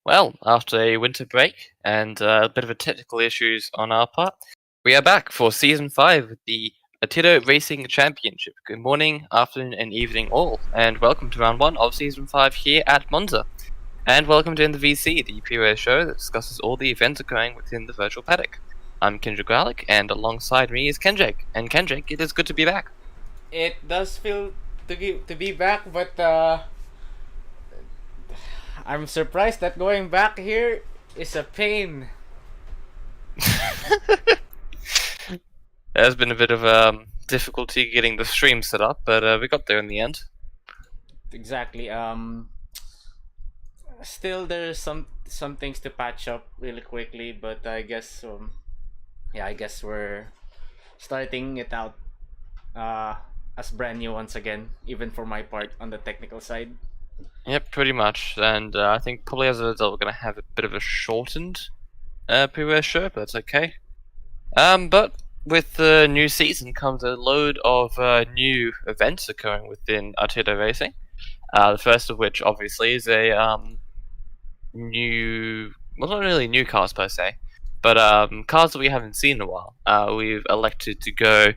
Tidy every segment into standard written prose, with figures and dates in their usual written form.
Well, after a winter break and a bit of a technical issues on our part, we are back for Season 5 with the Artito Racing Championship. Good morning, afternoon, and evening all, and welcome to Round 1 of Season 5 here at Monza. And welcome to In the VC, the pre-race show that discusses all the events occurring within the virtual paddock. I'm Kendrick Garlic, and alongside me is Kendrick. And Kendrick, it is good to be back. It does feel to be back, but I'm surprised that going back here is a pain. There's been a bit of difficulty getting the stream set up, but we got there in the end. Exactly. Still there's some things to patch up really quickly, but I guess I guess we're starting it out as brand new once again, even for my part on the technical side. Yep, pretty much. And I think probably as a result, we're going to have a bit of a shortened pre-race show, but that's okay. But with the new season comes a load of new events occurring within Artito Racing. The first of which, obviously, is a new, well, not really new cars per se, but cars that we haven't seen in a while. We've elected to go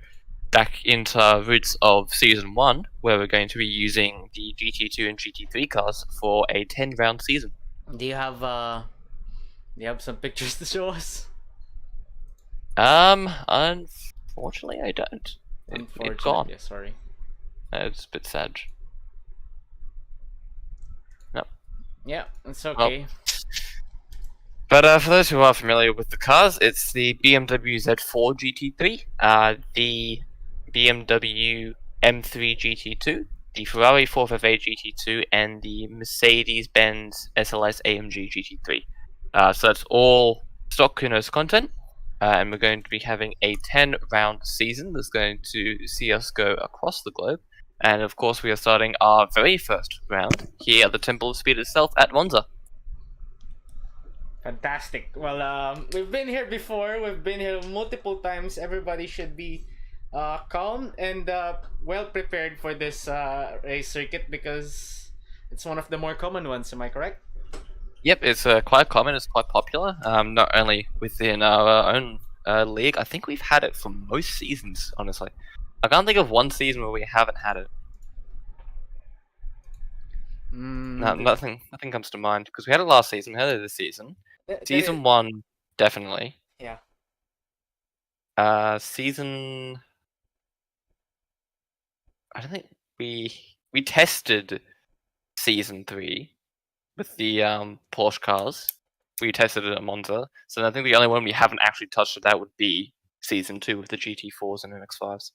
back into roots of Season 1, where we're going to be using the GT2 and GT3 cars for a 10-round season. Do you have some pictures to show us? Unfortunately, I don't. It's gone. Yeah, sorry. It's a bit sad. No. Yeah, it's okay. Well, but for those who are familiar with the cars, it's the BMW Z4 GT3, the BMW M3 GT2, the Ferrari 458 GT2, and the Mercedes-Benz SLS AMG GT3. So that's all stock Kunos content, and we're going to be having a 10-round season that's going to see us go across the globe. And of course, we are starting our very first round here at the Temple of Speed itself at Monza. Fantastic. Well, we've been here before. We've been here multiple times. Everybody should be calm and well prepared for this race circuit because it's one of the more common ones. Am I correct? Yep, it's quite common. It's quite popular. Not only within our own league. I think we've had it for most seasons. Honestly, I can't think of one season where we haven't had it. No, nothing comes to mind because we had it last season. We had it this season. Season 1, definitely. Yeah. Season. I don't think we tested Season 3 with the Porsche cars. We tested it at Monza, so I think the only one we haven't actually touched it that would be Season 2 with the GT4s and MX5s.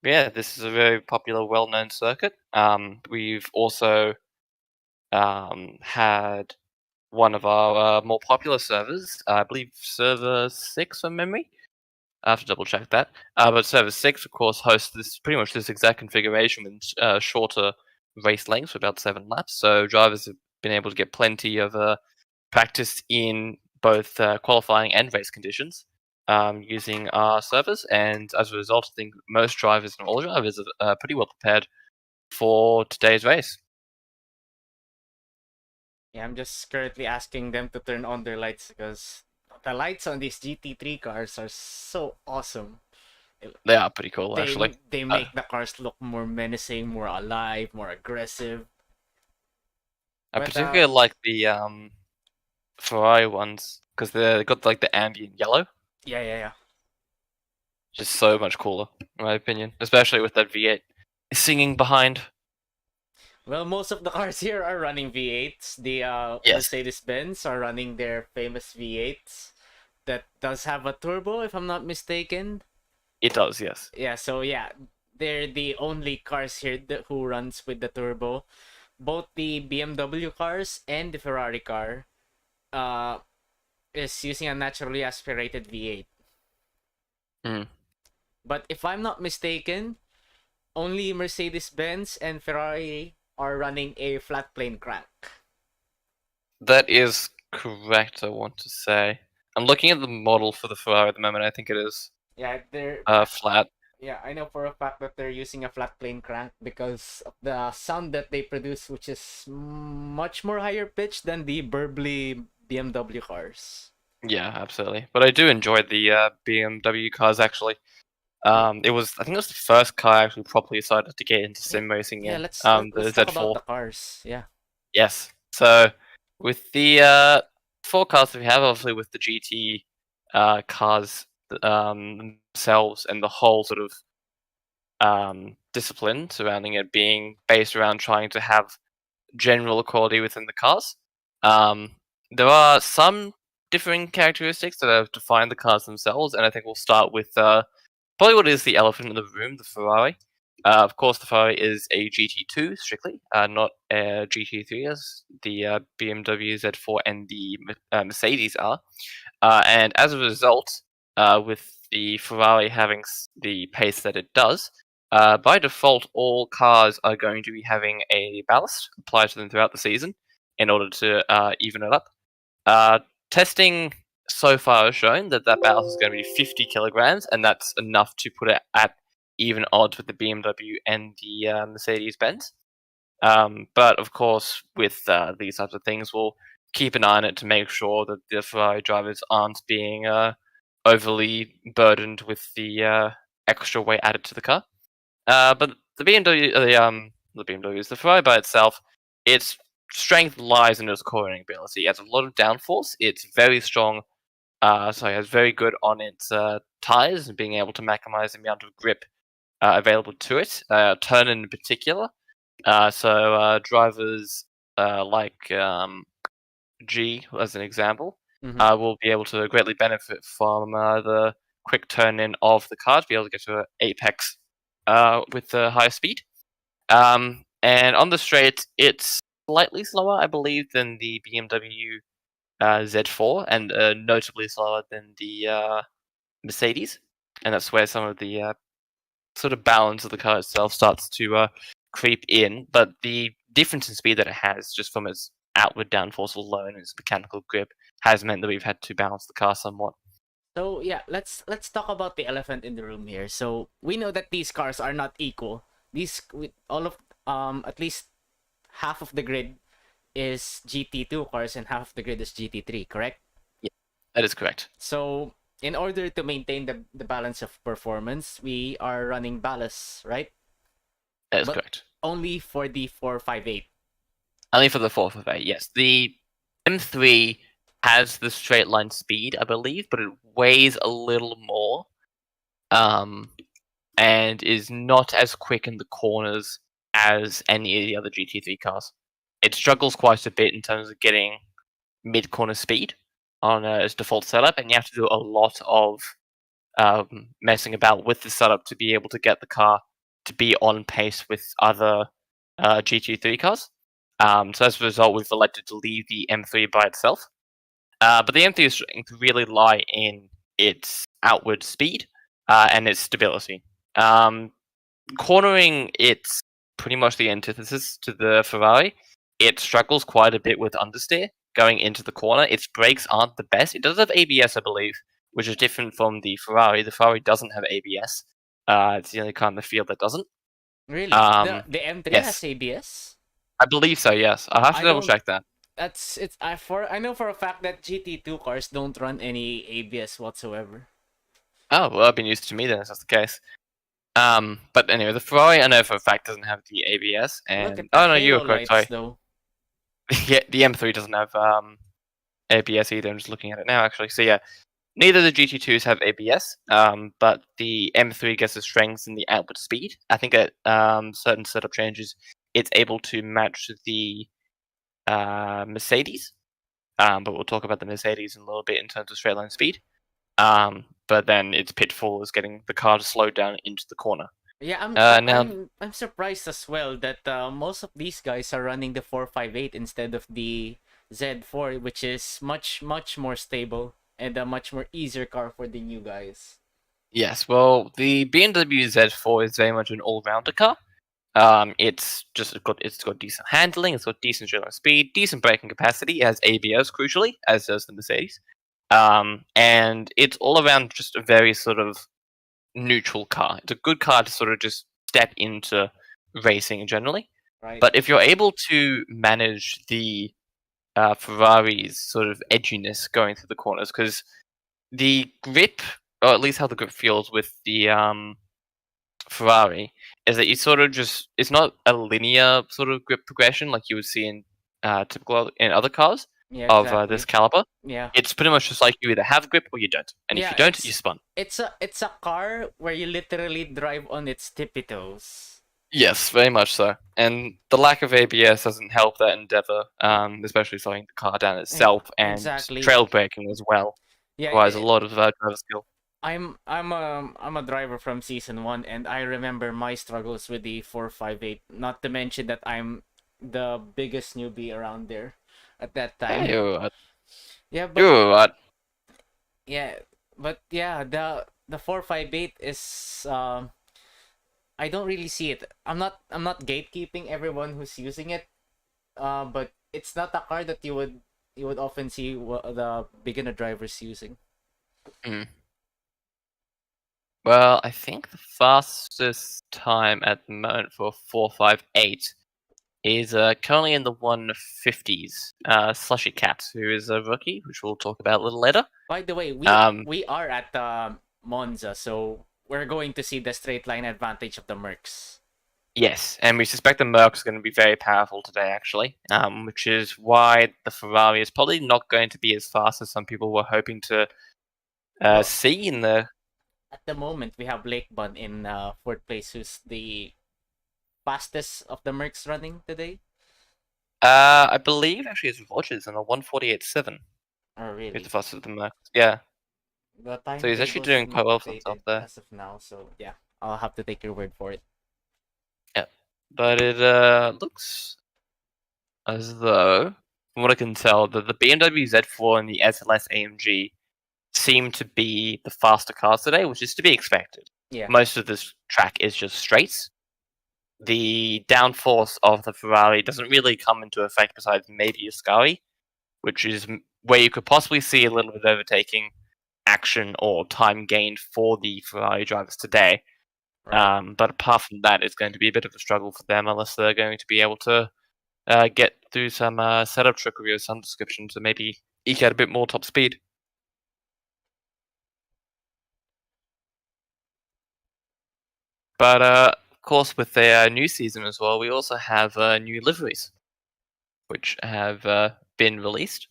Yeah, this is a very popular, well-known circuit. We've also had one of our more popular servers, I believe server 6 from memory. I have to double check that. But server 6, of course, hosts pretty much this exact configuration with shorter race lengths, about 7 laps. So drivers have been able to get plenty of practice in both qualifying and race conditions using our servers. And as a result, I think most drivers and all drivers are pretty well prepared for today's race. Yeah, I'm just currently asking them to turn on their lights because the lights on these GT3 cars are so awesome. They are pretty cool, actually. They make the cars look more menacing, more alive, more aggressive. I particularly like the Ferrari ones because they got like the ambient yellow. Yeah. Just so much cooler, in my opinion, especially with that V8 singing behind. Well, most of the cars here are running V8s. The Yes. Mercedes-Benz are running their famous V8s. That does have a turbo, if I'm not mistaken. It does, yes. Yeah, so yeah, they're the only cars here who runs with the turbo. Both the BMW cars and the Ferrari car is using a naturally aspirated V8. But if I'm not mistaken, only Mercedes-Benz and Ferrari are running a flat plane crank. That is correct, I want to say. I'm looking at the model for the Ferrari at the moment. I think it is Yeah, they're flat. Yeah, I know for a fact that they're using a flat plane crank because of the sound that they produce, which is much more higher pitched than the burbly BMW cars. Yeah, absolutely. But I do enjoy the BMW cars actually. Yeah, It was I think it was the first car I actually properly decided to get into yeah, sim racing yeah. in. Let's The talk about Z4. the cars. Yeah. Yes. So with the four cars that we have, obviously with the GT cars themselves and the whole sort of discipline surrounding it being based around trying to have general equality within the cars. Um, there are some differing characteristics that have defined the cars themselves, and I think we'll start with probably what is the elephant in the room, the Ferrari. Of course, the Ferrari is a GT2 strictly, not a GT3 as the BMW Z4 and the Mercedes are. And as a result, with the Ferrari having the pace that it does, by default, all cars are going to be having a ballast applied to them throughout the season in order to even it up. Uh, Testing so far has shown that that ballast is going to be 50 kilograms, and that's enough to put it at even odds with the BMW and the Mercedes Benz. But of course, with these types of things, we'll keep an eye on it to make sure that the Ferrari drivers aren't being overly burdened with the extra weight added to the car. But the BMW, the BMWs, the Ferrari by itself, its strength lies in its cornering ability. It has a lot of downforce. It's very strong. It's very good on its tires and being able to maximize the amount of grip available to it. Turn in particular. Drivers like G, as an example, Mm-hmm. will be able to greatly benefit from the quick turn in of the car to be able to get to an apex with the higher speed. And on the straight, it's slightly slower, I believe, than the BMW Z4, and notably slower than the Mercedes. And that's where some of the sort of balance of the car itself starts to creep in. But the difference in speed that it has, just from its outward downforce alone and its mechanical grip, has meant that we've had to balance the car somewhat. So yeah, let's talk about the elephant in the room here. So we know that these cars are not equal. These with all of at least half of the grid is GT2 cars and half of the grid is GT3, correct? Yeah, that is correct. So in order to maintain the balance of performance, we are running ballast, right? That is But correct. only for the 458. Only for the 458, yes. The M3 has the straight line speed, I believe, but it weighs a little more. And is not as quick in the corners as any of the other GT3 cars. It struggles quite a bit in terms of getting mid-corner speed on its default setup, and you have to do a lot of messing about with the setup to be able to get the car to be on pace with other GT3 cars. So as a result, we've elected to leave the M3 by itself. But the M3's strength really lie in its outward speed and its stability. Cornering, it's pretty much the antithesis to the Ferrari. It struggles quite a bit with understeer going into the corner. Its brakes aren't the best. It does have ABS, I believe, which is different from the Ferrari. The Ferrari doesn't have ABS. It's the only car in the field that doesn't. Really? The M3 has Yes, ABS? I believe so. Yes, I'll have to I double don't check that. That's it's I know for a fact that GT2 cars don't run any ABS whatsoever. Oh, well, that'd be news to me then, if that's the case. But anyway, the Ferrari I know for a fact doesn't have the ABS, Look at and the oh no, you were halo correct. lights Sorry, though. the M3 doesn't have ABS either. I'm just looking at it now, actually. So yeah, neither of the GT2s have ABS, but the M3 gets the strengths in the output speed. I think at certain setup changes, it's able to match the Mercedes. But we'll talk about the Mercedes in a little bit in terms of straight line speed. But then its pitfall is getting the car to slow down into the corner. Yeah, Now, I'm surprised as well that most of these guys are running the 458 instead of the Z4, which is much more stable and a much more easier car for the new guys. yes, well, the BMW Z4 is very much an all-rounder car. It's got decent handling, it's got decent straight line speed, decent braking capacity. It has ABS, crucially, as does the Mercedes. And it's all around just a very sort of neutral car. It's a good car to sort of just step into racing generally. Right. But if you're able to manage the Ferrari's sort of edginess going through the corners, because the grip, or at least how the grip feels with the Ferrari, is that you sort of just it's not a linear sort of grip progression like you would see in typical in other cars Yeah, of this exactly. caliber. Yeah. It's pretty much just like you either have grip or you don't, and if Yeah, you don't, you spun. it's a car where you literally drive on its tippy toes. Yes, very much so. And the lack of ABS doesn't help that endeavor, especially slowing the car down itself, and Exactly. trail braking as well Yeah, requires a lot of driver skill. I'm a driver from season 1, and I remember my struggles with the 458. Not to mention that I'm the biggest newbie around there at that Yeah, time. you're right. Yeah, but You're right. yeah, the 458 is I don't really see it. I'm not gatekeeping everyone who's using it. But it's not a car that you would often see the beginner drivers using. Mm. Well, I think the fastest time at the moment for 458 is currently in the 150s. Slushy Cat, who is a rookie, which we'll talk about a little later. By the way, we Um, we are at Monza, so we're going to see the straight line advantage of the Mercs. yes, and we suspect the Merc is going to be very powerful today, actually, which is why the Ferrari is probably not going to be as fast as some people were hoping to Well, see in the. at the moment we have Lake Bun in fourth place, who's the fastest of the Mercs running today. I believe actually it's Rogers on a 148.7. Oh, Who's the really? fastest of the Merc? Yeah, The so he's actually timetables doing have quite not well for himself updated there. as of now, so yeah, I'll have to take your word for it. Yeah, but it looks as though, from what I can tell, that the BMW Z4 and the SLS AMG seem to be the faster cars today, which is to be expected. Yeah. Most of this track is just straights. The downforce of the Ferrari doesn't really come into effect besides maybe Ascari, which is where you could possibly see a little bit of overtaking action or time gained for the Ferrari drivers today. Right. But apart from that, it's going to be a bit of a struggle for them unless they're going to be able to get through some setup trickery or some description to maybe eke out a bit more top speed. But of course, with the new season as well, we also have new liveries, which have been released.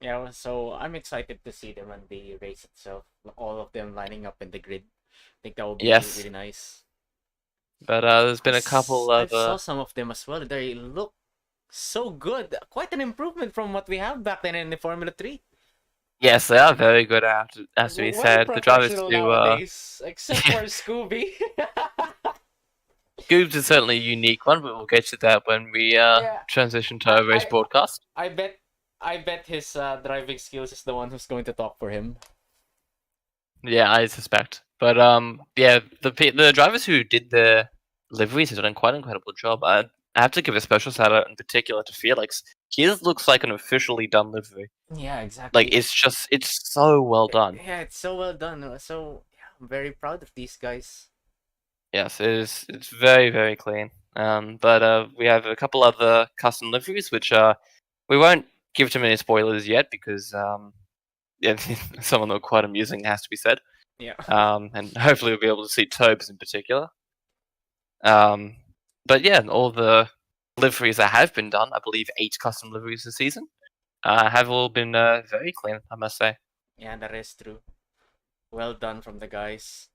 Yeah, so I'm excited to see them on the race itself. All of them lining up in the grid. I think that will be Yes, really nice. but there's been a couple I of saw some of them as well. They look so good. Quite an improvement from what we have back then in the Formula 3. yes, they are very good at, as we Well said. The drivers professional who nowadays, except for Scooby. Goobs is certainly a unique one, but we'll get to that when we Yeah, transition to I, our race I, broadcast. I bet, I bet his driving skills is the one who's going to talk for him. Yeah, I suspect. But yeah, the drivers who did the liveries have done quite an incredible job. I have to give a special shout out in particular to Felix. His looks like an officially done livery. Yeah, Like exactly. it's so well done. Yeah, it's so well done. So yeah, I'm very proud of these guys. Yes, it is. It's very very clean. But we have a couple other custom liveries which we won't give too many spoilers yet because yeah, some of them are quite amusing. It has to be said. Yeah. And hopefully we'll be able to see Tobes in particular. Um, but yeah, all the liveries that have been done, I believe 8 custom liveries this season, have all been very clean, I must say. Yeah, that is true. Well done from the guys.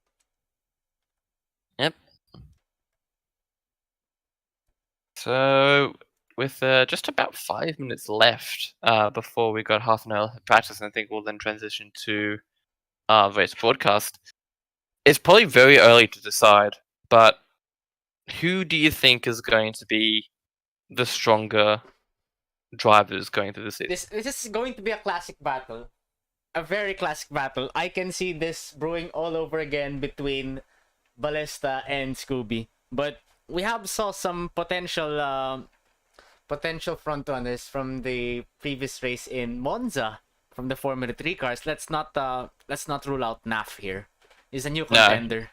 Yep. So, with just about 5 minutes left before we got half an hour of practice, and I think we'll then transition to race broadcast. It's probably very early to decide, but who do you think is going to be the stronger drivers going through the season? This is going to be a classic battle. A very classic battle. I can see this brewing all over again between Ballesta and Scooby. But we have saw some potential front runners from the previous race in Monza from the Formula 3 cars. Let's not rule out NAF here. He's a new No, contender,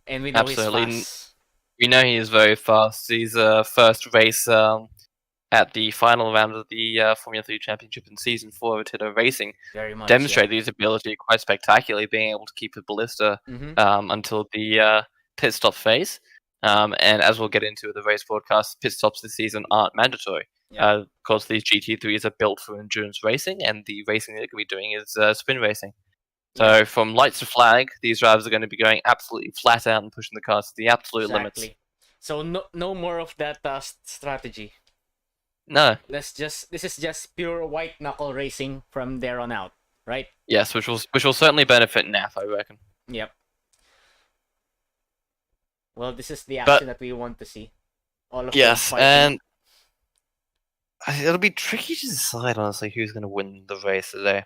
and we know he's absolutely. fast. We know he is very fast. He's first race at the final round of the Formula 3 Championship in Season 4 of Artito Racing. Very much, yeah. Demonstrated his ability quite spectacularly, being able to keep the ballista Mm-hmm. until the pit stop phase. And as we'll get into the race broadcast, pit stops this season aren't mandatory. Yeah. Of course, these GT3s are built for endurance racing, and the racing they're going to be doing is sprint racing. Yeah. So from lights to flag, these drivers are going to be going absolutely flat out and pushing the cars to the absolute limits. Exactly. So no more of that strategy. No, This is just pure white knuckle racing from there on out, right? yes, which will certainly benefit NAF, I reckon. Yep. Well, this is the But action that we want to see. All of them yes, fighting. and it'll be tricky to decide honestly who's going to win the race today.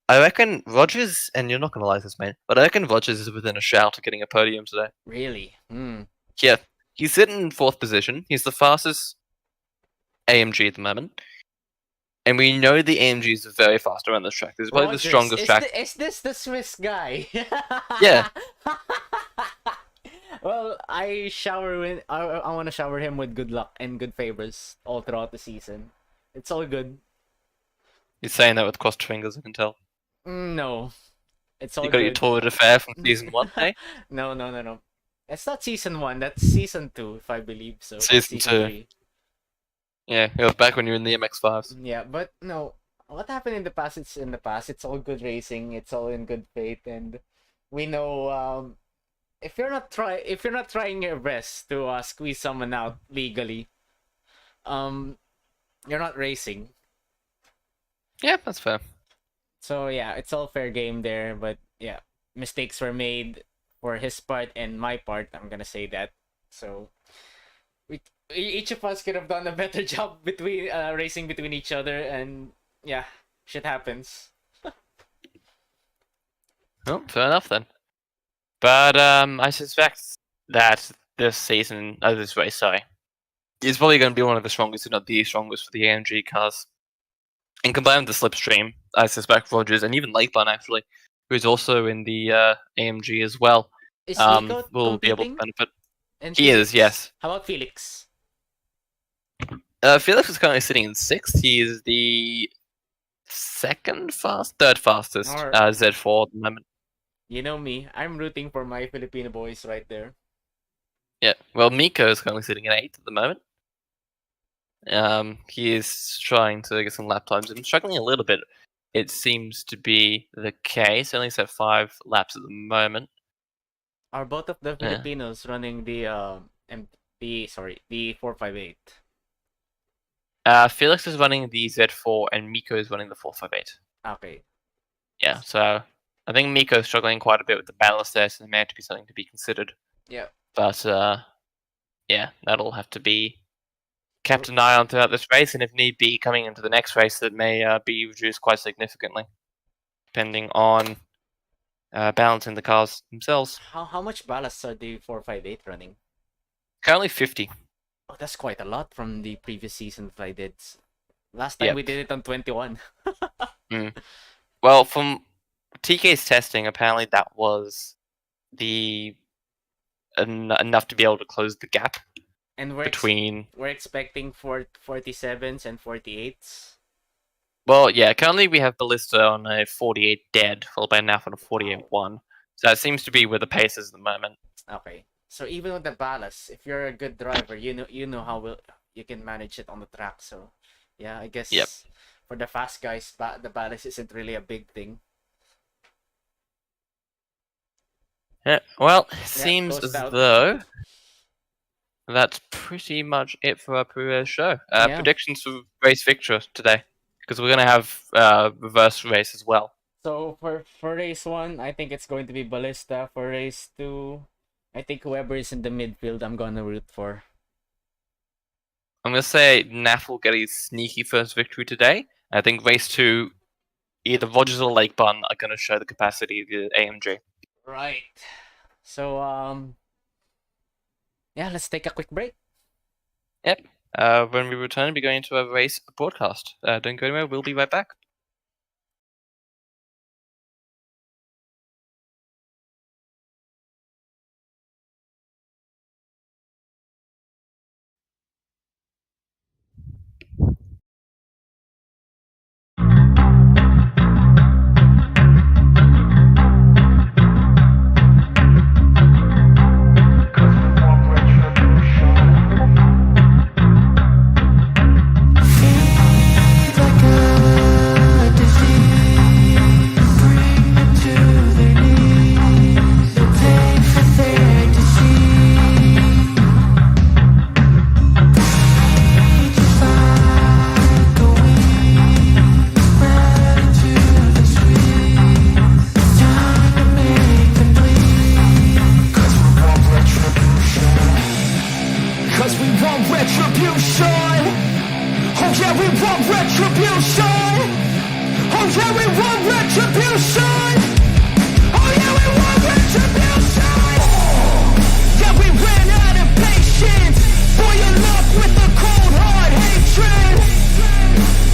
I reckon Rogers, and you're not going to like this, man, but I reckon Rogers is within a shout of getting a podium today. Really? Hmm. Yeah, he's sitting in 4th position. He's the fastest AMG at the moment. And we know the AMGs are very fast around this track. This is probably Rogers, the strongest track. Is this the Swiss guy? Yeah. Well, I want to shower him with good luck and good favors all throughout the season. It's all good. He's saying that with crossed fingers, I can tell. No, it's all You got good. your tour d'affaire from season 1, hey? No. It's not season 1. That's season 2, if I believe so. Season 2. 3. Yeah, it was back when you were in the MX-5s. Yeah, but no. What happened in the past? It's in the past. It's all good racing. It's all in good faith, and we know if you're not trying your best to squeeze someone out legally, you're not racing. Yeah, that's fair. So yeah, it's all fair game there. But yeah, mistakes were made for his part and my part. I'm gonna say that. So each of us could have done a better job between racing between each other, and yeah, shit happens. Oh, fair enough then. But I suspect that this race, sorry, is probably going to be one of the strongest, if not the strongest, for the AMG cars. And combined with the slipstream, I suspect Rogers and even Lakeburn actually, who is also in the AMG as well, Is Nico will be able to competing? benefit. And He is, yes. How about Felix? Felix is currently sitting in 6th. He is the third fastest Or- Z4 at the moment. You know me, I'm rooting for my Filipino boys right there. Yeah, well, Miko is currently sitting at 8th at the moment. He is trying to get some lap times and struggling a little bit. It seems to be the case. Only set 5 laps at the moment. Are both of the Yeah. Filipinos running the the 458? Felix is running the Z4 and Miko is running the 458. Okay. Yeah, so I think Miko's struggling quite a bit with the ballast there, so there may have to be something to be considered. Yeah. But yeah, that'll have to be kept an eye on throughout this race, and if need be, coming into the next race, that may be reduced quite significantly, depending on balancing the cars themselves. How much ballast are the 458 running? Currently 50. Oh, that's quite a lot from the previous season that I did. Last time Yep. we did it on 21. Well, from TK's testing, apparently that was the enough to be able to close the gap And we're between. we're expecting 47s and 48s. Well, yeah, currently we have Ballista on a 48 dead, followed by NAF on a 48-1. So that seems to be where the pace is at the moment. Okay. So even with the ballast, if you're a good driver, you know how you can manage it on the track. So yeah, I guess Yep. for the fast guys, the ballast isn't really a big thing. Yeah, well, it seems closed as out. though that's pretty much it for our pre-race show. Yeah. Predictions for race victor today, because we're going to have reverse race as well. So for race 1, I think it's going to be Ballista. For race 2, I think whoever is in the midfield, I'm gonna root for. I'm going to say NAF will get his sneaky first victory today. I think race 2, either Rogers or Lakeburn are going to show the capacity of the AMG. Right. So yeah, let's take a quick break. Yep. When we return, we'll be going into a race broadcast. Don't go anywhere. We'll be right back. Oh yeah, we want retribution. Oh yeah, we want retribution. Oh yeah, we want retribution. Yeah, we ran out of patience. Boil up with the cold hard hatred.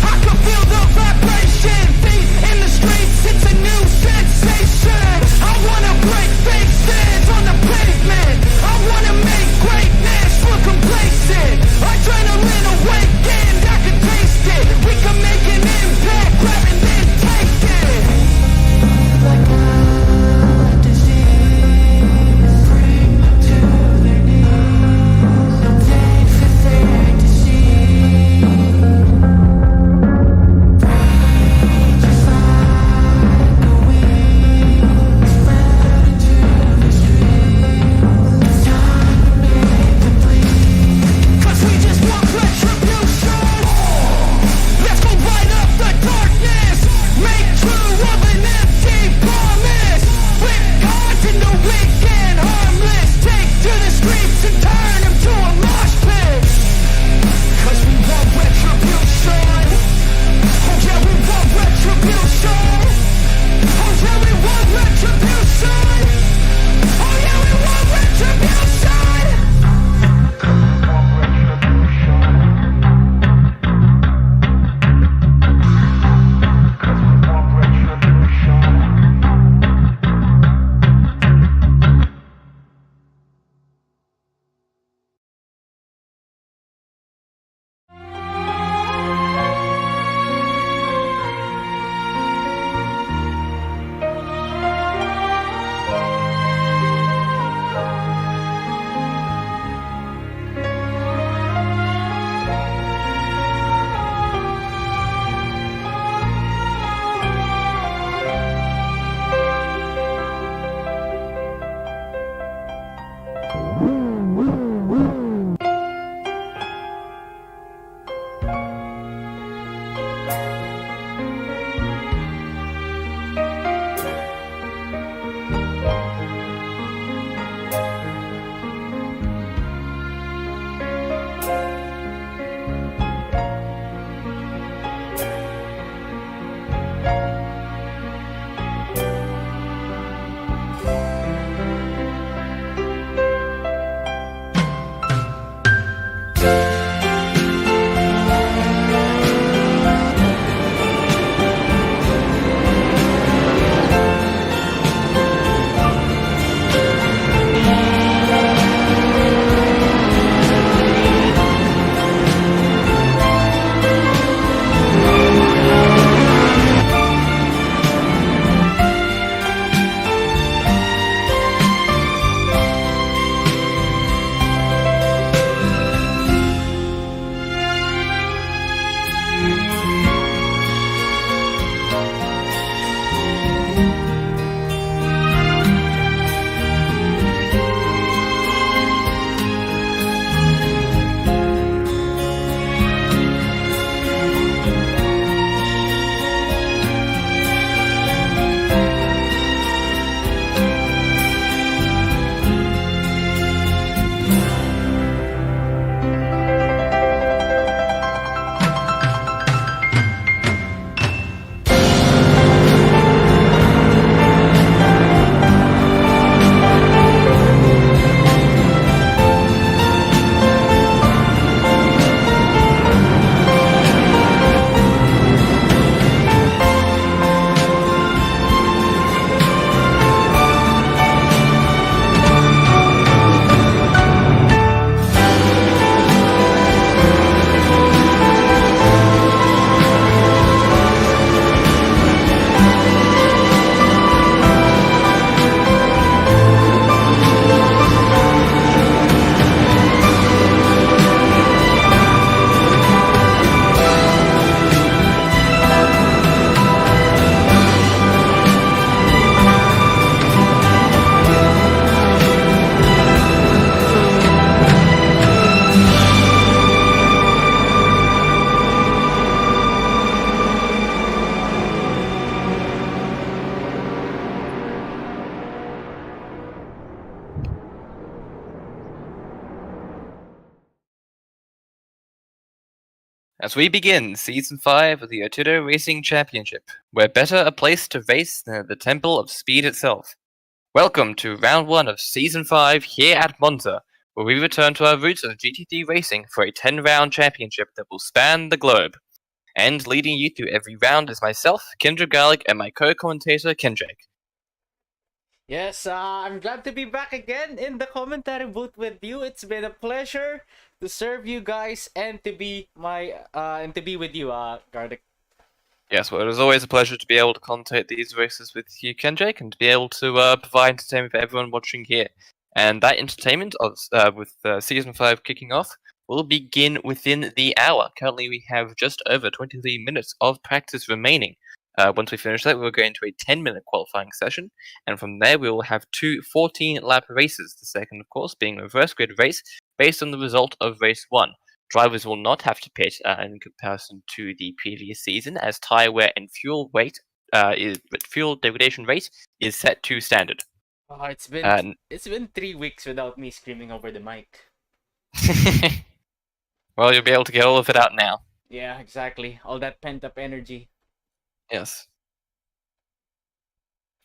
I can feel the vibration. Feet in the streets, it's a new sensation. I wanna break faces on the pavement. I wanna make greatness look complacent. Adrenaline awakened, I can taste it. We can make an impact, grab and then take it. Like As we begin Season 5 of the Artito Racing Championship, where better a place to race than at the Temple of Speed itself. Welcome to Round 1 of Season 5 here at Monza, where we return to our roots of GT3 racing for a 10-round championship that will span the globe. And leading you through every round is myself, Kendra Garlic, and my co-commentator, Kendrick. Yes, I'm glad to be back again in the commentary booth with you. It's been a pleasure to serve you guys and to be with you, Garlic. Yes, well, it is always a pleasure to be able to commentate these races with you, Kendrick, and to be able to provide entertainment for everyone watching here. And that entertainment with Season 5 kicking off will begin within the hour. Currently, we have just over 23 minutes of practice remaining. Once we finish that, we'll go into a 10-minute qualifying session, and from there we will have two 14-lap races, the second, of course, being a reverse grid race based on the result of race 1. Drivers will not have to pit in comparison to the previous season, as tyre wear and fuel degradation rate is set to standard. Oh, it's been 3 weeks without me screaming over the mic. Well, you'll be able to get all of it out now. Yeah, exactly. All that pent-up energy. Yes.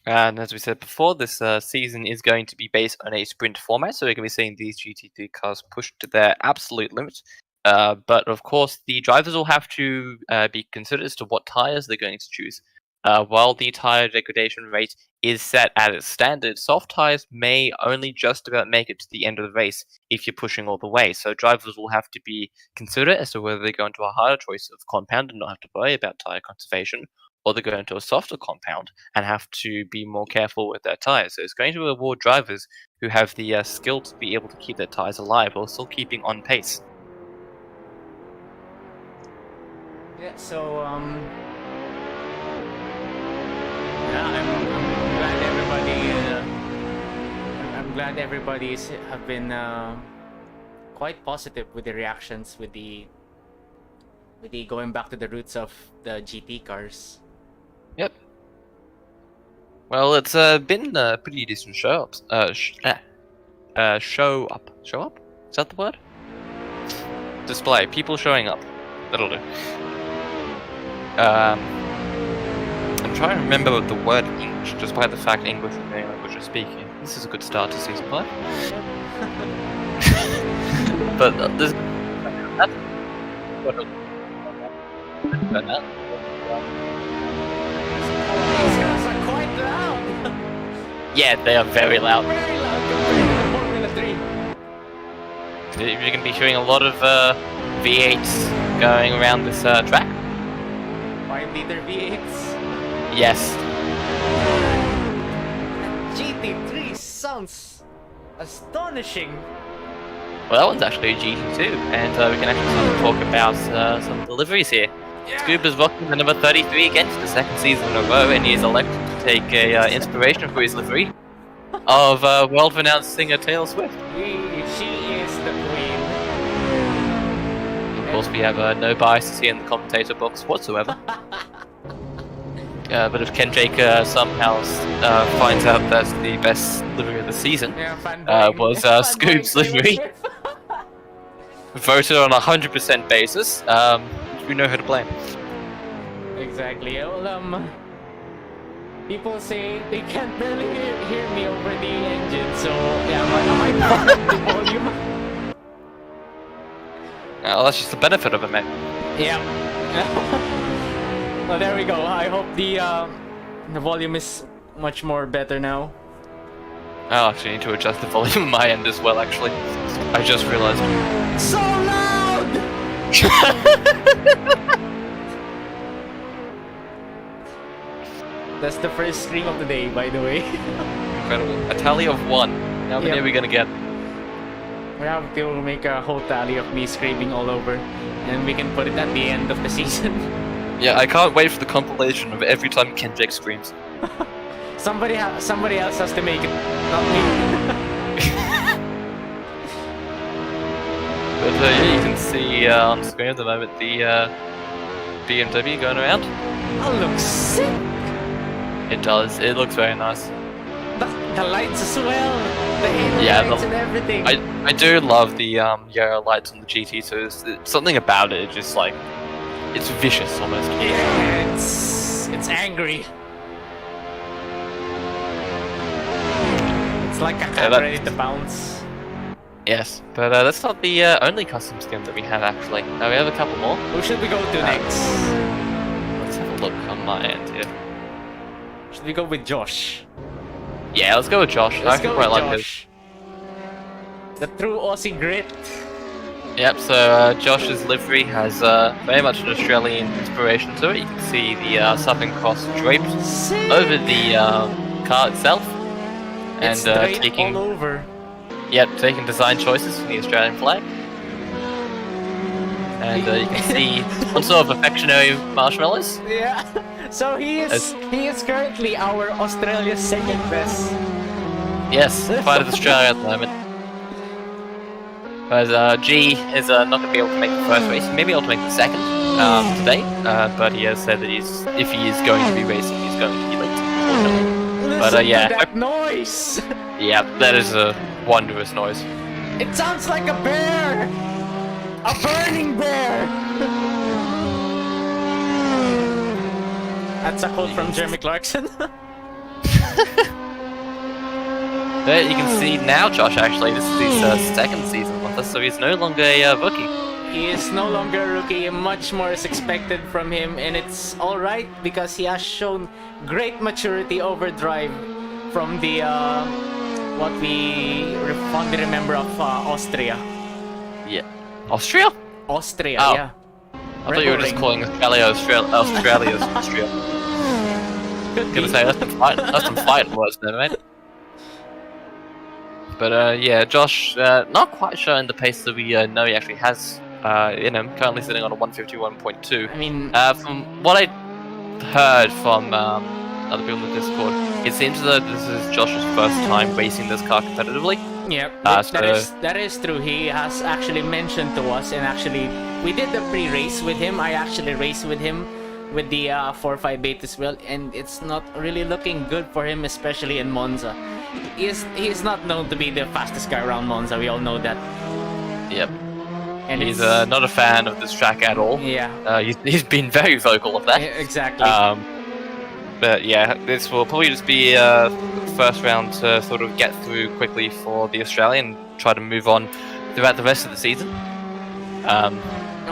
And as we said before, this season is going to be based on a sprint format, so we're going to be seeing these GT3 cars pushed to their absolute limit. But of course, the drivers will have to be considered as to what tyres they're going to choose. While the tyre degradation rate is set at its standard, soft tyres may only just about make it to the end of the race if you're pushing all the way. So drivers will have to be considerate as to whether they go into a harder choice of compound and not have to worry about tyre conservation, or they go into a softer compound and have to be more careful with their tyres. So it's going to reward drivers who have the skill to be able to keep their tyres alive while still keeping on pace. Yeah, so I'm glad everybody have been quite positive with the reactions with the going back to the roots of the GT cars. Yep. Well, it's been a pretty decent show up. Show up. Show up? Is that the word? Display. People showing up. That'll do. I'm trying to remember the word English, just by the fact English is the main language we're speaking. This is a good start to Season 5. But there's... These cars are quite loud. Yeah, they are very loud. Very loud compared to Formula 3. You're going to be hearing a lot of V8s going around this track. 5-liter V8s. Yes. GT3 sounds astonishing. Well, that one's actually a GT2, and we can actually sort of talk about some deliveries here. Yeah. Scoop is rocking the number 33 again for the second season in a row, and he is elected to take a inspiration for his livery of world-renowned singer Taylor Swift. She is the queen. Of course, we have no biases here in the commentator box whatsoever. But if Kendrick somehow finds out that's the best livery of the season, was Scoop's livery, voted on a 100% basis, we know who to blame. Exactly. Well, people say they can't barely hear me over the engine, so yeah, I might the volume. Well, that's just the benefit of it, man. Yeah. Well, there we go. I hope the volume is much more better now. I'll actually need to adjust the volume on my end as well, actually. I just realized. So loud! That's the first scream of the day, by the way. Incredible. A tally of 1. How many are we gonna get? We have to make a whole tally of me screaming all over, and we can put it at the end of the season. Yeah, I can't wait for the compilation of every time Kendrick screams. Somebody else has to make it, not me. But yeah, you can see on screen at the moment the BMW going around. Oh, looks sick! It does. It looks very nice. The lights as well. The halo lights and everything. I do love the yellow lights on the GT2. Something about it just like It's vicious almost. Yeah, it's angry. It's like a cat ready to bounce. Yes, but that's not the only custom skin that we have actually. We have a couple more. Who should we go to next? Let's have a look on my end here. Should we go with Josh? Yeah, let's go with Josh. Let's I go quite with like Josh. The true Aussie grit. Yep, so Josh's livery has very much an Australian inspiration to it. You can see the Southern Cross draped over the car itself. It's And straight taking, all over. yep, taking design choices from the Australian flag. And you can see some sort of affectionary marshmallows. Yeah. So he is currently our Australia's second best. Yes, fight of Australia at the moment. But G is not going to be able to make the first race. He may be able to make the second today, but he has said that if he is going to be racing, he's going to be late. Listen yeah, to that noise. Yeah, that is a wondrous noise. It sounds like a bear. A burning bear. That's a quote from Jeremy Clarkson. There you can see now, Josh, actually, this is his second season with us, so he's no longer a rookie. He is no longer a rookie, much more is expected from him, and it's alright because he has shown great maturity overdrive from the, what we fondly remember of Austria. Yeah. Austria? Austria, Oh. yeah. I thought you were just calling Australia's Austria. Gonna say, that's some fighting words there, mate. But yeah, Josh, not quite showing the pace that we know he actually has in him. Currently sitting on a 151.2. I mean, from what I heard from other people in the Discord, it seems as though this is Josh's first time racing this car competitively. yeah, so- that is true. He has actually mentioned to us, and actually, we did the pre-race with him. I actually raced with him with the 458 as well, and it's not really looking good for him, especially in Monza. He is not known to be the fastest guy around Monza. We all know that. Yep. And He's it's- not a fan of this track at all. yeah, He's been very vocal of that. exactly. But yeah, this will probably just be first round to sort of get through quickly for the Australian, try to move on throughout the rest of the season.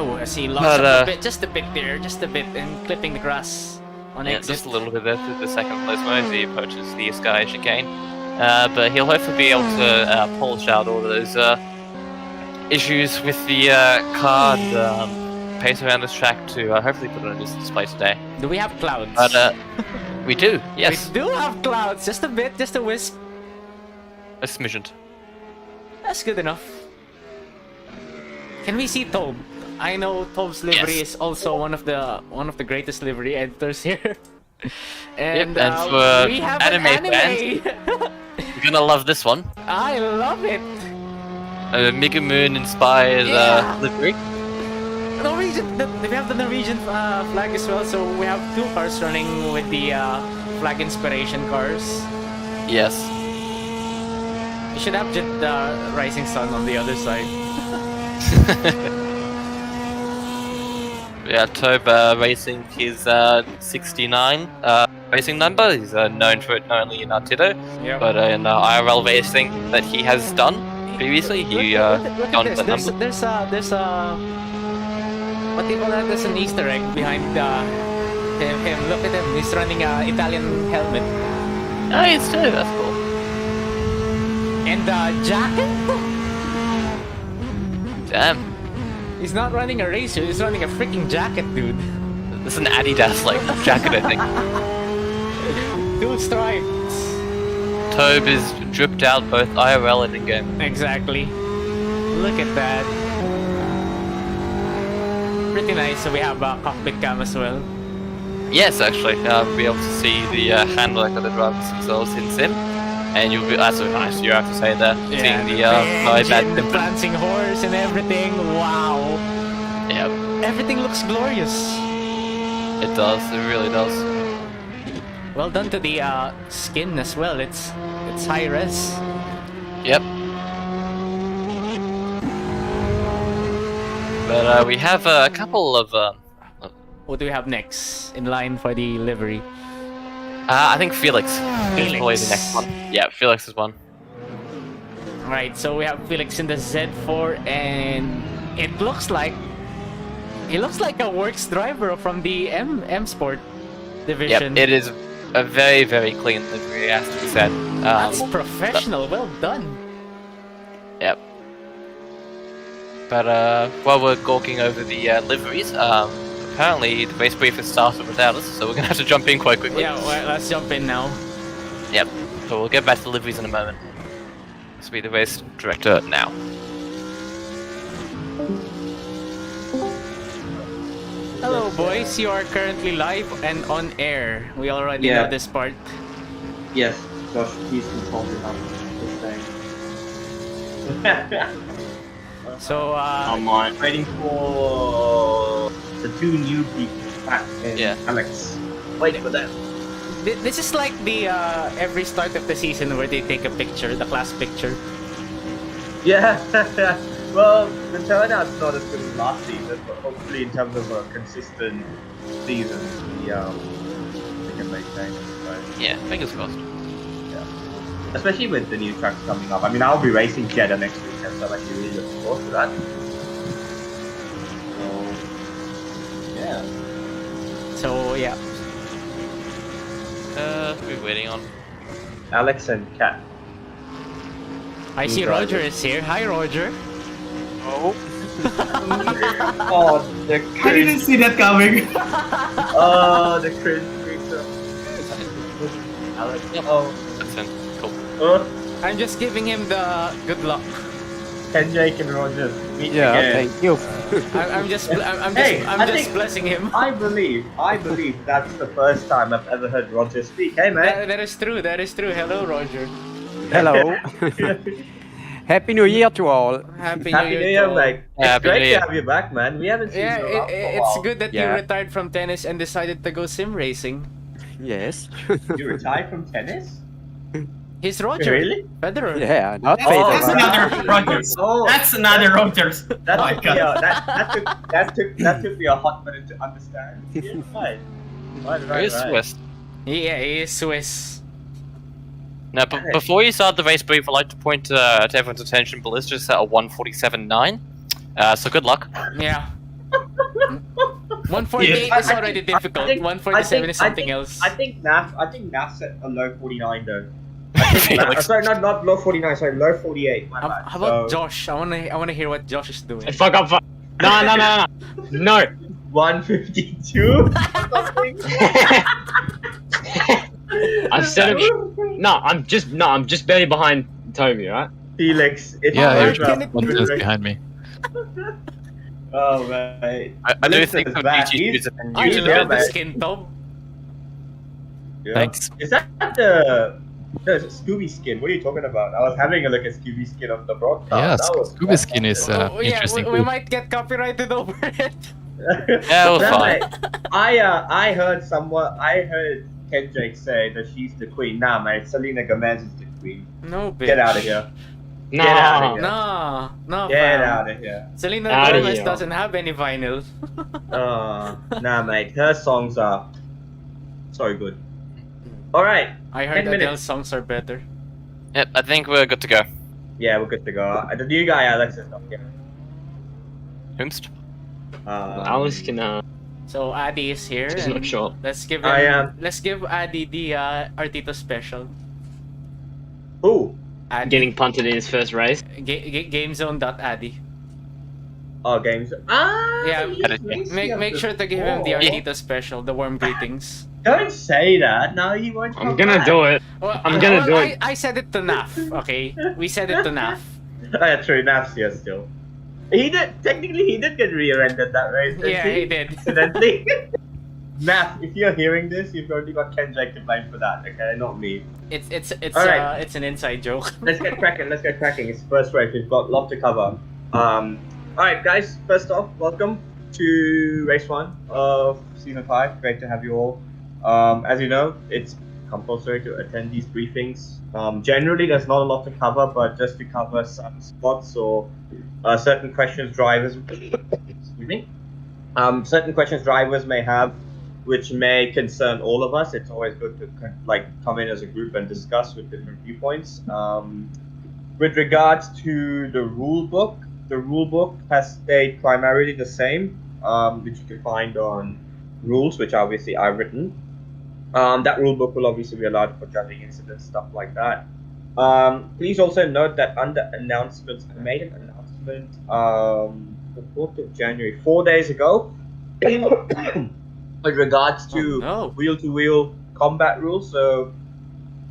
Oh, I see. Lost but, up a bit, just a bit there, just a bit, and clipping the grass on Yeah, exit. just a little bit there through the second place mode as he approaches the Sky chicane. But he'll hopefully be able to polish out all those issues with the car and pace around this track to hopefully put it on this display today. Do we have clouds? But we do, yes. We do have clouds, just a bit, just a wisp. A smidgen. That's good enough. Can we see Tobe? I know Tobe's livery Yes. is also one of the greatest livery editors here. And, and for we have anime an anime. You're gonna love this one. I love it. A Mega Moon inspired Yeah. livery. Norwegian. We have the Norwegian flag as well, so we have two cars running with the flag inspiration cars. Yes. You should have just the Rising Sun on the other side. Yeah, Tobe racing his 69 racing number. He's known for it not only in Artito, Yep. but in IRL racing that he has done previously. He look done at the this. number. There's a what do you call that? There's an Easter egg behind him. Look at him. He's running a Italian helmet Oh, it's too. That's cool. and jacket. Damn. He's not running a racer. He's running a freaking jacket, dude. This is an Adidas like jacket, I think. Two stripes. Tobe is dripped out both IRL and in-game. Exactly. Look at that. Pretty nice. So we have a cockpit cam as well. Yes, actually, be able to see the handling of the drivers themselves in sim, and you'll be that's so nice. You have to say that seeing the engine, the bad prancing horse and everything. Wow. Yeah, Everything looks glorious. it does. It really does. Well done to the skin as well. It's high res. Yep. But we have a couple of what do we have next in line for the livery? I think Felix is probably the next one. Yeah, Felix is one. Right, so we have Felix in the Z4, and it looks like a works driver from the M Sport division. Yep, it is a very, very clean livery, has to be said. That's professional. Well done. Yep. But while we're gawking over the liveries, apparently the race brief has started without us, so we're gonna have to jump in quite quickly. Yeah, well, let's jump in now. Yep. So we'll get back to the liveries in a moment. This will be the race director now. Hello, boys. You are currently live and on air. We already know this part. Yes, Josh, he's consulting on this thing. So, I'm waiting for the two new people, Pat and Alex. Waiting for them. this is like the every start of the season where they take a picture, the class picture. Yeah, well, the turnout's not as good as last season, but hopefully in terms of a consistent season, we can make changes. Right? Yeah, fingers crossed. Yeah. Especially with the new tracks coming up. I mean, I'll be racing Jeddah next weekend, so I'm actually really looking forward to that. So, yeah. We're waiting on. Alex and Kat. I see Roger is here. Hi, Roger. Oh. Oh, the cringe. I didn't see that coming. Oh, the cringe. Alex. Oh. That's him. Cool. I'm just giving him the good luck. Ken, Jake, and Roger. Meet Yeah, again. thank you. I'm just Hey, I just think- blessing him. I believe that's the first time I've ever heard Roger speak. Hey, man. That is true. That is true. Hello, Roger. Hello. Happy New Year to all. Happy Happy New Year, to all. mate. It's Happy great New Year. to have you back, man. We haven't seen Yeah, you around for a it's while. good that you Yeah. retired from tennis and decided to go sim racing. Yes. You retired from tennis? He's Roger. Really? Federer. Yeah, not Oh, Federer. That's another Rogers. Oh, That's another Rogers. that, Oh my took me God. that took me a hot minute to understand. Yeah, right. Where is Swiss? Yeah, he is Swiss. Now, Okay. before you start the race brief, I'd like to point to everyone's attention, Ballista's set a 1:47.9. So good luck. Yeah. 148 Yeah. is already difficult. 147 is something else. I think Naf set a low 49 though. Felix. Sorry, not low 49. Sorry, low 48. My bad. How about So, Josh? I wanna hear what Josh is doing. Fuck up. No. No. 152 or something? I said it. No, I'm just barely behind Toby, right? Felix, it's Yeah, all you're about just one good just race. behind me. Oh, right. I do Felix think is some back. GT He's- users have been I using yeah, love the man. skin tone. Yeah. Thanks. Is that the Scooby skin? What are you talking about? I was having a look at Scooby skin of the broadcast. Yeah, That was Scuba Skin is Oh, yeah, interesting. we too. might get copyrighted over it. Yeah, we're No, fine. mate, I heard Ken Jake say that she's the queen. Nah, mate, Selena Gomez is the queen. No, bitch. Get out of here. No. Get out of here. No, Get fam. out of here. Selena Outta Gomez here. doesn't have any vinyl. Nah, mate, her songs are so good. Alright, I 10 heard minutes. Adele's songs are better. Yep, I think we're good to go. yeah, we're good to go. The new guy, Alex, is not here. Whomst? Alice can. So Addy is here. She's and not sure. Let's give I him. am. Let's give Addy the Artito special. Who? Addy. Getting punted in his first race. GameZone.addy. Oh, games. Ah, Yeah, he's Make sure to give him the before. Artito special, the warm greetings. Don't say that. No, he won't. I'm gonna do it. Well, I'm gonna do it. I said it to Naf, okay? We said it to Naf. Oh, yeah, true. Naf's here still. He did. Technically, he did get rear-ended that race. Didn't Yeah, he did. Incidentally. Naf, if you're hearing this, you've only got Ken Jake to blame for that. Okay, not me. It's Alright. it's an inside joke. Let's get cracking. Let's get cracking. It's the first race. We've got a lot to cover. Alright, guys. First off, welcome to race 1 of season 5. Great to have you all. As you know, it's compulsory to attend these briefings. Generally, there's not a lot to cover, but just to cover some spots or certain questions drivers excuse me, certain questions drivers may have, which may concern all of us. It's always good to come in as a group and discuss with different viewpoints. With regards to the rule book has stayed primarily the same, which you can find on rules, which obviously I've written. That rule book will obviously be allowed for judging incidents, stuff like that. Please also note that under announcements, I made an announcement the 4th of January, 4 days ago, with regards to wheel-to-wheel combat rules. So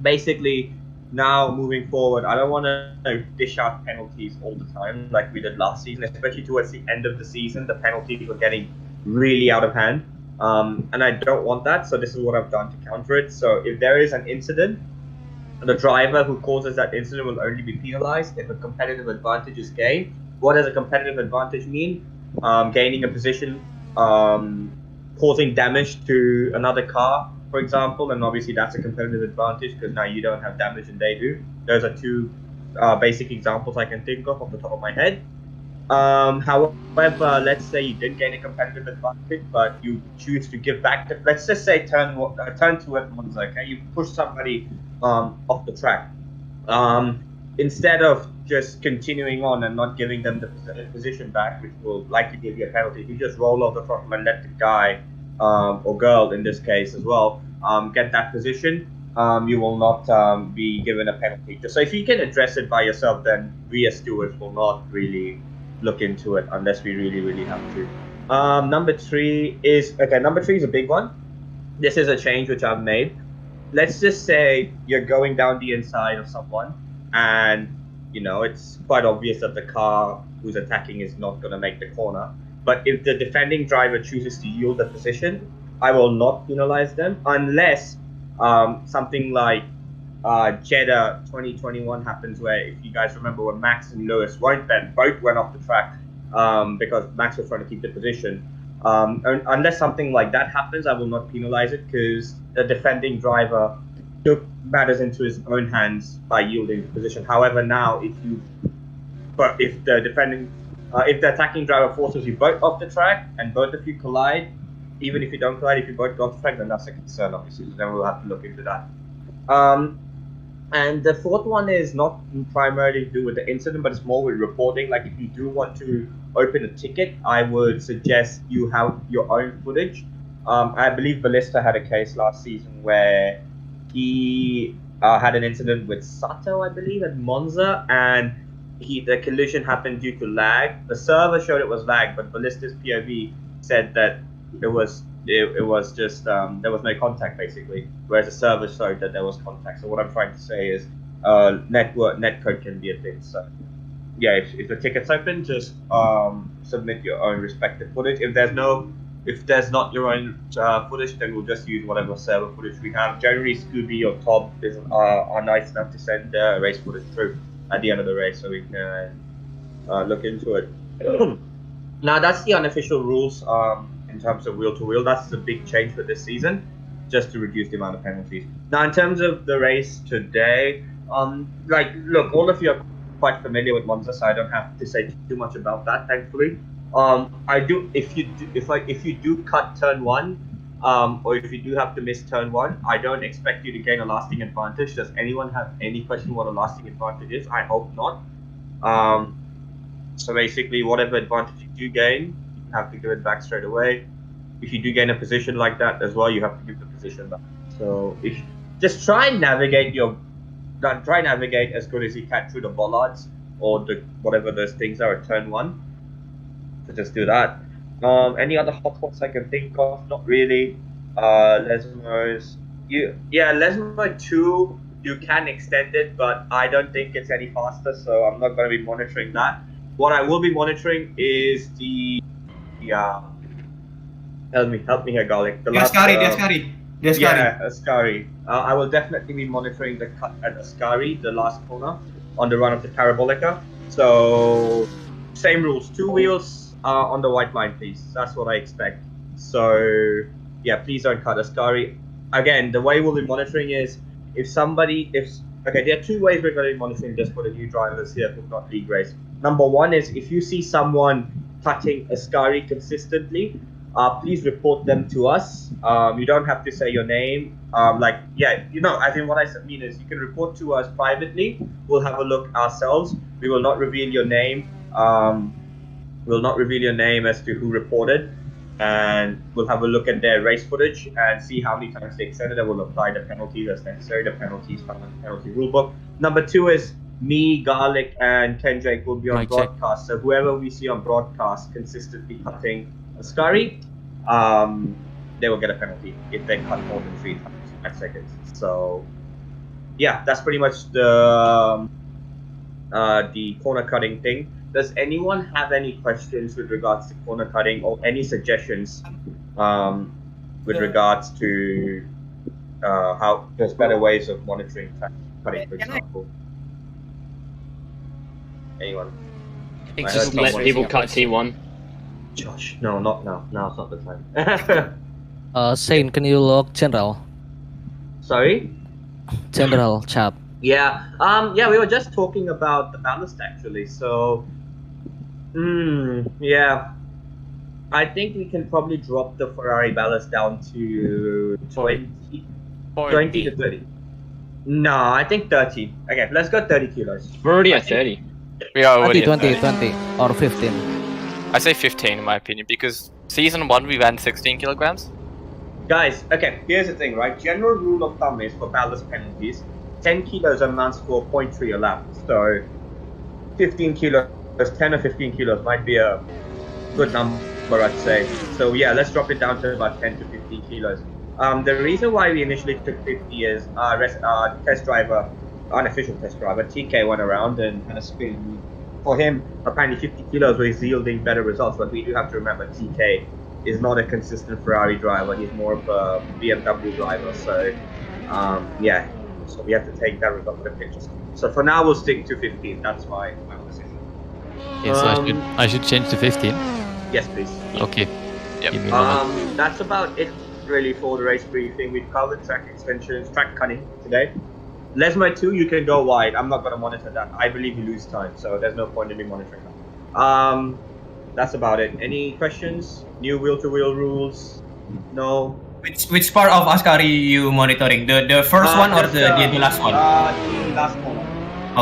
basically, now moving forward, I don't want to dish out penalties all the time like we did last season, especially towards the end of the season. The penalties were getting really out of hand. And I don't want that, so this is what I've done to counter it. So if there is an incident, the driver who causes that incident will only be penalized if a competitive advantage is gained. What does a competitive advantage mean? Gaining a position, causing damage to another car, for example, and obviously that's a competitive advantage because now you don't have damage and they do. Those are two basic examples I can think of off the top of my head. However, let's say you did gain a competitive advantage, but you choose to give back. Let's just say turn 2 at Monza. Okay, you push somebody off the track. Instead of just continuing on and not giving them the position back, which will likely give you a penalty, if you just roll off the throttle and let the guy or girl in this case as well get that position, you will not be given a penalty. So if you can address it by yourself, then we as stewards will not really look into it unless we really have to. Number three is a big one. This is a change which I've made. Let's just say you're going down the inside of someone and it's quite obvious that the car who's attacking is not going to make the corner, but if the defending driver chooses to yield the position, I will not penalize them unless something like Jeddah 2021 happens, where if you guys remember when Max and Lewis both went off the track because Max was trying to keep the position. Unless something like that happens, I will not penalize it because the defending driver took matters into his own hands by yielding the position. However, now if the attacking driver forces you both off the track and both of you collide, even if you don't collide, if you both go off the track, then that's a concern, obviously. So then we'll have to look into that. And the fourth one is not primarily to do with the incident, but it's more with reporting. Like if you do want to open a ticket, I would suggest you have your own footage. I believe Ballista had a case last season where he had an incident with Sato, I believe, at Monza, and the collision happened due to lag. The server showed it was lag, but Ballista's POV said that it was just there was no contact basically, whereas the server showed that there was contact. So what I'm trying to say is netcode can be a thing. So yeah, if the ticket's open, just submit your own respective footage. If there's not your own footage, then we'll just use whatever server footage we have. Generally, Scooby or Tob are nice enough to send race footage through at the end of the race, so we can look into it. Now that's the unofficial rules in terms of wheel-to-wheel. That's the big change for this season, just to reduce the amount of penalties. Now in terms of the race today, look, all of you are quite familiar with Monza, so I don't have to say too much about that, thankfully. If you do cut turn 1, or if you do have to miss turn 1, I don't expect you to gain a lasting advantage. Does anyone have any question what a lasting advantage is? I hope not. So basically, whatever advantage you do gain, you have to give it back straight away. If you do gain a position like that as well, you have to give the position back. So just try and navigate as good as you can through the bollards or whatever those things are at turn 1. So just do that. Any other hotspots I can think of? Not really. Lesmo 2, you can extend it, but I don't think it's any faster, so I'm not going to be monitoring that. What I will be monitoring is the help me here, Garlic. The Ascari. Yeah, Ascari. I will definitely be monitoring the cut at Ascari, the last corner, on the run of the Parabolica. So, same rules. 2 wheels on the white line, please. That's what I expect. So, yeah, please don't cut Ascari. Again, the way we'll be monitoring is there are 2 ways we're going to be monitoring this for the new drivers here who've not league race. Number 1 is if you see someone cutting Ascari consistently, please report them to us. You don't have to say your name. As in what I mean is you can report to us privately. We'll have a look ourselves. We will not reveal your name. We'll not reveal your name as to who reported, and we'll have a look at their race footage and see how many times they extended and we'll apply the penalties as necessary, the penalties found in the penalty rulebook. Number 2 is me, Garlic, and Kendrick will be on Mic check. broadcast. So whoever we see on broadcast consistently cutting a scurry, they will get a penalty if they cut more than 3 times in 5 seconds. So yeah, that's pretty much the corner cutting thing. Does anyone have any questions with regards to corner cutting or any suggestions with regards to how there's better ways of monitoring track cutting, for example? Anyone? I think I just heard Let someone- people cut T1. Josh, no, not now. Now's not the time. Shane, can you log general? Sorry? General chat. Yeah. We were just talking about the ballast actually. So, yeah. I think we can probably drop the Ferrari ballast down to 20 to 30. No, I think 30. Okay, let's go 30 kilos. We're already at 30. We are already 20, at 30. 20, or 15. I say 15 in my opinion because season 1 we ran 16 kilograms. Guys, okay, here's the thing, right? General rule of thumb is for ballast penalties, 10 kilos amounts to a 0.3 a lap. So 15 kilos, 10 or 15 kilos might be a good number, I'd say. So yeah, let's drop it down to about 10 to 15 kilos. The reason why we initially took 50 is test driver, unofficial test driver, TK went around and had a spin. For him, apparently 50 kilos was yielding better results, but we do have to remember TK is not a consistent Ferrari driver. He's more of a BMW driver. So, yeah. So we have to take that result with a pinch of salt. So for now, we'll stick to 15. That's my decision. Okay, so I should change to 15. Yes, please. Okay. Yep. Give me a moment. That's about it, really, for the race briefing. We've covered track extensions, track cutting today. Lesmo 2, you can go wide. I'm not going to monitor that. I believe you lose time, so there's no point in me monitoring that. That's about it. Any questions? New wheel-to-wheel rules? No? Which part of Ascari you monitoring? The first one or the last one? The last one.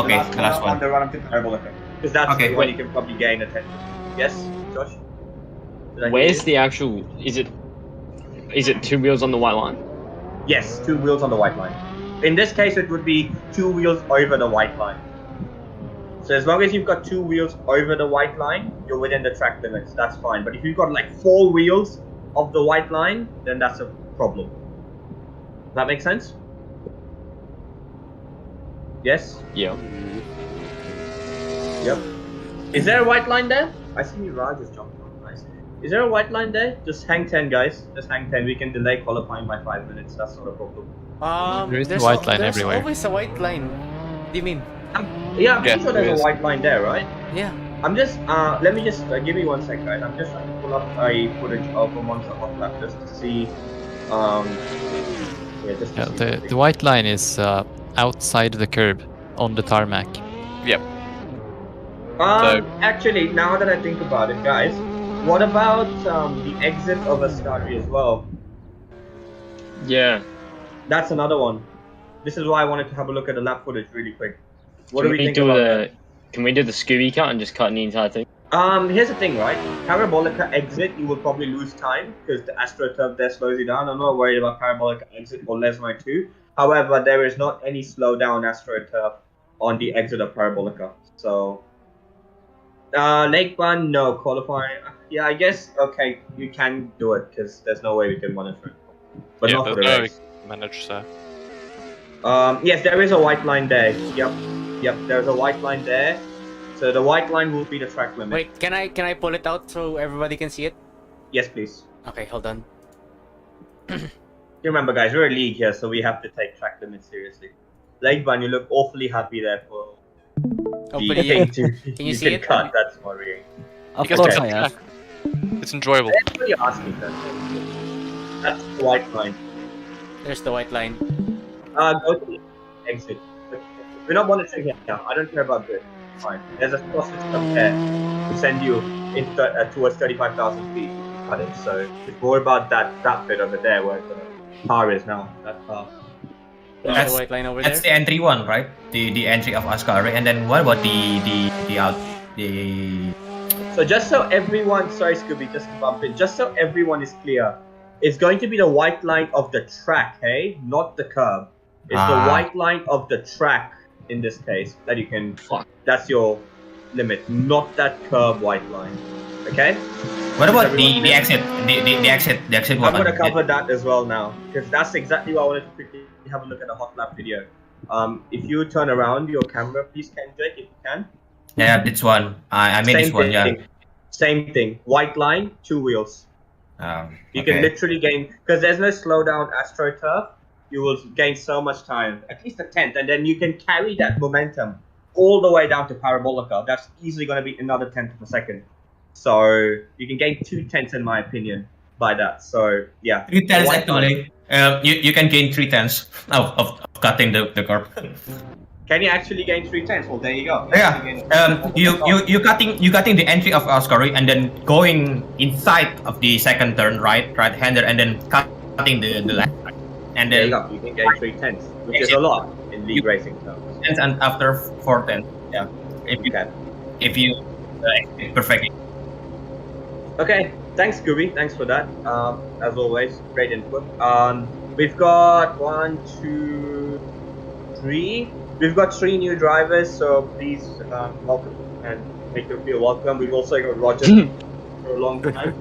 Okay, the last one. On the run up to Parabolica. Because that's Okay, the one you can probably gain attention. Yes, Josh? Did I hear Where's you? the actual? Is it 2 wheels on the white line? Yes, 2 wheels on the white line. In this case, it would be 2 wheels over the white line. So as long as you've got 2 wheels over the white line, you're within the track limits. That's fine. But if you've got like 4 wheels of the white line, then that's a problem. Does that make sense? Yes? Yeah. Yep. Is there a white line there? I see Raj just jumped on. Nice. Is there a white line there? Just hang 10, guys. Just hang 10. We can delay qualifying by 5 minutes. That's not a problem. There is a there's white line there's everywhere. always a white line. What do you mean? I'm Yeah, pretty sure there there's is. a white line there, right? Yeah. I'm just, let me just, give me 1 sec, guys. I'm just trying to pull up a footage of a Monza hot lap just to see, just to Yeah, see the something. white line is outside the curb on the tarmac. Yep. Actually, now that I think about it, guys, what about, the exit of Ascari as well? Yeah. That's another one. This is why I wanted to have a look at the lap footage really quick. What do Can we we think do about that? Can we do the Scooby cut and just cut the entire thing? Here's the thing, right? Parabolica exit, you will probably lose time because the AstroTurf there slows you down. I'm not worried about Parabolica exit or Lesmo 2. However, there is not any slowdown AstroTurf on the exit of Parabolica. So, Lake Bun, no. Qualifying, yeah, I guess, okay, you can do it because there's no way we can monitor it. But Yeah, not for the there's no race. manage so. Yes, there is a white line there. Yep, there's a white line there. So the white line will be the track limit. Wait, can I pull it out so everybody can see it? Yes, please. Okay, hold on. You remember, guys, we're a league here, so we have to take track limits seriously. Legban, you look awfully happy there for Hopefully, the thing to can you see it? cut. That's worrying. Of You guys course can I have. track. It's enjoyable. That's what you're asking. That's the white line. There's the white line. Go to the exit. We're not monitoring here now. I don't care about this. Fine. There's a process from there to send you towards 35,000 feet. Cut it. So it's more about that bit over there where the car is now. That car. That's the white line over That's there. the entry one, right? The entry of Ascari, and then what about the out the? So just so everyone, sorry Scooby, just to bump in, just so everyone is clear, it's going to be the white line of the track, hey, not the curb. It's the white line of the track in this case that you can. That's your limit, not that curb white line. Okay. What about the exit? The exit. The exit. I'm gonna cover that as well now because that's exactly what I wanted to quickly have a look at the hot lap video. If you turn around your camera, please, Kendrick, if you can. Yeah, this one. I made this one. Yeah. Same thing. White line, 2 wheels. You can literally gain because there's no slowdown AstroTurf. You will gain so much time, at least a tenth, and then you can carry that momentum all the way down to Parabolica. That's easily going to be another tenth of a second. So you can gain 2 tenths, in my opinion, by that. So yeah, 3 tenths actually. You can gain 3 tenths of cutting the curve. Can you actually gain 3 tenths? Well, there you go. Yeah. You cutting the entry of Ascari and then going inside of the second turn, right-hander, and then cutting the left. And there then you go. You can gain 3 tenths, which is a lot in league racing terms. And after 4 tenths, yeah. If you perfectly. Okay, thanks Scooby, thanks for that. As always, great input. We've got 1, 2, 3. We've got 3 new drivers, so please welcome and make them feel welcome. We've also got Roger for a long time,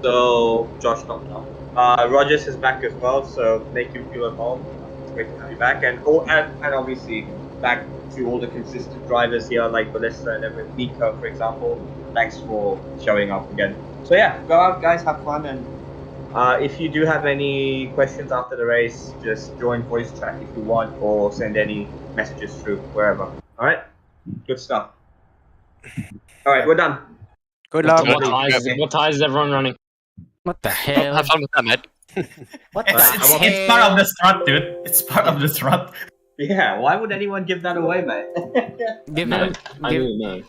so Josh not now. Rogers is back as well, so make you feel at home. It's great to have you back, and obviously back to all the consistent drivers here like Ballista and everyone. Nico, for example. Thanks for showing up again. So yeah, go out guys, have fun, and if you do have any questions after the race, just join voice chat if you want, or send any messages through wherever. All right, good stuff. All right, we're done. Good luck. What ties is everyone running? What the hell? Have fun with that, mate. What the It's part of the strut, dude. It's part of the strut. Yeah, why would anyone give that away, mate? Give No, him, I give, don't know.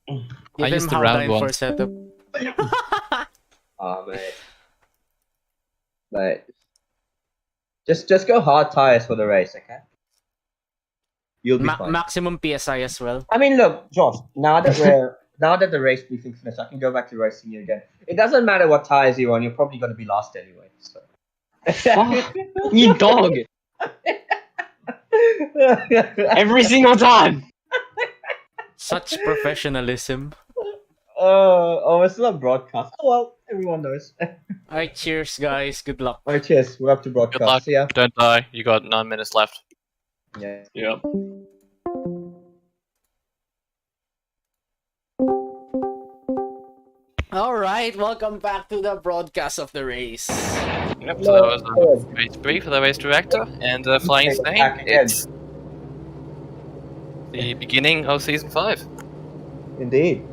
give I him used the how round time one. for setup. Oh, mate. Just go hard tires for the race, okay? You'll be fine. Maximum PSI as well. I mean, look, Josh. Now that the race briefing finished, I can go back to racing you again. It doesn't matter what tires you're on. You're probably going to be last anyway. So. You dog! Every single time! Such professionalism. Oh, it's not broadcast. Oh well, everyone knows. Alright, cheers guys. Good luck. Alright, cheers. We're up to broadcast. Good luck. See ya. Don't die. You got 9 minutes left. Yeah. Yeah. Alright, welcome back to the broadcast of the race. Yep, so that was race 3 for the race director, and Flying Snake, it's the beginning of season 5. Indeed.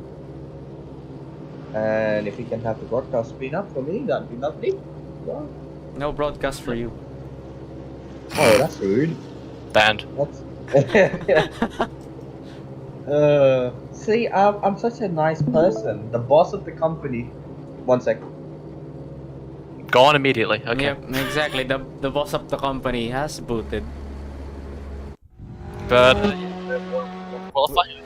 And if we can have the broadcast screen up for me, that'd be lovely. Well, No broadcast for you. oh, that's rude. Banned. See, I'm such a nice person. The boss of the company. 1 second. Gone immediately. Okay. Yep, exactly. The boss of the company has booted. But qualifying.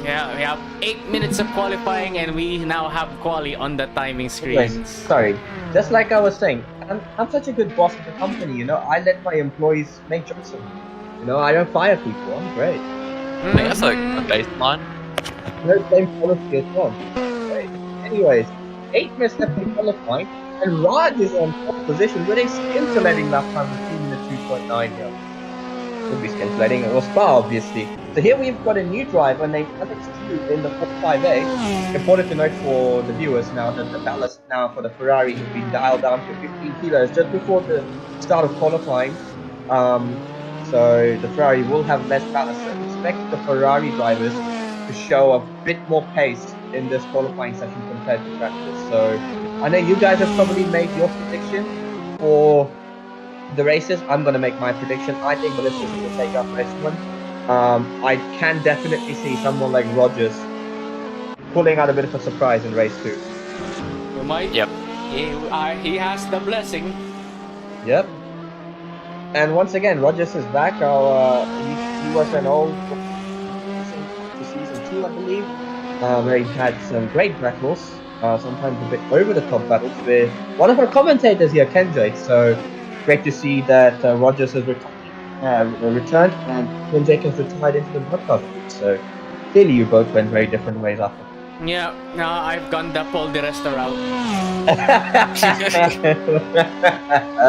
Yeah, we have 8 minutes of qualifying and we now have quali on the timing screens. Sorry. Just like I was saying, I'm such a good boss of the company, you know. I let my employees make jobs for me. You know, I don't fire people. I'm great. I think that's like a baseline. No same policy as well. Right. Anyways, 8 minutes left in qualifying, and Raj is on top position with a scintillating lap time of 2 minutes 2.9 here. Could be scintillating, it was Spa obviously. So here we've got a new driver named Alex Q in the 45A. Important to note for the viewers now that the ballast now for the Ferrari has been dialed down to 15 kilos just before the start of qualifying. So the Ferrari will have less ballast. So expect the Ferrari drivers to show a bit more pace in this qualifying session compared to practice. So I know you guys have probably made your prediction for the races. I'm going to make my prediction. I think Melissa's going to take up this one. I can definitely see someone like Rogers pulling out a bit of a surprise in race 2. We might. Yep. He has the blessing. Yep. And once again, Rogers is back. He was an old to season 2, I believe, where he had some great battles, sometimes a bit over-the-top battles with one of our commentators here, Kenjake. So great to see that Rogers has returned and Kenjake has retired into the broadcast. So clearly you both went very different ways after. Yeah, no, I've gone the Paul Di Resta route.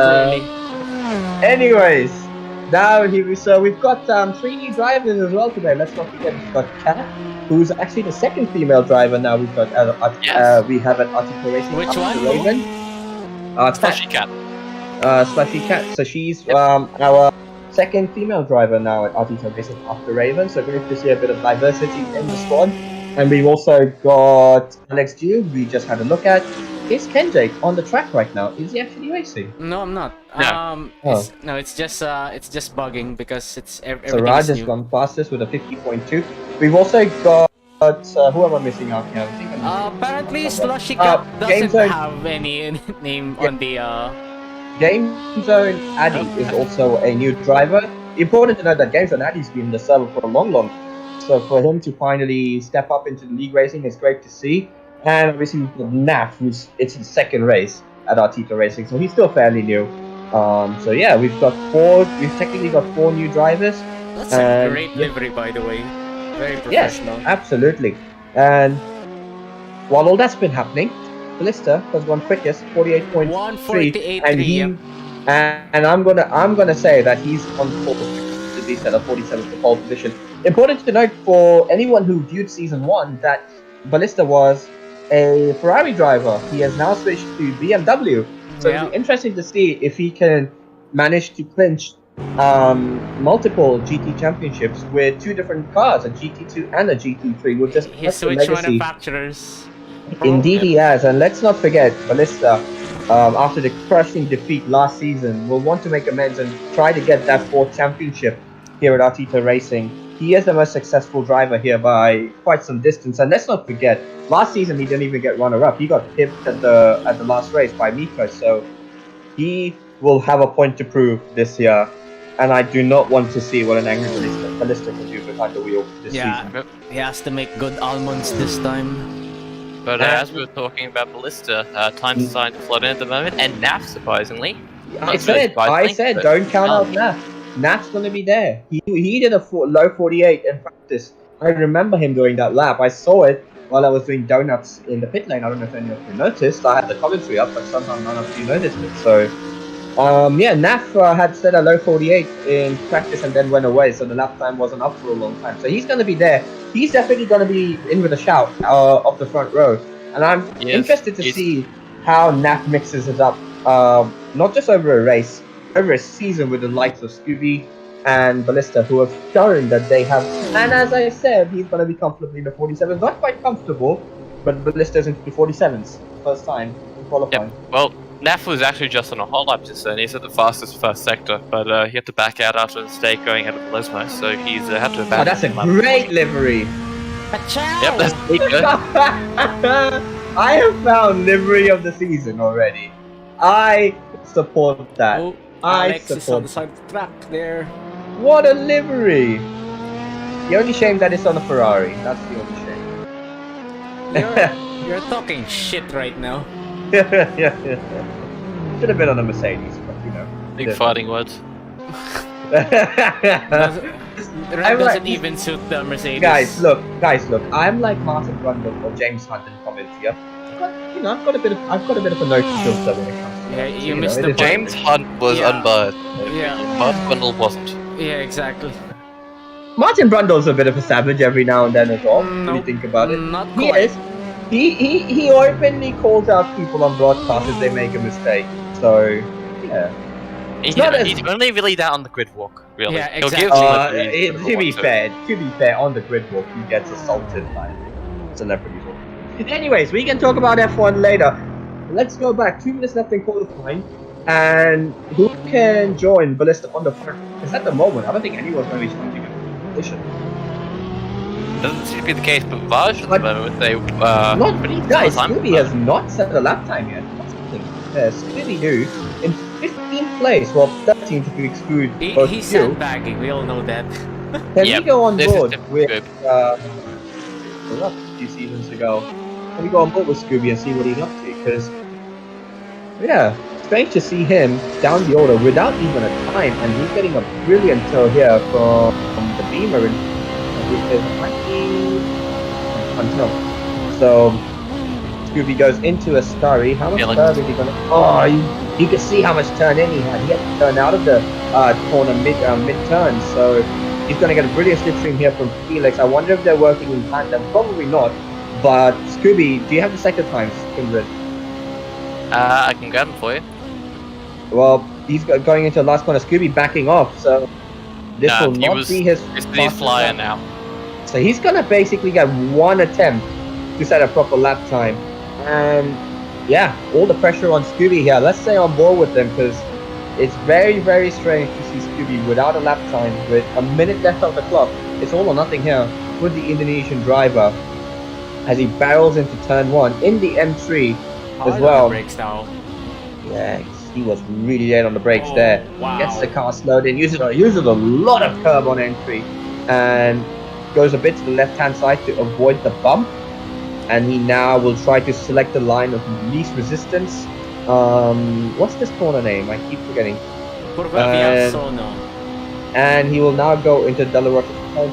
Clearly. Anyways, now so we've got 3 new drivers as well today. Let's not forget we've got Kat, who's actually the second female driver now. We've got we have at Artito Racing. Which one? Raven. Slushy Cat. Slushy Cat. So she's our second female driver now at Artito Racing after Raven. So great to see a bit of diversity in the squad. And we've also got Alex Dew, we just had a look at. Is Kenjake on the track right now? Is he actually racing? No, I'm not. No. It's just bugging because it's So everything Raj is has new. gone fastest with a 50.2. We've also got who am I missing out here? I think I'm missing Apparently, someone. Slushy Cat Game doesn't Zone. have any name on the. Game Zone Addy is also a new driver. Important to note that Game Zone Addy's been in the server for a long. So for him to finally step up into the league racing is great to see. And obviously we've got Naf, it's his second race at Artito Racing, so he's still fairly new. So yeah, we've technically got 4 new drivers. That's a great livery, by the way. Very professional. Yes, absolutely. And while all that's been happening, Ballista has gone quickest, 48.3, 148.3. and I'm gonna say that he's on pole position, at least at a 47th pole position. Important to note for anyone who viewed season 1 that Ballista was a Ferrari driver. He has now switched to BMW. So it'll be interesting to see if he can manage to clinch multiple GT championships with 2 different cars, a GT2 and a GT3. We'll just He switched manufacturers. Indeed he has, and let's not forget Ballista, after the crushing defeat last season, will want to make amends and try to get that 4th championship here at Artito Racing. He is the most successful driver here by quite some distance, and let's not forget, last season he didn't even get runner-up. He got pipped at the last race by Miko, so he will have a point to prove this year. And I do not want to see what an angry Ballista can do behind the wheel this season. He has to make good almonds this time. But as we were talking about Ballista, time's starting to flood in at the moment, and NAF, surprisingly. I said, don't count out NAF. NAF's going to be there. He did a low 48 in practice. I remember him doing that lap. I saw it while I was doing donuts in the pit lane. I don't know if any of you noticed. I had the commentary up, but somehow none of you noticed it. So, NAF had set a low 48 in practice and then went away. So the lap time wasn't up for a long time. So he's going to be there. He's definitely going to be in with a shout off the front row. And I'm interested to see how NAF mixes it up. Not just over a race, over a season with the likes of Scooby and Ballista, who have shown that they have. And as I said, he's going to be comfortably in the 47s. Not quite comfortable, but Ballista's into the 47s. First time in qualifying. Yep. Well, NAF was actually just on a whole lap just then. He's at the fastest first sector, but he had to back out after the mistake going out of the Lesmo, so he's had to abandon. Oh, that's a great livery. Yep, that's pretty good. I have found livery of the season already. I support that. Oh, I Alex is on support. the side of the track there. What a livery! The only shame that it's on a Ferrari. That's the only shame. You're talking shit right now. Should have been on a Mercedes, but you know. Big fighting words. Doesn't even suit the Mercedes. Guys, look. I'm like Martin Brundle or James Hunt in comments here. I've got a bit of a note to filter when it comes to Yeah, that. you missed the point. James Hunt was unbiased. Yeah. Martin Brundle wasn't. Yeah, exactly. Martin Brundle's a bit of a savage every now and then as well, when you think about it. Not He quite. is. He openly calls out people on broadcast if they make a mistake. So, yeah. He's not as- only really that on the grid walk, really. Yeah, He'll exactly. give celebrities To the be walk, so- fair, on the grid walk, he gets assaulted by celebrities. Anyways, we can talk about F1 later. Let's go back. 2 minutes left in qualifying. And who can join Ballista on the front? Because at the moment, I don't think anyone's going to be changing a position. Doesn't seem to be the case, but Vaj at But the moment, they not pretty guys. time. Scooby has not set a lap time yet. That's something. Scooby Doo in 15th place, well 13th if you exclude both He's you. sandbagging. We all know that. Can Yep, we go on this is board definitely with good. a few seasons ago? Can we go on board with Scooby and see what he's up to? Because yeah, strange to see him down the order without even a time, and he's getting a brilliant tow here from the Beamer, which is until so. Scooby goes into a scurry. How much Feeling- turn is he gonna? Oh, you can see how much turn in he had. He had to turn out of the corner mid turn, so he's gonna get a brilliant slipstream here from Felix. I wonder if they're working in tandem. Probably not. But Scooby, do you have the second times, Kindred? I can grab him for you. Well, he's going into the last corner. Scooby backing off, so this Nah, will he not was- be his. It's the fastest flyer lap. now. So he's gonna basically get one attempt to set a proper lap time, and yeah, all the pressure on Scooby here. Let's stay on board with them because it's very, very strange to see Scooby without a lap time with a minute left of the clock. It's all or nothing here with the Indonesian driver as he barrels into turn 1 in the M3 as Hard on well. the brakes now. Yeah, he was really late on the brakes Oh, there. wow. Gets the car slowed in, uses a lot of curb on entry, and goes a bit to the left-hand side to avoid the bump. And he now will try to select the line of least resistance. What's this corner name? I keep forgetting. Curva via Sono. And he will now go into Delaroche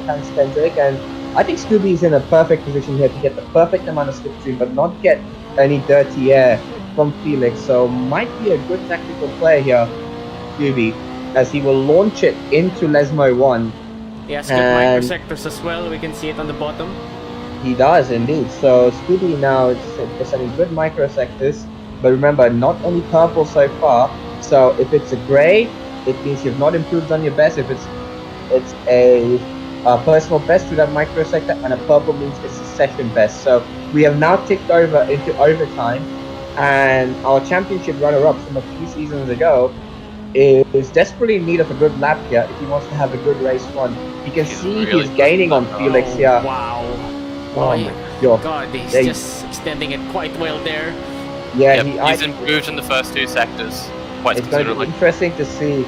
past Kendrick. And I think Scooby is in a perfect position here to get the perfect amount of slipstream, but not get any dirty air from Felix. So might be a good tactical play here, Scooby, as he will launch it into Lesmo 1. Yeah, skip microsectors as well. We can see it on the bottom. He does indeed. So Scooby now is setting good microsectors, but remember, not only purple so far. So if it's a grey, it means you've not improved on your best. If it's a personal best to that microsector, and a purple means it's a session best. So we have now ticked over into overtime, and our championship runner-up from a few seasons ago is desperately in need of a good lap here if he wants to have a good race run. You can see really he's gaining on Felix here. Wow. Oh Oh, my god. God, he's They- just extending it quite well there. Yeah, Yep, he's improved in the first 2 sectors quite it's going to be considerably. interesting to see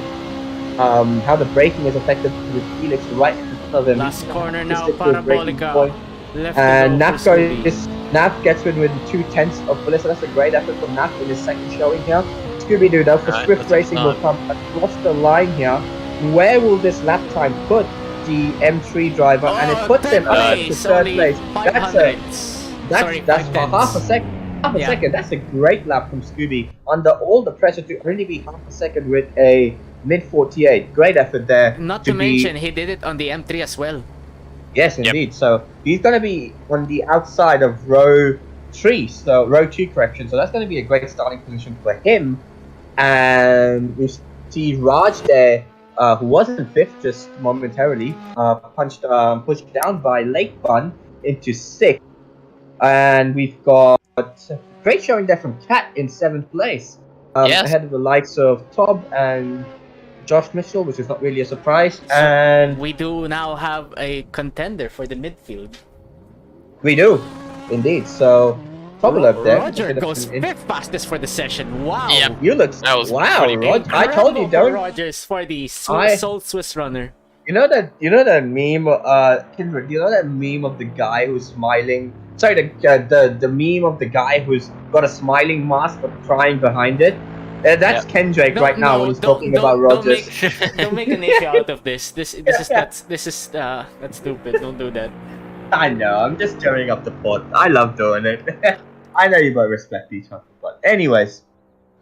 how the braking is affected with Felix right in front of him. Last corner Just now, stick to his braking Parabolica. point. Left And to go for Scooby. Naf gets in with 2/10 of Felix, so that's a great effort from Naf in his second showing here. Scooby-Doo though for Alright, Swift that's Racing will fine. come across the line here. Where will this lap time put the M3 driver? And it puts him up to place, third only place. 500s. Sorry, That's for 510s. half a second. Half a Yeah. second. That's a great lap from Scooby under all the pressure to only be half a second with a mid 48. Great effort there. Not to mention, he did it on the M3 as well. Yes, Yep. indeed. So he's going to be on the outside of row 3, so row 2 correction. So that's going to be a great starting position for him. And we see Raj there, who was in 5th just momentarily, pushed down by Lake Bun into 6th. And we've got great showing there from Cat in 7th place, Yes. ahead of the likes of Tob and Josh Mitchell, which is not really a surprise. And We do now have a contender for the midfield. we do, indeed. So, Tob up there. Roger goes 5th fastest for the session. Wow. Yep. You look. That was Wow, pretty Rod. I told you Incredible for don't. Rogers for the I- Soul Swiss runner. You know that meme, Kindred. You know that meme of the guy who's smiling. Sorry, the meme of the guy who's got a smiling mask but crying behind it. That's Kendrick No, right now no, when he's don't- talking don't- about don't Rogers. Don't make an issue out of this. This is that's stupid. Don't do that. I know. I'm just stirring up the pot. I love doing it. I know you both respect each other, but anyways,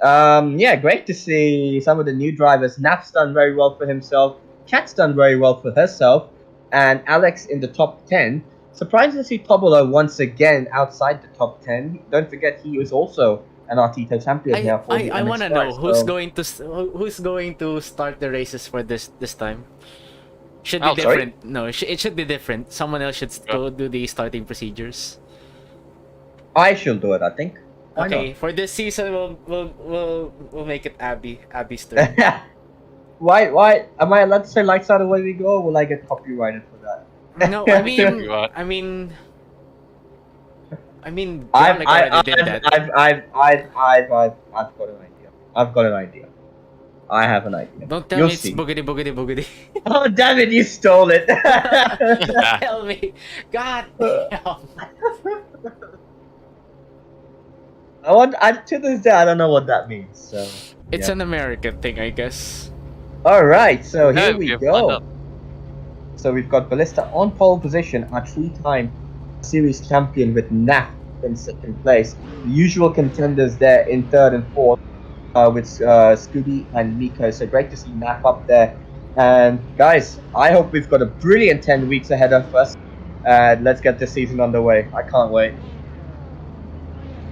yeah, great to see some of the new drivers. Naf's done very well for himself. Kat's done very well for herself, and Alex in the top 10. Surprised to see Tobolo once again outside the top 10. Don't forget he was also an Artito champion here for the I want to MX5, know so- who's going to start the races for this time. Should be Oh, sorry? different. No, it should be different. Someone else should go do the starting procedures. I should do it. I think. Why Okay, for this season we'll make it Abby's turn. not? Why am I allowed to say lights out away we go, or will I get copyrighted for that? No, I mean, You are. I mean, I've Garlic already did that. I've got an idea. I've got an idea. I have an idea. Don't tell You'll me it's see. boogity boogity boogity. Oh damn it! You stole it. Don't tell me. God damn. To this day, I don't know what that means. So It's yeah. an American thing, I guess. All right. So No, here we you've lined go. up. So we've got Ballista on pole position, a three-time series champion with NAF in second place. The usual contenders there in third and fourth, with Scooby and Miko. So great to see NAF up there. And guys, I hope we've got a brilliant 10 weeks ahead of us. And let's get the season underway. I can't wait.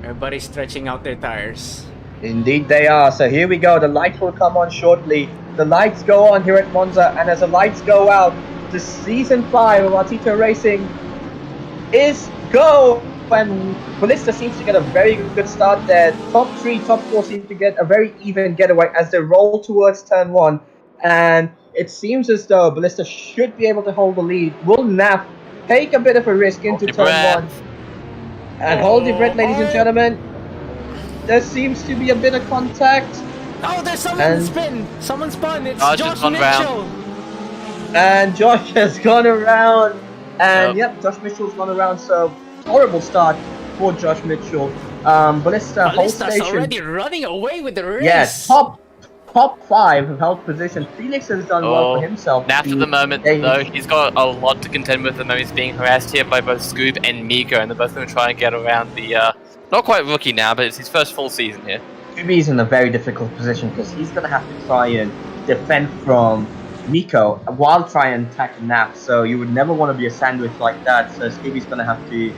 Everybody's stretching out their tires. Indeed they are. So here we go. The lights will come on shortly. The lights go on here at Monza, and as the lights go out, the season 5 of Artito Racing is go. And Ballista seems to get a very good start there. Top 3, top 4 seem to get a very even getaway as they roll towards turn 1. And it seems as though Ballista should be able to hold the lead. Will NAF take a bit of a risk into Hold your turn 1? breath. And hold your breath, ladies and gentlemen. There seems to be a bit of contact. Oh, there's someone And- spin. Someone spun. It's Oh, just Josh one round. Mitchell. And Josh has gone around. And Yep. yep, Josh Mitchell's gone around. So horrible start for Josh Mitchell. Ballista hold Ballista's station. already running away with the race. Yes, top 5 have held position. Felix has done well for himself. NAF at the moment, though, he's got a lot to contend with at the moment. He's being harassed here by both Scoob and Miko, and they're both going to try and get around the, not quite rookie now, but it's his first full season here. Scooby's in a very difficult position because he's going to have to try and defend from Miko while trying and attack NAF. So you would never want to be a sandwich like that. So Scooby's going to have to,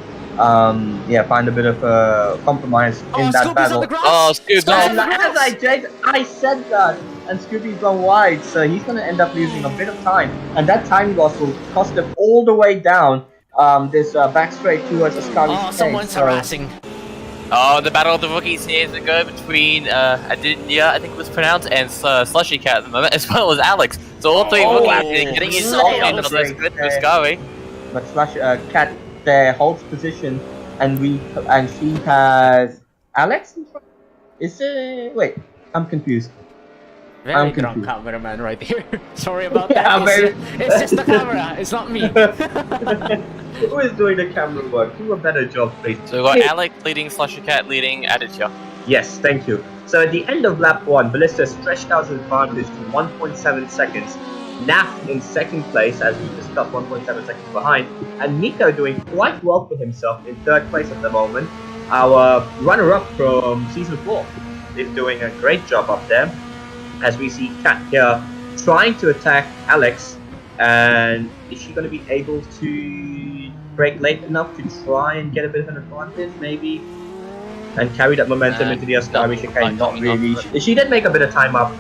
find a bit of a compromise in that Scooby's battle. on the grass. Oh, Scoob, Scooby's on And the as grass. I said that, and Scooby's gone wide, so he's going to end up losing a bit of time, and that time loss will cost him all the way down this back straight towards Ascari's Oh, someone's harassing. Oh, the battle of the rookies here is to go between Adinya, I think it was pronounced, and Slushy Cat at the moment, as well as Alex. So all three rookies here getting his so off into this great good there. Muscari. But Cat there holds position, and she has Alex in front. Is it? Wait, I'm confused. Very I'm drunk confused. cameraman right here. Sorry about Yeah, that. very- It's just the camera. It's not me. Who is doing the camera work? Do a better job, please. So we've got Alex leading, Slushy Cat leading, Aditya. Yes, thank you. So at the end of lap 1, Ballista stretched out his advantage to 1.7 seconds. NAF in second place, as we discussed, 1.7 seconds behind. And Miko doing quite well for himself in third place at the moment. Our runner-up from Season 4 is doing a great job up there. As we see Kat here trying to attack Alex. And is she going to be able to brake late enough to try and get a bit of an advantage, maybe? And carry that momentum into the Ascari chicane? Not really. She did make a bit of time up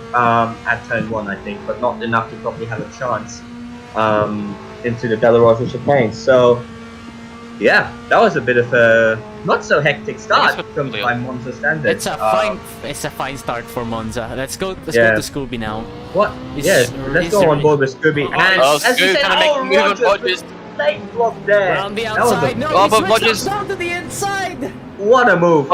at turn 1, I think, but not enough to probably have a chance into the Della Rosa chicane. So, yeah, that was a bit of a not so hectic start from by Monza standards. It's a fine start for Monza. Let's go to Scooby now. What? He's- Let's go on board with Scooby. And as you Scoob said, gonna make the move on Rogers. late block there. Around the That was a- outside. No, Oh, he but switched Rogers- down to the inside. What a move!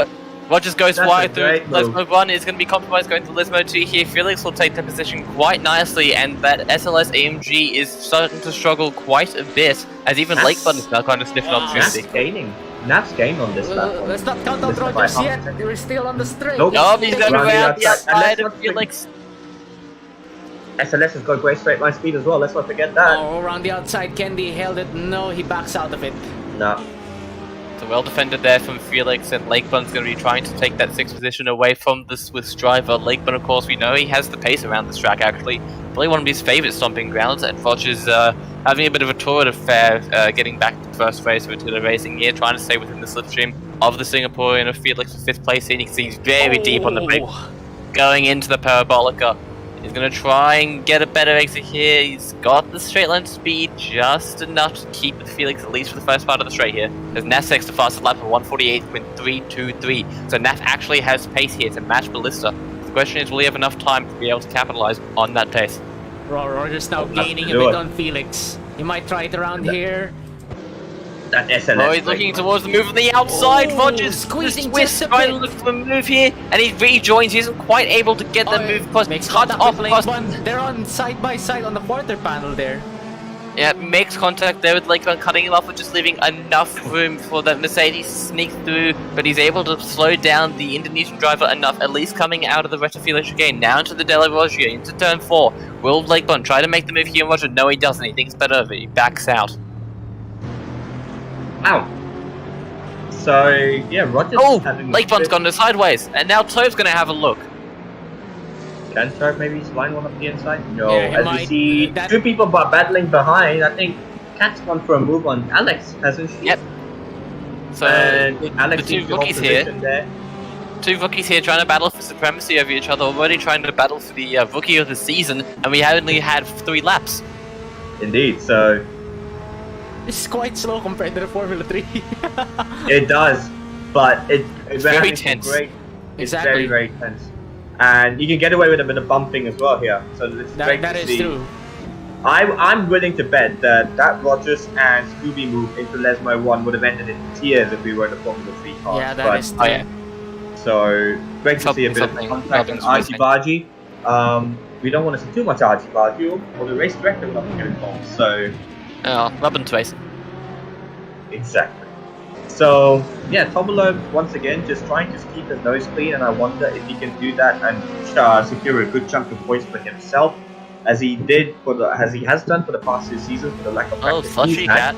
Rogers goes That's wide a through great move. Lismo 1, is going to be compromised going to Lismo 2 here. Felix will take the position quite nicely, and that SLS AMG is starting to struggle quite a bit, as even That's- Lakebun is now kind of sniffing Wow. opportunity. Naf's gaining. Naf's gained on this platform. Let's not count out This is by Rogers half yet. a second. We're still on the straight. Nope. Oh, he's going Round the around the outside. And outside let's of not forget- Felix. SLS has got great straight line speed as well. Let's not forget that. Oh, around the outside, Kendi held it. No, he backs out of it. No. So well defended there from Felix, and Lakebun's going to be trying to take that 6th position away from the Swiss driver. Lakebun, of course, we know he has the pace around this track, actually. Probably one of his favourite stomping grounds, and Rogers having a bit of a torrid affair, getting back to the first race of Attila Racing here, trying to stay within the slipstream of the Singaporean of Felix for 5th place. And he seems very deep on the brake, going into the Parabolica. He's going to try and get a better exit here. He's got the straight line speed just enough to keep with Felix, at least for the first part of the straight here. As Naf takes the fastest lap of 148.323. So Naf actually has pace here to match Ballista. The question is, will he have enough time to be able to capitalize on that pace? Rogers now Let's gaining a do bit it. on Felix. He might try it around here. That SLS. Oh, he's looking towards the move on the outside. Oh, Rogers squeezing Swiss just a trying to bit. look for a move here, and he rejoins. He isn't quite able to get the move across. Makes Cut contact off with across. Lane 1. They're on side by side on the quarter panel there. Yeah, makes contact there with Lakebone, cutting him off, but just leaving enough room for that Mercedes to sneak through. But he's able to slow down the Indonesian driver enough, at least coming out of the Retrofila chicane, now into the Della Roggia, into turn 4. Will Lakebone try to make the move here, Roger? No, he doesn't. He thinks better of it. He backs out. Ow. So, yeah, Roger's Oh, having... Lakebone's gone to sideways, and now Tove's going to have a look. Can Tove maybe line one up the inside? No, Yeah, he as might. we see That- two people battling behind. I think Cat's gone for a move on Alex, hasn't she? Yep. So, And Alex the two seems to hold rookies here. position there. Two rookies here trying to battle for supremacy over each other, already trying to battle for the rookie of the season, and we only had 3 laps. Indeed, so This is quite slow compared to the Formula 3. it does, but it's very having some tense. Great, it's Exactly. very, very tense. And you can get away with a bit of bumping as well here, so it's great that to is see. true. I'm willing to bet that Rogers and Scooby move into Lesmo 1 would have ended in tears if we were in the Formula 3 car. Yeah, that is Oh, true. yeah. So, great to see a bit of Something- contact on something's Archie Bargy. We don't want to see too much Archie Bargy, or the race director will not get involved, so... Oh, Robin Twace. Exactly. So, yeah, Tomolo, once again, just trying to keep his nose clean, and I wonder if he can do that and secure a good chunk of points for himself, as he has done for the past 2 seasons for the lack of Oh, practice Slushy he's had. Cat.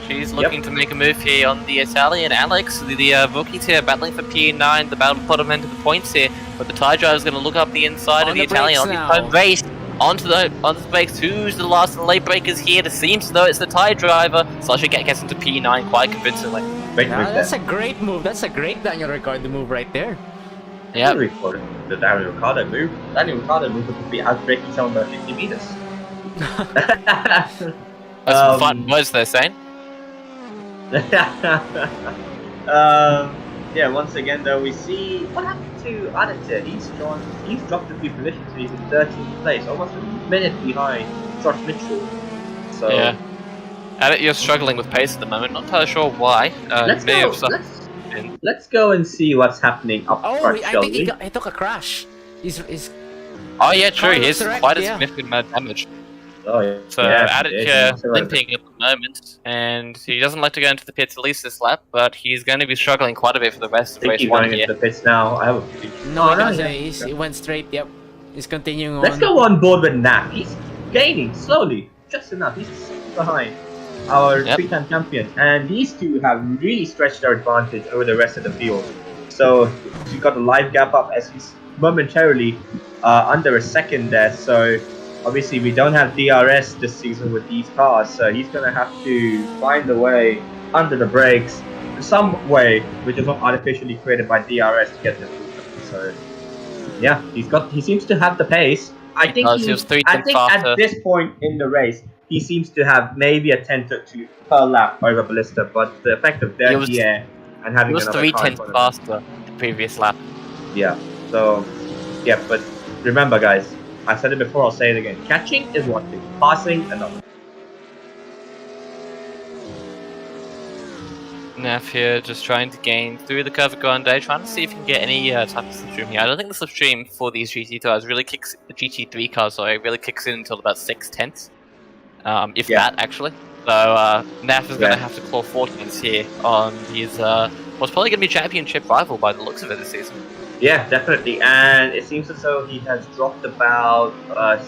She's looking to make a move here on the Italian Alex. The rookies here battling for P9, the battle put him into the points here, but the tie driver is going to look up the inside On of the the Italian on brakes the now. home race. Onto the brakes, who's the last of the late breakers here? It seems as though it's the tie driver. Slushy Cat gets into P9 quite convincingly. Great Yeah, move that's there. a great move. That's a great Daniel Ricciardo move right there. Yeah, The Daniel Ricciardo move. Daniel Ricciardo move would be outbreaking someone by 50 meters. that's some fun words they're saying. Yeah, once again though, we see what happened to Artito. He's dropped a few positions, so he's in 13th place, almost a minute behind Josh Mitchell. So Yeah. You're struggling with pace at the moment. Not entirely sure why. let's May go. have something. Let's go and see what's happening up Oh, front, I shall think we? he took a crash. He's Oh yeah, true. He is Correct, quite a yeah. significant amount of damage. Oh yeah. So yeah, Adit limping at the moment, and he doesn't like to go into the pits at least this lap, but he's going to be struggling quite a bit for the rest I of think race he's 1 going here. into the pits now. I have a feeling. no, Oh, he doesn't. yeah. He went straight. Yep, he's continuing on. Let's go on board with Nap. He's gaining slowly, just enough. He's behind our Yep. 3-time champion, and these two have really stretched their advantage over the rest of the field. So he's got a live gap up as he's momentarily under a second there. So obviously we don't have DRS this season with these cars, so he's gonna have to find a way under the brakes, some way which is not artificially created by DRS to get the movement. So yeah, he seems to have the pace. I think does. He was 3 I tenths think faster. at this point in the race, he seems to have maybe a tenth or two per lap over Ballista, but the effect of their He was- gear and having He was another 3 car in tenths front of him. faster the previous lap. Yeah. So yeah, but remember, guys, I said it before. I'll say it again. Catching is one thing. Passing another. Naf here just trying to gain through the Curva Grande, trying to see if he can get any type of slipstream here. I don't think the slipstream for these GT cars really kicks, the GT3 cars, sorry, really kicks in until about 6 tenths. If Yeah. that, actually. So Naf is going to have to claw 4 tenths here on his, what's probably going to be championship rival by the looks of it this season. Yeah, definitely. And it seems as though he has dropped about a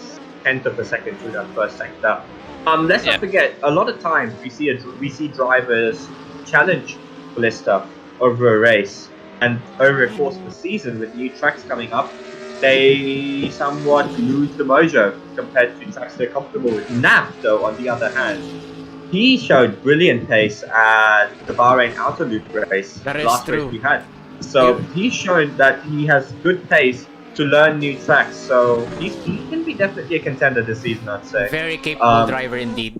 tenth of a second through that first sector. Let's Yeah. not forget, a lot of times we see drivers challenge Ballista over a race, and over the course of the season with new tracks coming up, they somewhat lose the mojo compared to tracks they're comfortable with. Naf, though, on the other hand, he showed brilliant pace at the Bahrain Outer Loop race, That is last true. race we had. So he's shown that he has good pace to learn new tracks. So he can be definitely a contender this season, I'd say. Very capable driver indeed.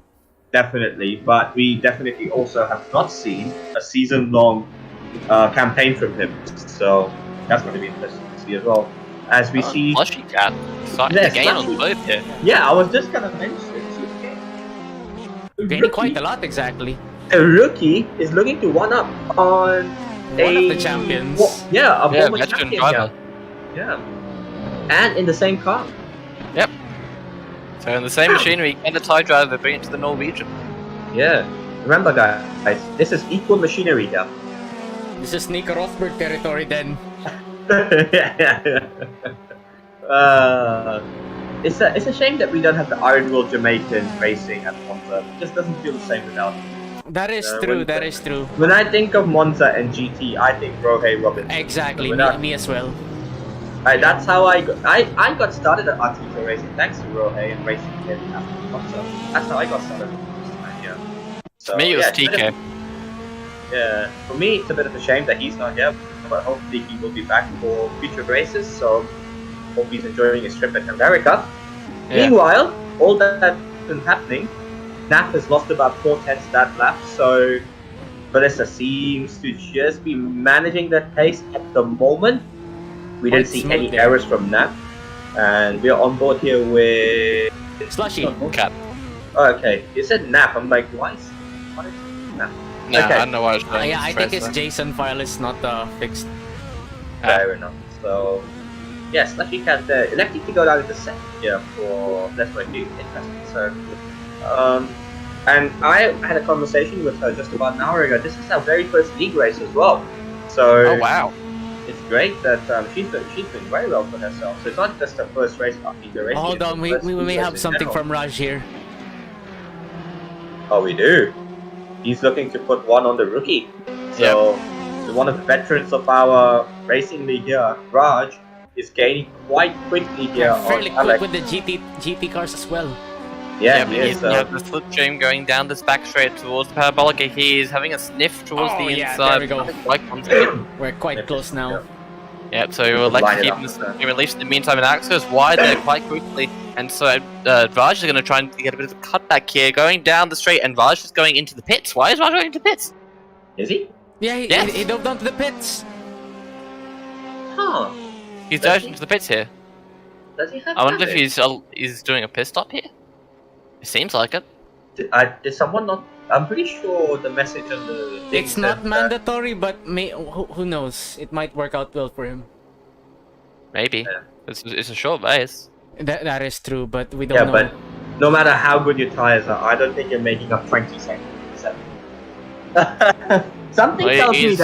Definitely, but we definitely also have not seen a season-long campaign from him. So that's going to be interesting to see as well. As we see, Slushy Cat starting Yeah, to gain on Slushy. both here. yeah, I was just going to mention Gaining quite a lot, exactly. The rookie is looking to one up on One of the champions. a former veteran champion. driver. Yeah, and in the same car. Yep. So in the same machinery and the tie driver, bring it to the Norwegian. Yeah. Remember, guys, this is equal machinery here. This is Nico Rosberg territory then. It's a shame that we don't have the Iron Will Jamaican racing at Monza. It just doesn't feel the same without it. That is true, that is true. When I think of Monza and GT, I think Rohei Robinson. Exactly, me as well. That's how I got started at Artito racing, thanks to Rohei and racing here at Monza. That's how I got started. Yeah. So, For me, it was yeah, TK. Yeah, for me, it's a bit of a shame that he's not here, but hopefully he will be back for future races. So, hope he's enjoying his trip at America. Yeah. Meanwhile, all that's been happening, Nap has lost about 4/10 that lap, so Melissa seems to just be managing that pace at the moment. We Quite didn't see smooth any there. errors from Nap, and we are on board here with Slushy. Cat. Oh, okay, you said Nap. I'm like, what is Nap? No, Okay. I don't know why I was doing Yeah, I this think race his there. JSON file is not fixed. Fair enough. So, yes, Slushy Cat electing to go down into second here for that's going to be interesting. So, and I had a conversation with her just about an hour ago. This is our very first league race as well. So, Oh wow. it's great that she's been very well for herself. So it's not just her first race after the race. Hold on, we may have something from Raj here. Oh, we do. He's looking to put one on the rookie. So, one of the veterans of our racing league here, Raj, is gaining quite quickly here Fairly on Alex. quick with the GT cars as well. Yeah, but he is. you have the slipstream going down this back straight towards the parabolic. He is having a sniff towards Oh, the yeah, inside. there we go. Like once again. We're quite close now. Yep, so we'll like Line to it keep up the with that. slipstream at least in the meantime, and Alex goes wide there quite quickly. And so Raj is going to try and get a bit of a cutback here, going down the straight, and Raj is going into the pits. Why is Raj going into the pits? Is he? Yeah, Yes. he dove down to the pits. Huh. He's Does dived he? into the pits here. Does he have I wonder if damage? he's doing a pit stop here. It seems like it. Did someone not? I'm pretty sure the message on the thing It's said not that- mandatory, but who knows? It might work out well for him. Maybe. Yeah. It's a short race. That is true, but we don't Yeah, know. but no matter how good your tires are, I don't think you're making up 20 seconds. Something Well, tells me he's-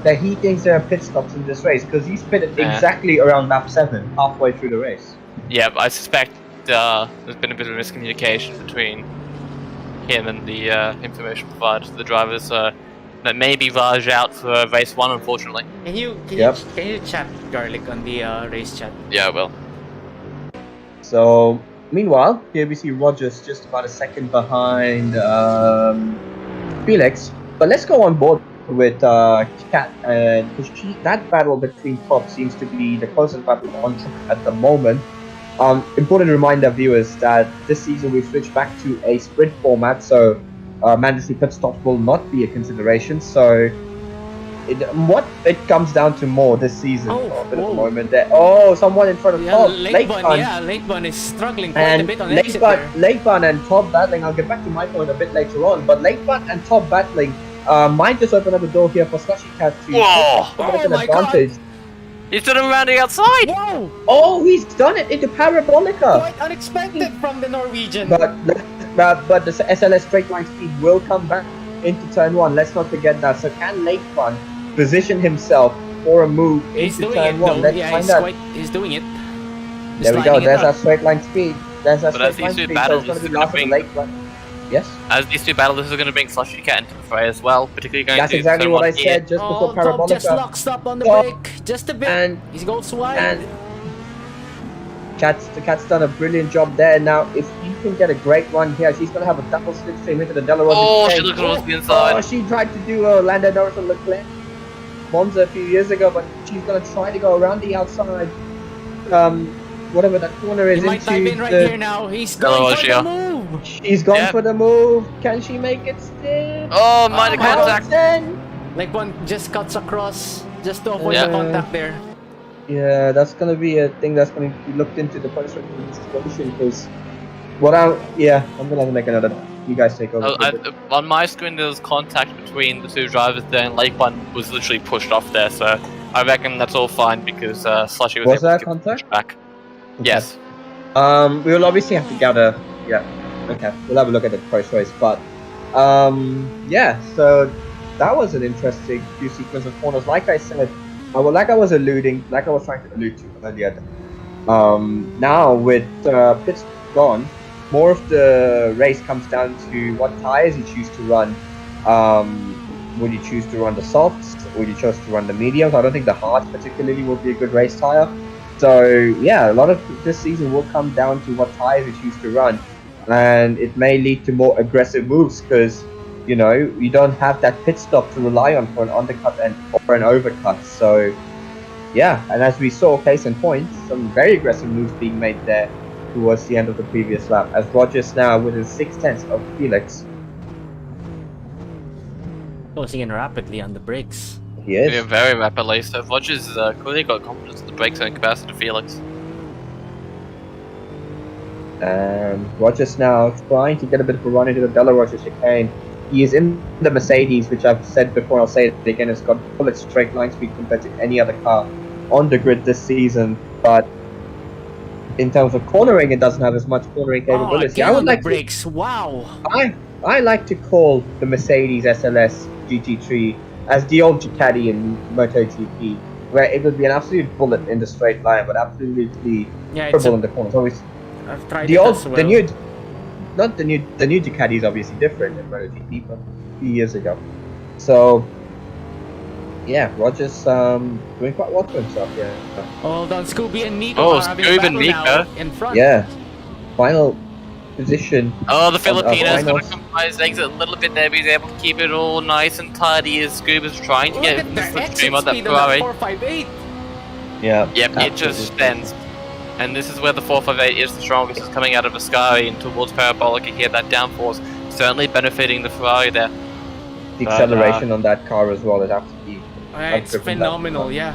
that he thinks there are pit stops in this race because he's pitted Yeah. exactly around lap 7, halfway through the race. Yeah, but I suspect there's been a bit of miscommunication between him and the information provided to the drivers. That may be Raj out for race 1, unfortunately. Can you chat Garlic on the race chat? Yeah, well. So, meanwhile, here we see Rogers just about a second behind Felix. But let's go on board with Kat, and that battle between top seems to be the closest battle on track at the moment. Important reminder, viewers, that this season we've switched back to a sprint format, so mandatory pit stops will not be a consideration. So, what it comes down to more this season, a bit at the moment. Someone in front of Top. Late Bun is struggling quite a And bit on exit there. Late Bun and Top battling. I'll get back to my point a bit later on. But Late Bun and Top battling might just open up the door here for Slushy Cat to Whoa! take an Oh my God. advantage. He's done him around the outside! Whoa! Oh, he's done it into Parabolica. Quite unexpected from the Norwegian. But the SLS straight line speed will come back into turn 1. Let's not forget that. So can Late Bun position himself for a move He's into doing turn it 1? though. Let's Yeah, find out. he's doing it. There we go. Sliding it There's up. our straight line speed. There's our But as straight line these two speed. So battles, it's going to be this is gonna last for bring- Late Bun. Yes. As these two battle, this is going to bring Slushy Cat into the fray as well, particularly going That's to exactly turn what 1 I here. said just before Oh, Top just Parabolica. locks up on the Top. brake. Just a bit. And He goes wide. And the Cat's done a brilliant job there. Now, if he can get a great run here, she's going to have a double slipstream into the Delarose. Oh, she looked towards the inside. Oh, she tried to do Lando Norris and Leclerc Monza a few years ago, but she's going to try to go around the outside. Whatever that corner is He might dive into in right the... here now. He's Oh, going for yeah. the move. She's gone Yep. for the move. Can she make it still? Oh, minor contact. Hamilton! Like one just cuts across just to avoid Yeah. the contact there. Yeah, that's going to be a thing that's going to be looked into the post-race situation because I'm gonna make another. You guys take over. On my screen, there was contact between the two drivers there, and Lake One was literally pushed off there. So I reckon that's all fine because Slushy was Was able there to contact? push back. Yes. We will obviously have to gather. Yeah. Okay. We'll have a look at the post race, but yeah. So that was an interesting few sequence of corners. Like I said, like I was trying to allude to earlier. Now with pits gone, more of the race comes down to what tires you choose to run. Would you choose to run the softs? Would you choose to run the mediums? I don't think the hards particularly will be a good race tire. So yeah, a lot of this season will come down to what tires you choose to run, and it may lead to more aggressive moves because you don't have that pit stop to rely on for an undercut or an overcut. So yeah, and as we saw, case in point, some very aggressive moves being made there towards the end of the previous lap, as Rogers now within 6/10 of Felix. Closing in rapidly on the brakes. He is. Yeah, very rapidly. So Rogers clearly got confidence in the brakes in comparison to Felix. And Rogers now trying to get a bit of a run into the Della Rocha chicane. He is in the Mercedes, which I've said before, I'll say it again, it's got bullet straight line speed compared to any other car on the grid this season, but in terms of cornering, it doesn't have as much cornering capability. I would like brakes. Wow. I like to call the Mercedes SLS GT3 as the old Ducati in MotoGP, where it would be an absolute bullet in the straight line, but absolutely trouble in the corners. Always I've tried the it old, as well. the new Ducati is obviously different in MotoGP, but a few years ago. So yeah, Rogers doing quite well for himself. Yeah. Hold on, Scooby and Nico Oh, are having a Scooby and battle now Nico. in front. Yeah. Final position. Oh, the Filipino's going finals. to compromise exit a little bit there, but he's able to keep it all nice and tidy as Scoob is trying to Look get at in the the exit slipstream on that speed on that Ferrari. 458. Yeah. Yep, it just absolutely. spends. And this is where the 458 is the strongest. It's coming out of Ascari and towards Parabolica here. That downforce certainly benefiting the Ferrari there. The acceleration on that car as well is absolutely. It's phenomenal, yeah.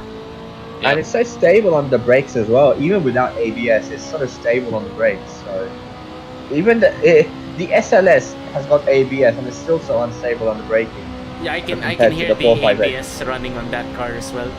And it's so stable on the brakes as well. Even without ABS, it's sort of stable on the brakes. So even the SLS has got ABS and it's still so unstable on the braking. Yeah, I can compared to hear the the 458. ABS running on that car as well.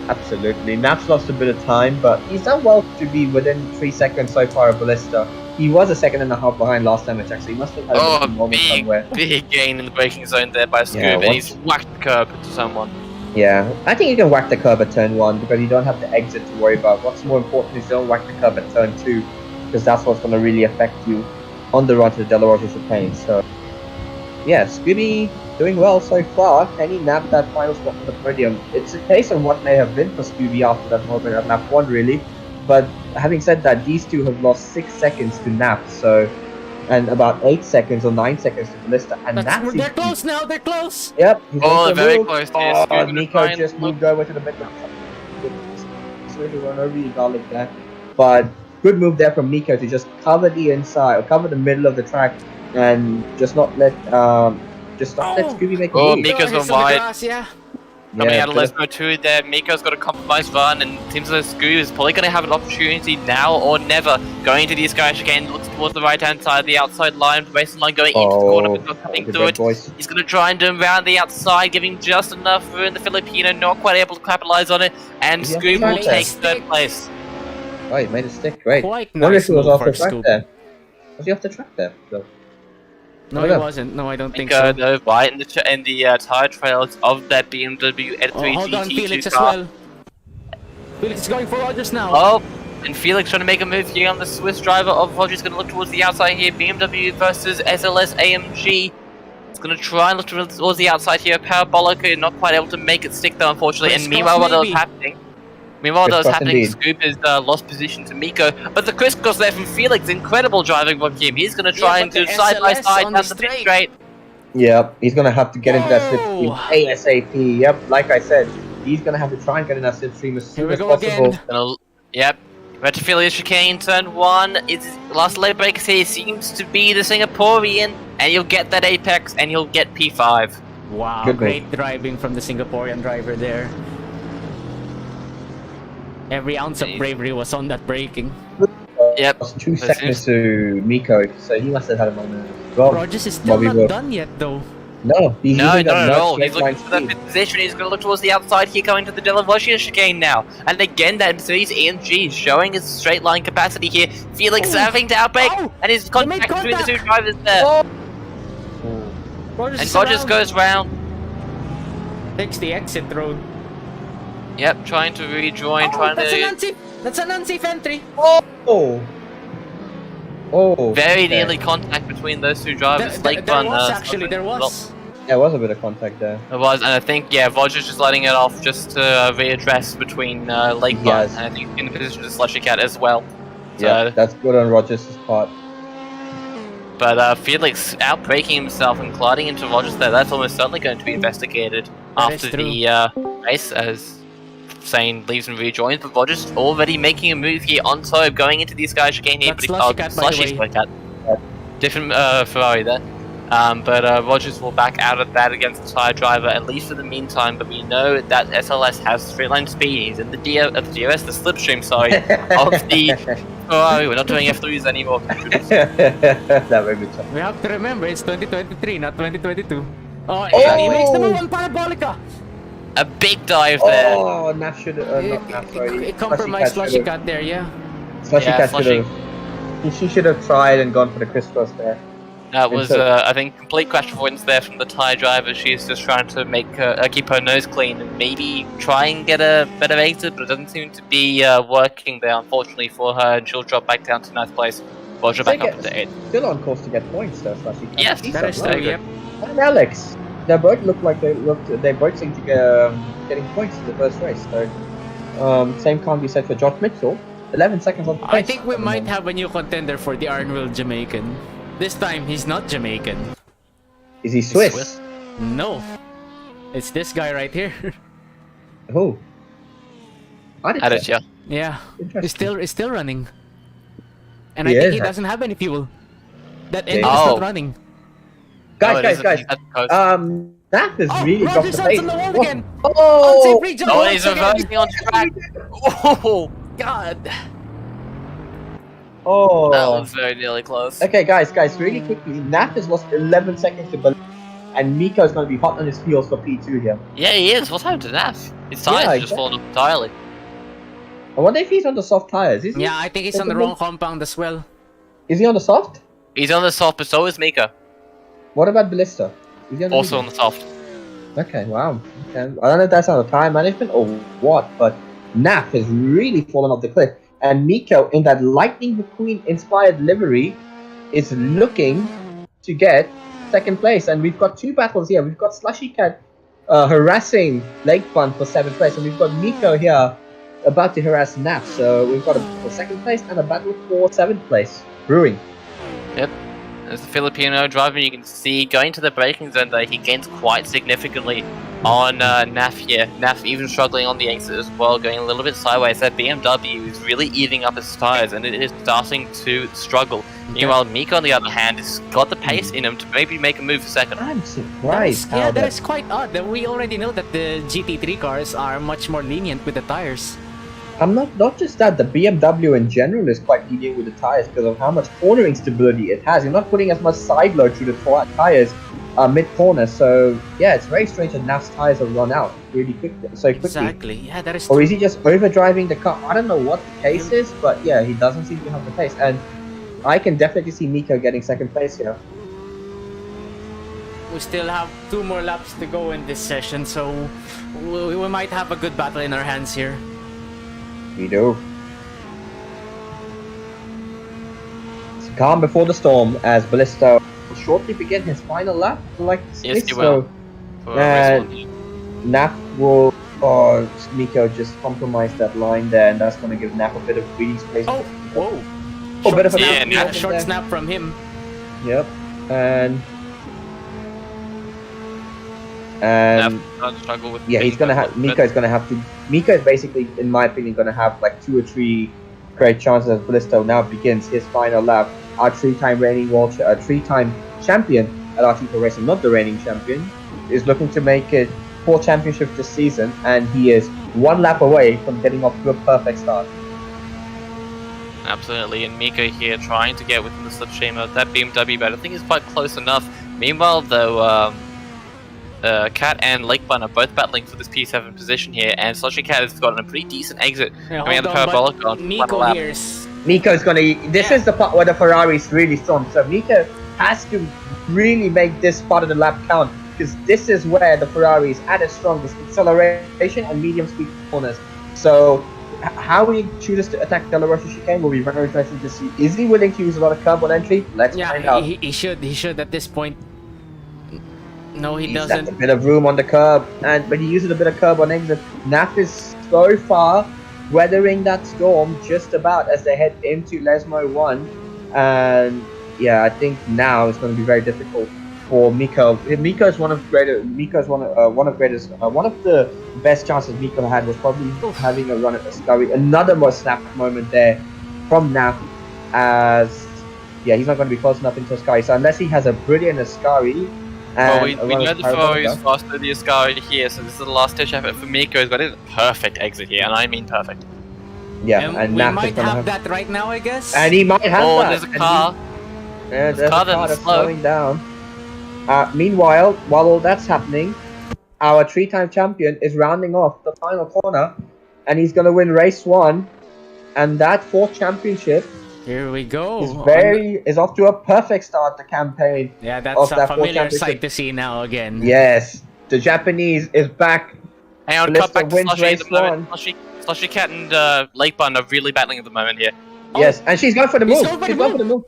Absolutely. Naps lost a bit of time, but he's done well to be within 3 seconds so far of Ballista. He was a second and a half behind last time, which actually must have had a moment somewhere. Big gain in the braking zone there by Scoob, Yeah, and he's whacked the curb into someone. Yeah, I think you can whack the curb at turn 1 because you don't have the exit to worry about. What's more important is don't whack the curb at turn 2 because that's what's going to really affect you on the run to the Della Rocha chicane. So, yeah, Scooby doing well so far. Can he nab that final spot for the podium? It's a case of what may have been for Scooby after that moment at lap 1, really. But having said that, these two have lost 6 seconds to Nap, so and about 8 seconds or 9 seconds to Ballista, and that's They're close now. They're close. Yep. Oh, they're very close. Oh, Nico just moved over to the middle. So to run over your garlic there, but good move there from Nico to just cover the inside or cover the middle of the track and just not let Scooby make a Oh, move. Miko's Hits gone on the wide. grass, yeah. Coming out of Lesmo 2 there, Miko's got a compromised run, and it seems like Scoob is probably going to have an opportunity now or never. Going to these guys again, looks towards the right hand side, the outside line, racing line going into the corner, but not coming the through red it. boys. He's going to try and do him around the outside, giving just enough room. The Filipino not quite able to capitalize on it, and Yeah, Scoob will nice. take third place. Oh, he made a stick. Great. Quite Wonder nice if he was move off for the track Scoob. there. Was he off the track there? No. No, I it don't know. wasn't. No, I don't think Miko, so. though, right in the tire trails of that BMW L3 Hold on, GT2 Felix as car. well. Felix is going for Rogers now. Oh, and Felix trying to make a move here on the Swiss driver of Rogers. Going to look towards the outside here. BMW versus SLS AMG. It's going to try and look towards the outside here. Parabolica not quite able to make it stick though, unfortunately. Crisscross And meanwhile, while that was maybe. happening, Crisscross Scoop has lost position to Miko. But the crisscross there from Felix, incredible driving from him. He's going to try Yeah, and but do the side by SLS side on down the the pit straight. straight. Yeah, he's gonna have to get into that Whoa. slipstream ASAP. Yep, like I said, he's gonna have to try and get in that slipstream as Here soon we as go possible. again. Yep. Retrofilia chicane, turn 1. It's last leg break here seems to be the Singaporean, and you'll get that apex, and you'll get P5. Wow, Good great driving from the Singaporean driver there. Every ounce of bravery was on that braking. Yep. was 2 That seconds to Miko, so he must have had a moment as well. Rogers is still Bobby not Wood. done yet, though. No, he's No, using not that at nudge all. straight He's looking line for that speed. fifth position. He's going to look towards the outside here, going to the Delavossia chicane now. And again, that M3's ENG showing his straight line capacity here. Felix having to outbrake, Oh! and his They made contact between the two contact! drivers there. Oh. Rogers And is Rogers around. goes round. Takes the exit road. Yep, trying to rejoin, trying That's an to unsafe. That's an unsafe entry. Oh. Oh. very okay. nearly contact between those two drivers. There Fun, was actually. There was. There was a bit of contact there. It was, and I think, yeah, Rogers just letting it off just to readdress between Lake Bun, Yes. and I think in the position to Slushy Cat as well. Yeah, So, that's good on Rogers' part. but Felix outbreaking himself and colliding into Rogers there, that's almost certainly going to be investigated That is after true. the race, as Sane leaves and rejoins, but Rogers already making a move here on top, going into these guys chicane here. That's Slushy Cat, by the way. Slushy Cat. Different Ferrari there. But Rogers will back out of that against the tire driver, at least for the meantime. But we know that SLS has straight line speed. He's in the DRS, the slipstream, sorry, of the Ferrari. We're not doing F3s anymore. That very good job. We have to remember it's 2023, not 2022. Oh, Oh! he makes the move on Parabolica. A big dive there. Oh, Naf should have. Not Naf, sorry. It compromised Slushy Slushy Cat Cat there, yeah. Slushy Yeah, Cat Slushy. should have. She should have tried and gone for the crisscross there. That was, Instead- I think, complete crash avoidance there from the tire driver. She's just trying to make keep her nose clean and maybe try and get a better exit, but it doesn't seem to be working there, unfortunately for her, and she'll drop back down to 9th place. Roger back up to 8th. Still on course to get points though, Slushy Cat. Yes, She's That is up true, there. yep. And Alex, they both look like they both seem to get getting points in the first race. So, same can't be said for Josh Mitchell. 11 seconds on the pace. I think we might have a new contender for the Arnwell Jamaican. This time, he's not Jamaican. Is he Swiss? Swiss. No. It's this guy right here. Who? Artito. Aditya. Yeah. Interesting. He's still running. And He I think is, he huh? doesn't have any fuel. That Yeah. engine is Oh. not running. No, it Guys, isn't. guys. He's at the coast. That has Oh, really dropped Rogers the Hunt's pace. on the wall Oh, again. Oh, Unsafe rejump Oh, once he's again. reversing on track. Oh, God. that oh. was very nearly close. Okay, guys, really quickly. Nat has lost 11 seconds to Bal, and Miko's going to be hot on his heels for P2 here. Yeah, he is. What's happened to Naf? His tires Yeah, have just fallen off entirely. I wonder if he's on the soft tires. Is he? Yeah, I think he's on the wrong compound as well. Is he on the soft? He's on the soft, but so is Mika. What about Ballista? Is he on the Also on medium? the soft. Okay, wow. Okay. I don't know if that's on the tire management or what, but Naf has really fallen off the cliff. And Miko, in that Lightning McQueen inspired livery, is looking to get second place. And we've got two battles here. We've got Slushy Cat harassing Lake Fun for 7th place, and we've got Miko here about to harass Naf. So we've got a for 2nd place and a battle for 7th place brewing. As the Filipino driver, you can see going to the braking zone there, he gains quite significantly on Naf here. Naf even struggling on the exit as well, going a little bit sideways. That BMW is really eating up his tires and it is starting to struggle. Meanwhile, Mika on the other hand has got the pace in him to maybe make a move for second. I'm surprised. how That is quite odd. That we already know that the GT3 cars are much more lenient with the tires. I'm not just that, the BMW in general is quite lenient with the tires because of how much cornering stability it has. You're not putting as much side load through the tires mid-corner, so yeah, it's very strange that Naf's tires have run out really quickly. Exactly. Yeah, that is Or is he just overdriving the car? I don't know what the case is, but yeah, he doesn't seem to have the pace. And I can definitely see Miko getting second place here. We still have 2 more laps to go in this session, so we might have a good battle in our hands here. We do. It's calm before the storm as Ballista will shortly begin his final lap. Like Yes, this, he will. For race one. Naf will, or Miko just compromise that line there, and that's going to give Naf a bit of breathing space. Oh, whoa. Oh, bit of an Yeah, out- Naf- Short there. snap from him. Yep, and Naf trying to struggle with yeah, he's gonna have. Miko is gonna have to. Miko is basically, in my opinion, gonna have like 2 or 3 great chances as Ballista now begins his final lap. Our 3-time reigning 3-time champion at Artito Racing, not the reigning champion, is looking to make it 4 championships this season, and he is 1 lap away from getting off to a perfect start. Absolutely, and Miko here trying to get within the slipstream of that BMW, but I think he's quite close enough. Meanwhile, though, Cat and Lakebun are both battling for this P7 position here, and Slushy Cat has gotten a pretty decent exit coming out of the parabolic on Miko lap. here's Miko's gonna. This is the part where the Ferrari's really strong. So Miko has to really make this part of the lap count, because this is where the Ferrari's at its strongest: acceleration and medium speed corners. So how he chooses to attack Del Rosso chicane will be very interesting to see. Is he willing to use a lot of curb on entry? Let's find out. he should at this point. No, he He's doesn't. left a bit of room on the curb, but he uses a bit of curb on exit. Naf is so far weathering that storm just about as they head into Lesmo 1, and yeah, I think now it's going to be very difficult for Miko. Miko is one of the best chances Miko had was probably having a run at Ascari. Another more snap moment there from Naf, as yeah, he's not going to be close enough into Ascari. So unless he has a brilliant Ascari. Well, we know the Ferrari is faster than the Ascari here, so this is the last ditch effort for Miko. He's got a perfect exit here, and I mean perfect. Yeah, And we Naf might is gonna have that right now, I guess. And he might have that. There's a car. There's a car a car that's that's slow. slowing down. Meanwhile, while all that's happening, our 3-time champion is rounding off the final corner, and he's going to win race 1. And that 4th championship Here we go. is off to a perfect start. The campaign. Yeah, of that's a that 4th familiar championship. sight to see now again. Yes, the Japanese is back. Hang on, Melissa cut back to wins Slushy at the race moment. 1. Slushy Cat and Lakebun are really battling at the moment here. Yes, and she's going for the He's move. going for She's the going for the move.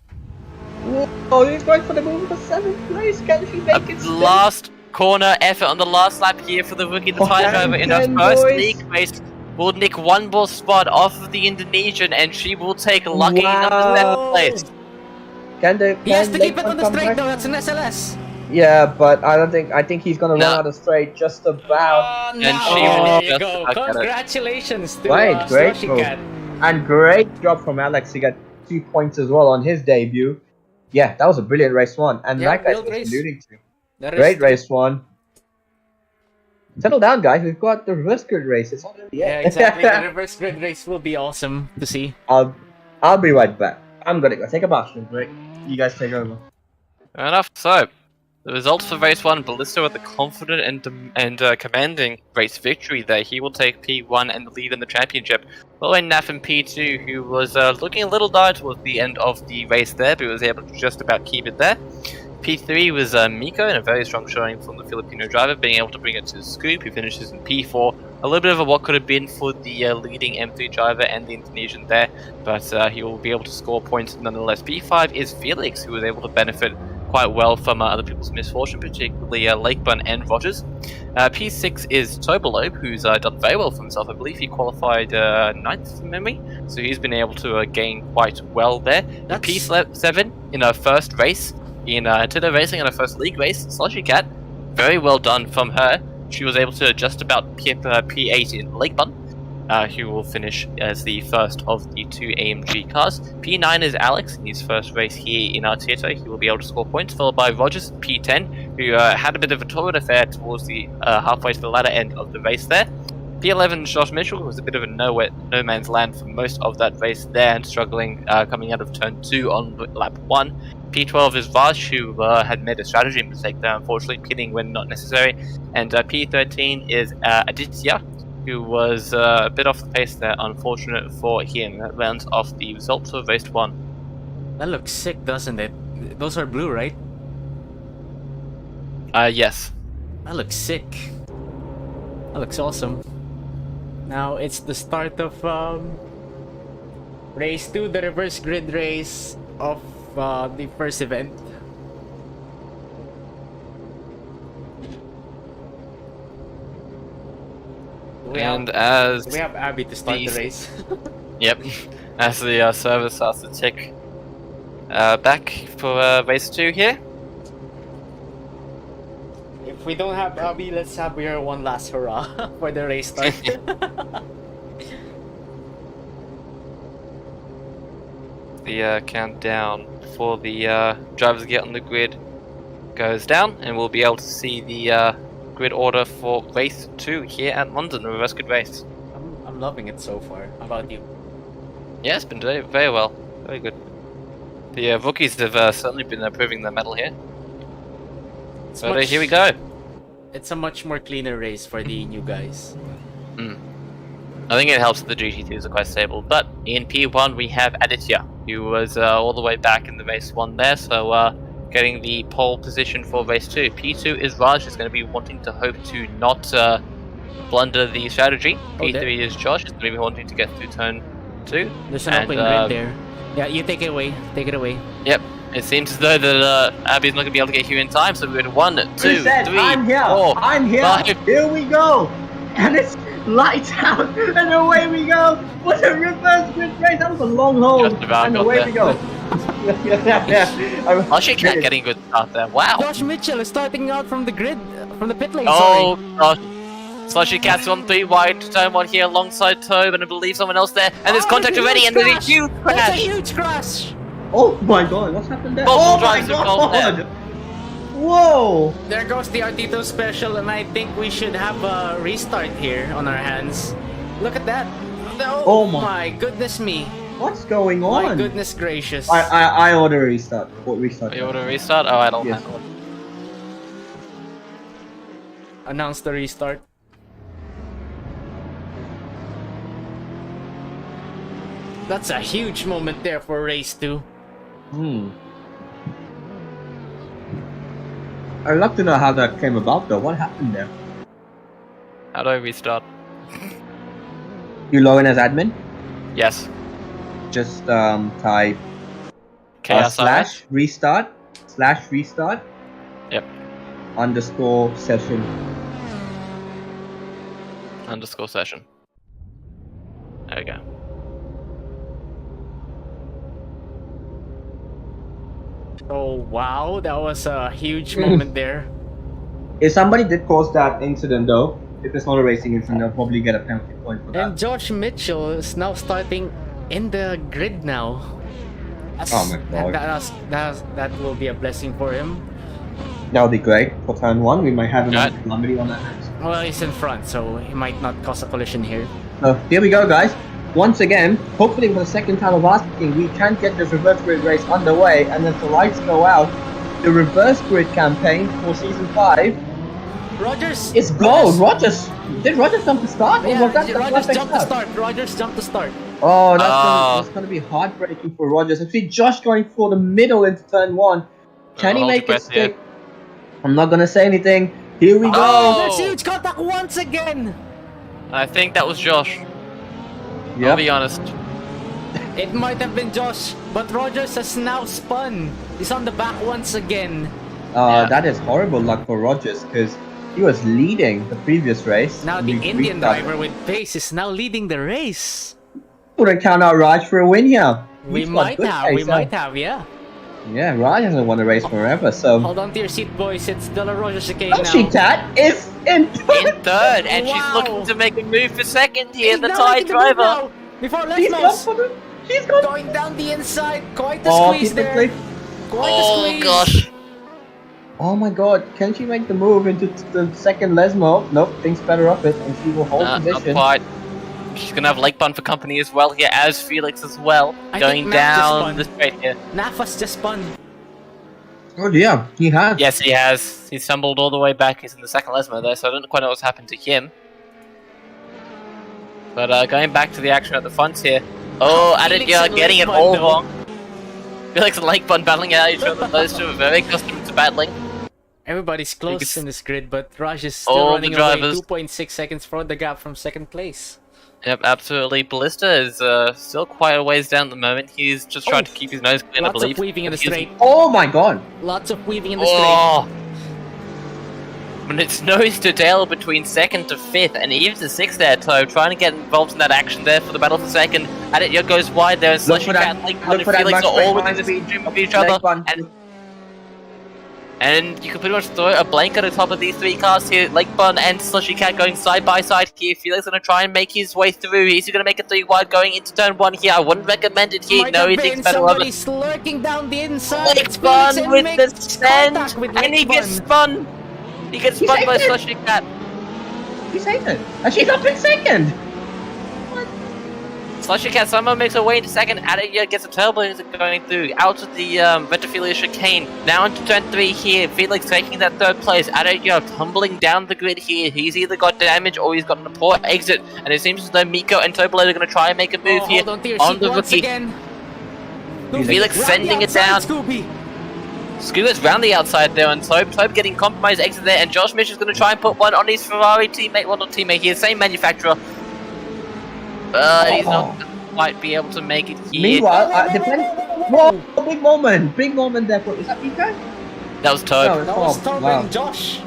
Oh, he's going for the move for 7th place. Can she make it? stay? Last corner effort on the last lap here for the rookie, the tire driver in her Ten first boys. league race. Will nick one more spot off of the Indonesian, and she will take lucky number 7th place. Can they? He has to keep it Lakebun on the come straight back? though. That's an SLS. Yeah, but I think he's gonna No. run out of straight just about. And Now, she there will you just go. about get it. Congratulations to Right, great Slushy move. Cat. And great job from Alex to get 2 points as well on his debut. Yeah, that was a brilliant race 1. And Yeah, like I real was race. alluding to, That great is- race 1. Settle down, guys. We've got the reverse grid race. It's already Yeah, exactly. The reverse grid race will be awesome to see. I'll be right back. I'm gonna go take a bathroom break. You guys take over. Fair enough. So, the results for race 1, Ballisto with a confident and commanding race victory there. He will take P1 and the lead in the championship. Following Naf in P2, who was looking a little dire towards the end of the race there, but was able to just about keep it there. P3 was Miko, and a very strong showing from the Filipino driver, being able to bring it to the scoop. He finishes in P4. A little bit of a what could have been for the leading M3 driver and the Indonesian there, but he will be able to score points nonetheless. P5 is Felix, who was able to benefit quite well from other people's misfortune, particularly Lakebun and Rogers. P6 is Tobalobe, who's done very well for himself. I believe he qualified 9th from memory, so he's been able to gain quite well there. That's- P7 in her first race, in Artito racing in her first league race, Slushy Cat, very well done from her. She was able to just about keep P8 in Lakebun, who will finish as the first of the 2 AMG cars. P9 is Alex in his first race here in Artito. He will be able to score points, followed by Rogers, P10, who had a bit of a torrid affair towards the halfway to the latter end of the race there. P11 Josh Mitchell was a bit of a no man's land for most of that race there, and struggling coming out of turn 2 on lap 1. P12 is Raj, who had made a strategy mistake there, unfortunately, pitting when not necessary. And P13 is Aditya, who was a bit off the pace there, unfortunate for him. That rounds off the results of race 1. That looks sick, doesn't it? Those are blue, right? Yes. That looks sick. That looks awesome. Now it's the start of race 2, the reverse grid race of the first event. We have Abby to start the these- race. Yep. As the server starts to tick back for race 2 here. If we don't have Abby, let's have her one last hurrah for the race start. The countdown for the drivers to get on the grid goes down, and we'll be able to see the grid order for race 2 here at London, the reverse grid race. I'm loving it so far. How about you? Yeah, it's been doing very well. Very good. The rookies have certainly been proving their mettle here. So here we go. It's a much more cleaner race for the new guys. I think it helps that the GT2s are quite stable. But in P1 we have Aditya, who was all the way back in the race 1 there, so getting the pole position for race 2. P2 is Raj, is going to be wanting to hope to not blunder the strategy. P3 is Josh, is going to be wanting to get through turn 2. There's an open grid there. Yeah, you take it away. Take it away. Yep. It seems as though that Abby's not going to be able to get here in time, so we're going 1, 2, 3, I'm here. 4, I'm here. 5. Here we go. And it's lights out, and away we go. What a reverse grid race. That was a long hold. Just about And got away there. we go. Oh, she can't getting good start there. Wow. Josh Mitchell is starting out from the grid, from the pit lane. Oh gosh. Slushy Cat's on 3 wide, turn 1 here alongside Tobe, and I believe someone else there. And there's contact already, and there's a huge That's a crash. huge crash. Oh my god, what's happened there? Both Oh my drives are both there. god! Whoa! There goes the Artito special, and I think we should have a restart here on our hands. Look at that. Oh my goodness me. What's going on? My goodness gracious. I order a restart. Restart. You want to restart? Oh, I don't Yes. handle it. Announce the restart. That's a huge moment there for race 2. I'd love to know how that came about though. What happened there? How do I restart? You log in as admin? Yes. Just type Chaos slash restart Yep. underscore session. Underscore session. There we go. Oh wow, that was a huge moment there. If somebody did cause that incident though, if it's not a racing incident, they'll probably get a penalty point for that. And Josh Mitchell is now starting in the grid now. Oh my god. That will be a blessing for him. That would be great for turn 1. We might have a calamity on our hands. Well, he's in front, so he might not cause a collision here. So here we go, guys. Once again, hopefully for the second time of asking, we can get this reverse grid race underway, and if the lights go out, the reverse grid campaign for season 5 Rogers is gold. Did Rogers jump to start? Yeah, or was that the Rogers perfect jumped to start? start. Rogers jumped to start. Oh, that's gonna be heartbreaking for Rogers. I see Josh going for the middle into turn 1. Can he hold make your it breath here. stick? I'm not gonna say anything. Here we go. Oh, there's huge contact once again. I think that was Josh. I'll Yep. be honest. It might have been Josh, but Rogers has now spun. He's on the back once again. Yeah. That is horrible luck for Rogers because he was leading the previous race. Now the Indian driver with pace is now leading the race. Wouldn't count out Raj for a win here. We He's got might good have, pace, we might have, yeah. Yeah, Raj hasn't won a race forever, so. Hold on to your seat, boys. It's De La Rocha chicane Oh, she now. cat is in In third, and Wow. she's looking to make a move for second here, He's the now Thai making the move driver. now. Before She's gone Lesmos. for the. She's gone. Going down the inside. Quite a Oh, squeeze keep it there. clean. Quite a Oh squeeze. gosh. Oh my god, can she make the move into the second Lesmo? Nope, thinks better of it, and she will hold Not position. quite. She's gonna have Lake Bun for company as well here, as Felix as well. I Going think Matt just down spun. the straight here. Nafas just spun. Oh yeah, he has. Yes, he has. He's stumbled all the way back. He's in the second Lesmo there, so I don't quite know what's happened to him. But going back to the action at the front here. Oh, Felix Aditya and getting Lake it Bun, all though. wrong. Felix and Lake Bun battling out each other. Those two are very accustomed to battling. Everybody's close Because in this grid, but Raj is still all the running away drivers- 2.6 seconds for the gap from second place. Yep, absolutely. Ballista is still quite a ways down at the moment. He's just trying to keep his nose clean, I Lots believe. of weaving in the He's- straight. Oh my god. Lots of weaving in the straight. Oh! When it's nose to tail between second to fifth, and even to sixth there, Toe, trying to get involved in that action there for the battle for second. Aditya goes wide there, and Look Slushy for that- Cat and Lake look Bun and for that Felix max are all break within line this speed stream of of each Lake other. Bun. And you can pretty much throw a blanket on top of these three cars here. Lake Bun and Slushy Cat going side by side here. Felix gonna try and make his way through. He's gonna make a 3 wide going into turn 1 here. I wouldn't recommend it here. Might No, have he been thinks better of it. somebody's lurking down the inside. It's Lake Felix Bun and with the makes send, contact with and he Lake gets Bun. spun. He gets He spun saved by it. Slushy Cat. She's second. And she's up in second. Slushy Cat somehow makes her way into second. Artito gets a turbo going through out of the Vetifilia chicane. Now into turn 3 here. Felix taking that third place. Artito tumbling down the grid here. He's either got damage or he's got a poor exit. And it seems as though Miko and Tobolo are going to try and make a move here hold on to your on seat the once rookie. again. Felix Round sending the it down. outside, Scooby. Scooters round the outside there, and Tobe getting compromised exit there, and Josh Mitch is going to try and put one on his Ferrari teammate, well not teammate here, same manufacturer. He's not going to quite be able to make it here. Meanwhile, whoa, big moment there. Is that Mika? That was Tobe. No, That was Tom. Tom Wow. and Josh.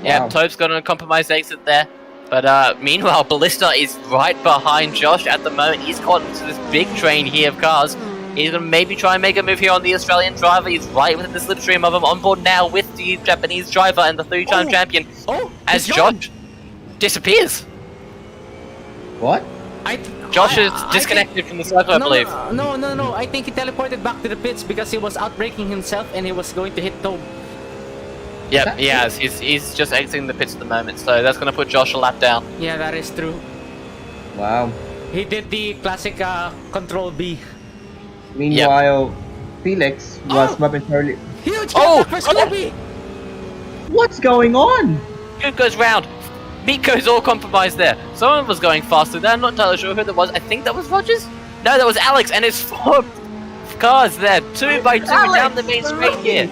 Yeah, Wow. Tobe's got a compromised exit there. But meanwhile, Ballista is right behind Josh at the moment. He's caught into this big train here of cars. He's going to maybe try and make a move here on the Australian driver. He's right within the slipstream of him, on board now with the Japanese driver and the 3-time champion. As he's gone. Josh disappears. What? Josh is I disconnected from the circle, I believe. No. I think he teleported back to the pits because he was outbraking himself and he was going to hit Tobe. Yep, he has. He's just exiting the pits at the moment, so that's going to put Josh a lap down. Yeah, that is true. Wow. He did the classic Control B. Meanwhile, Felix was momentarily. Huge Oh! for Scooby! What's going on? Scoop goes round. Miko's all compromised there. Someone was going faster there. I'm not entirely sure who that was. I think that was Rogers? No, that was Alex, and his 4 cars there. 2 by 2 down the main straight here.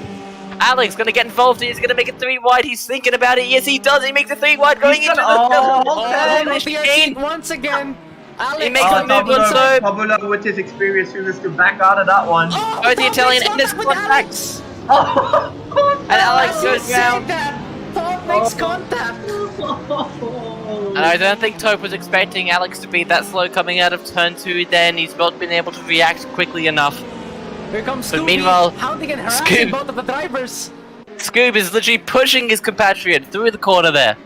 Alex gonna get involved. He's gonna make it 3 wide. He's thinking about it. Yes, he does. He makes it 3 wide going into the chicane. Once again. Alex, He makes a move on Tobe. Pablo with his experience who to back out of that one. Both the Italian and his contacts. Oh, And Alex goes down. Tobe makes contact. And I don't think Tope was expecting Alex to be that slow coming out of turn 2 then. He's not been able to react quickly enough. Here comes But Scooby, meanwhile, hounding and Scoob- harassing both of the drivers. Scoob is literally pushing his compatriot through the corner there.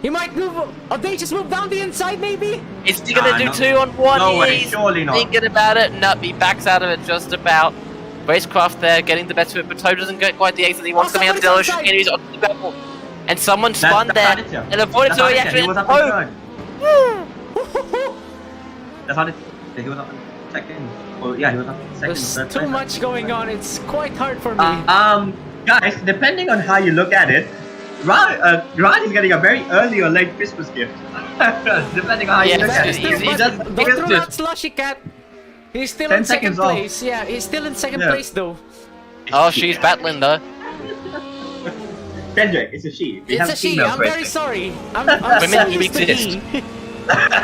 He might move, audacious move down the inside maybe? Is he gonna do no. 2 on 1? No way, He's surely not. thinking about it. Nope, he backs out of it just about. Racecraft there, getting the best of it, but Toad doesn't get quite the exit he wants coming out of the somebody's ocean. outside. He's on the battle. And someone spun That's there Artito. and avoided the He reaction. was up Oh, on third. That's Artito. He was up on second. Oh yeah, he was up on second. There's third too place. much going on, it's quite hard for me. Guys, depending on how you look at it, Ryan is getting a very early or late Christmas gift. Depending on how you Yeah, look That at is it. true, he but does- don't he throw does- out Slushy Cat. He's still 10 in second seconds off. place. Yeah, he's still in second Yeah. place though. oh, she's battling though. Kendrick, it's a she. We It's have a she. female I'm very racing. sorry. I'm Women so do used to exist. he.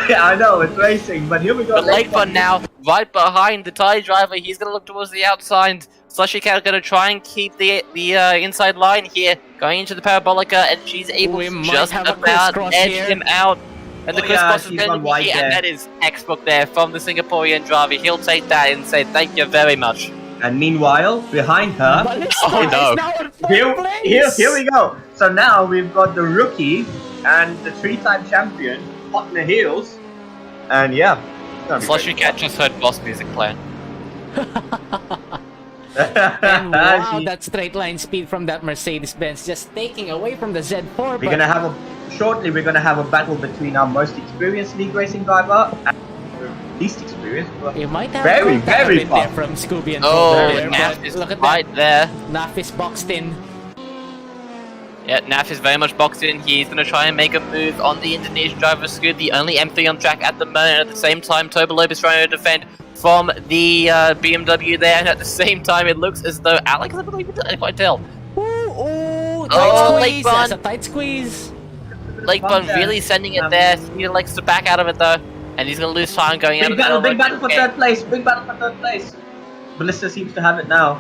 Yeah, I know, it's racing, but here we go. But late fun now, right behind the Thai driver. He's gonna look towards the outside. Slushy Cat gonna try and keep the inside line here, going into the Parabolica, and she's able We to might just have a about crisscross edge here. him out. And the Oh, crisscross yeah, is she's going gone to be wide here, there. and that is textbook there from the Singaporean driver. He'll take that and say thank you very much. And meanwhile, behind her, Ballista Oh, no. is now in fourth here place. we go. So now we've got the rookie and the 3-time champion hot in the heels. And yeah. it's gonna be Slushy great. Cat just heard boss music playing. And wow, She- that straight line speed from that Mercedes-Benz just taking away from the Z4. We're But gonna have shortly we're gonna have a battle between our most experienced league racing driver and the least experienced. you might have Very, a contact very a bit there fast. from Scooby and Oh, Toad there, Naf but is look at right there. that. Naf is boxed in. Yeah, Naf is very much boxed in. He's going to try and make a move on the Indonesian driver Scoot, the only M3 on track at the moment. At the same time, Tobolob is trying to defend from the BMW there, and at the same time, it looks as though Alex, I believe, I can't quite tell. Ooh, tight Oh, squeeze. Lake That's Bun. a tight squeeze. Lake Bun really sending it there. He likes to back out of it though, and he's going to lose time going out Big of the battle, big battle for third place, big battle for third place. Ballista seems to have it now.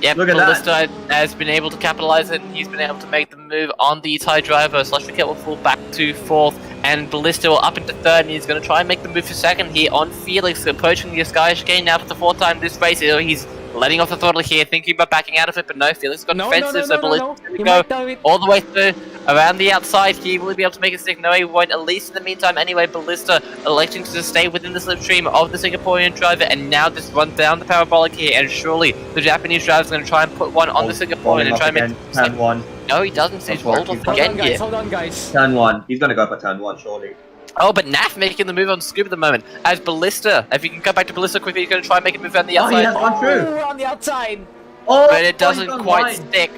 Yep, Look at Ballista has been able to capitalize it, and he's been able to make the move on the Thai driver. Slushy Cat will fall back to fourth, and Ballista will up into third, and he's going to try and make the move for second here on Felix, approaching the Sky Chicane now for the 4th time this race. He's letting off the throttle here, thinking about backing out of it, but no, Felix got defensive, so Ballista He will go might do it. all the way through around the outside. He will be able to make a stick. No, he won't, at least in the meantime. Anyway, Ballista electing to stay within the slipstream of the Singaporean driver, and now just run down the parabolic here. And surely the Japanese driver is going to try and put one on the Singaporean and try and make. Turn one. No, he doesn't. So he's rolled off Hold again on, guys. here. Hold on, guys. Turn one. He's gonna go for turn one, surely. Oh, but Naf making the move on Scoob at the moment. As Ballista, if you can come back to Ballista quickly, he's going to try and make a move on the Oh, he outside. has gone through. On the outside. Oh, But it doesn't he's gone quite wide. stick.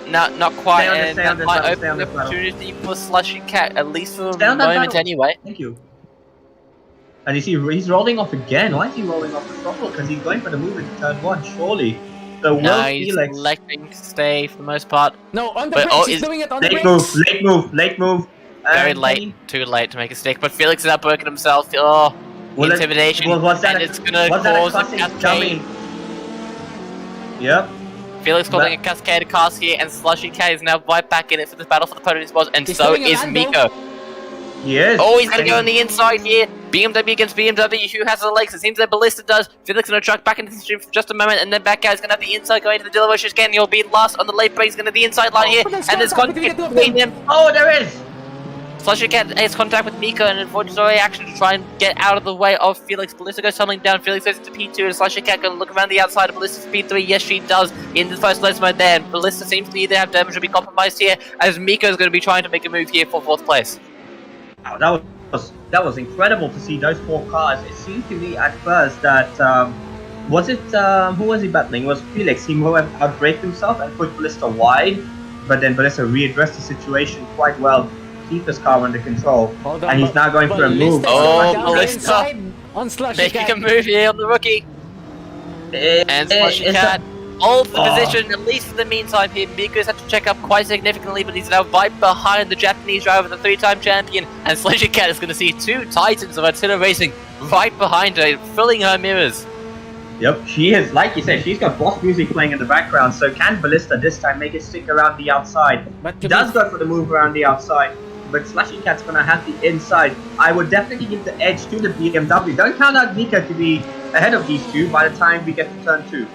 Not quite, Stay on and this, that might stay open on the this battle. opportunity for Slushy Cat, at least for Stay a on that moment battle. anyway. Thank you. And you see, he's rolling off again. Why is he rolling off the throttle? Because he's going for the move into turn 1, surely. So No, will he's Felix... electing to stay for the most part. No, on the But, brakes. oh, He's is- doing it on the Late brakes. move. Very And late, too late to make a stick, but Felix is outworking himself. Oh, Will it- intimidation, was that and a- it's gonna was that a cause a classic cascade. dummy? Yep. Felix calling a cascade of cars here, and Slushy Cat is now right back in it for this battle for the podium spots, and He's so doing a is Lando. Miko. He is. Oh, he's gonna And go on the inside here. BMW against BMW. Who has the legs? It seems that Ballista does. Felix gonna truck back into the stream for just a moment, and then back guy's gonna have the inside going to the Dillaway again. He'll be last on the late brakes, gonna the inside line here, but there's and there's contact contact between the two of between them. Oh, there is! Slushy Cat has contact with Miko and avoids the reaction to try and get out of the way of Felix. Ballista goes tumbling down. Felix goes into P2, and Slushy Cat gonna look around the outside of Ballista for P3. Yes, she does in the first lens mode there. And Ballista seems to either have damage or be compromised here, as Miko's gonna be trying to make a move here for 4th place. Oh, that was incredible to see those 4 cars. It seemed to me at first that who was he battling? It was Felix. He more outbraked himself and put Ballista wide, but then Ballista readdressed the situation quite well, keep his car under control, Hold on, and he's now going for a move. Oh, down the Ballista. inside on Slushy Making Cat. a move here on the rookie. And Slushy Is Cat holds the Oh. position, at least for the meantime here. Miko's had to check up quite significantly, but he's now right behind the Japanese driver, the 3-time champion. And Slushy Cat is going to see 2 titans of Artito Racing right behind her, filling her mirrors. Yep, she is, like you said, she's got boss music playing in the background, so can Ballista this time make it stick around the outside? But He to does be go for the move around the outside, but Slushy Cat's gonna have the inside. I would definitely give the edge to the BMW. Don't count out Mika to be ahead of these two by the time we get to turn 2.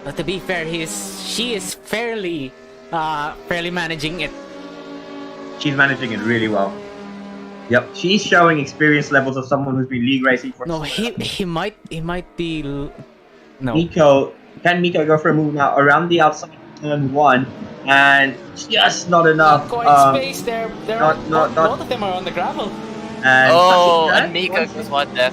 But to be fair, she is fairly managing it. She's managing it really well. Yep, she's showing experience levels of someone who's been league racing for. No, he might be. No. Can Miko go for a move now around the outside turn 1, and just not enough. Quite space there. not- Both of them are on the gravel. And Oh, Slushy Cat and Miko wants goes it. right there.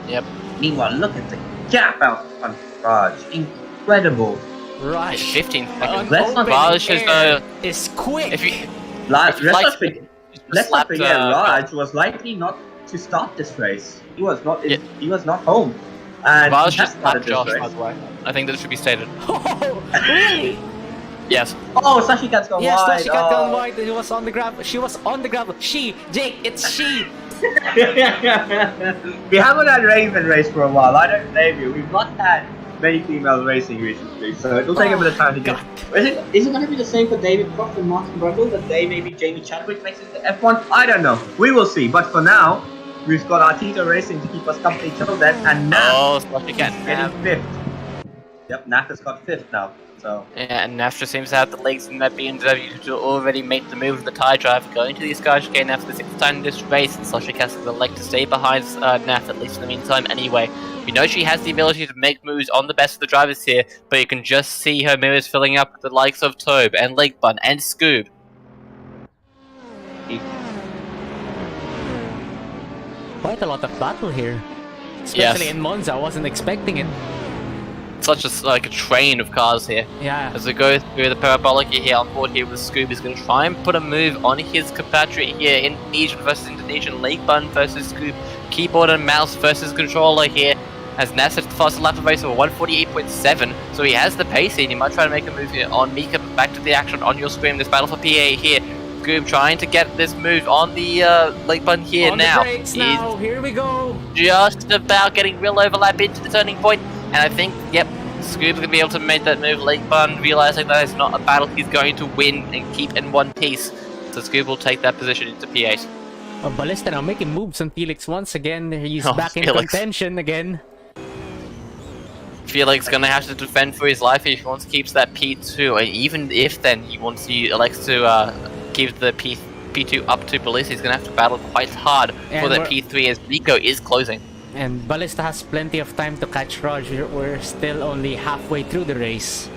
Yep. Meanwhile, look at the gap out on Raj. Incredible. Rush. 15 On seconds. Let's not- open Raj is, air is quick. If you Let's you not like- forget, just let's not slapped, forget Raj was likely not to start this race. He was not. Yeah. He was not home. And Raj he has just started slapped this Josh, by race. the way. I think that should be stated. Oh, really? Yes. Oh, Slushy Cat's gone Yes, wide. she got oh. gone wide. She was on the gravel. She was on the gravel. Jake, it's she. We haven't had Raven race for a while. I don't blame you. We've not had many females racing recently, so it'll take a bit of time to get. Is it going to be the same for David Croft and Martin Brundle that they maybe Jamie Chadwick makes it to F1? I don't know. We will see. But for now, we've got Artito Racing to keep us company till then, and now Oh, Slushy Cat. getting 5th. Yep, Naf has got 5th now. So Yeah, and Naftra seems to have the legs in that BMW to already make the move of the tie driver, going to the Sky Chicane after the 6th time in this race, and Slushy Cat will elect to stay behind Naf, at least in the meantime anyway. We know she has the ability to make moves on the best of the drivers here, but you can just see her mirrors filling up with the likes of Tobe and Legbun and Scoob. Quite a lot of battle here. Especially in Monza. I wasn't expecting it. Such a train of cars here. Yeah. As we go through the parabolic here on board here with Scoob, is going to try and put a move on his compatriot here. Indonesian versus Indonesian, Legbun versus Scoob, keyboard and mouse versus controller here. As Nas sets the fastest lap of the race of 148.7, so he has the pace here. He might try to make a move here on Mika, but back to the action on your screen. This battle for PA here. Scoob trying to get this move on the Legbun here on now. the brakes now. Here we go. Just about getting real overlap into the turning point, and I think, yep, Scoob's going to be able to make that move. Legbun realizing that it's not a battle he's going to win and keep in one piece, so Scoob will take that position into P8. Oh, Ballista now making moves on Felix once again. He's Oh, back in Felix. contention again. Felix going to have to defend for his life if he wants to keep that P2, and even if then he wants to elects to give the P2 up to Ballista, he's going to have to battle quite hard for And that P3 as Nico is closing. And Ballista has plenty of time to catch Raj. We're still only halfway through the race.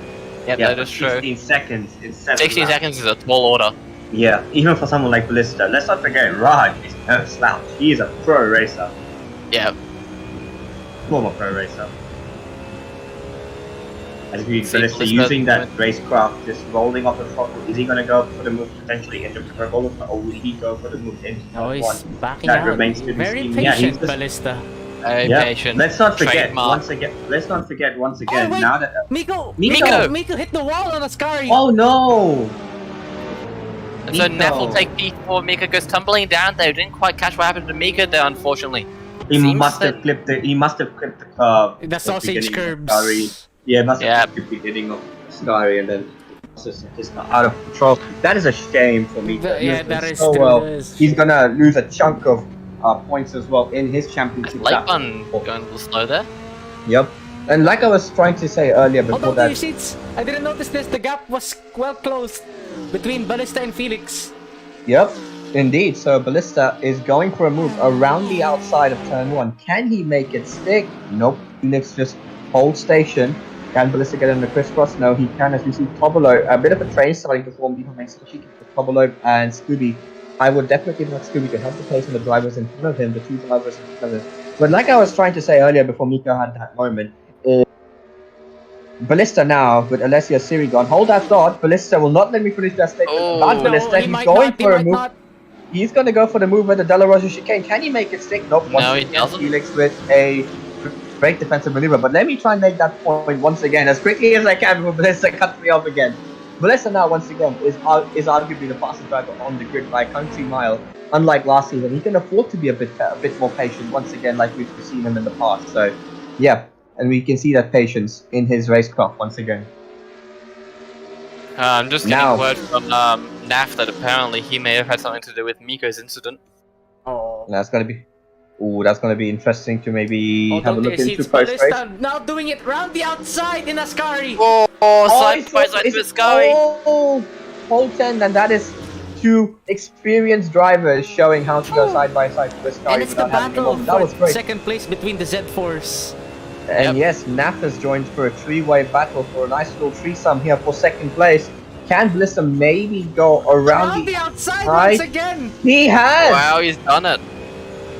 Yep, yeah, that is true. 16 seconds. It's 7 16 laps. seconds is a tall order. Yeah, even for someone like Ballista. Let's not forget, Raj is no slouch. He is a pro racer. Yeah. Former pro racer. As we See, Ballista Ballista using that went- racecraft, just rolling off the throttle. Is he going to go for the move potentially into purple, or will he go for the move into Oh, he's one? backing That out. remains to be Very seen. Yeah, he's patient, just- Ballista. Very Yeah. patient. Let's not forget Trademark. once again. Let's not forget once again. Oh, wait. Now that Miko! Miko! hit the wall on Ascari! oh no! So Miko. Neff will take P4. Mika goes tumbling down there. Didn't quite catch what happened to Mika there, unfortunately. He Seems must have that- clipped the. He must have clipped the curve. The at sausage beginning of Scary. curbs. Yeah, must have Yeah. clipped the beginning of Scary and then just out of control. That is a shame for me. Yeah, that is so true. well. that is He's true. gonna lose a chunk of points as well in his championship. Late lap. one going a little slow there. Yep. And like I was trying to say earlier Hold before on to your that, seats. I didn't notice this. The gap was well closed between Ballista and Felix. yep, indeed. So Ballista is going for a move around the outside of turn 1. Can he make it stick? Nope. Felix just holds station. Can Ballista get in the crisscross? No, he can. As we see Tobolo, a bit of a train starting to form behind especially Tobolo and Scooby. I would definitely want Scooby to have the pace on the drivers in front of him, the two drivers in front of him. But like I was trying to say earlier before Miko had that moment, Ballista now with Alessia Siri gone. Hold that thought. Ballista will not let me finish that statement. Oh. About No, Ballista, he he's might going not, he for a might move. not. He's going to go for the move with the Della Rosa chicane. Can he make it stick? Nope. No, Once he again, doesn't. Felix with a great defensive maneuver. But let me try and make that point once again as quickly as I can before Ballista cuts me off again. Ballista now once again is arguably the fastest driver on the grid by a country mile. Unlike last season, he can afford to be a bit more patient once again, like we've seen him in the past. So, yeah, and we can see that patience in his racecraft once again. I'm just getting Now- word from Naf that apparently he may have had something to do with Miko's incident. Oh. That's gonna be, that's gonna be interesting to maybe Hold have a on to look your into seats. post race. Ballista now doing it round the outside in Ascari. Oh, side by side with Sky. Oh, pole 10, and that is two experienced drivers showing how to go side by side with Sky And it's the without having a battle moment. That was for great. second place between the Z4s. And Yep. yes, Naf has joined for a three-way battle for a nice little threesome here for second place. Can Ballista maybe go around Round the outside Right. once again. He has! Wow, he's done it.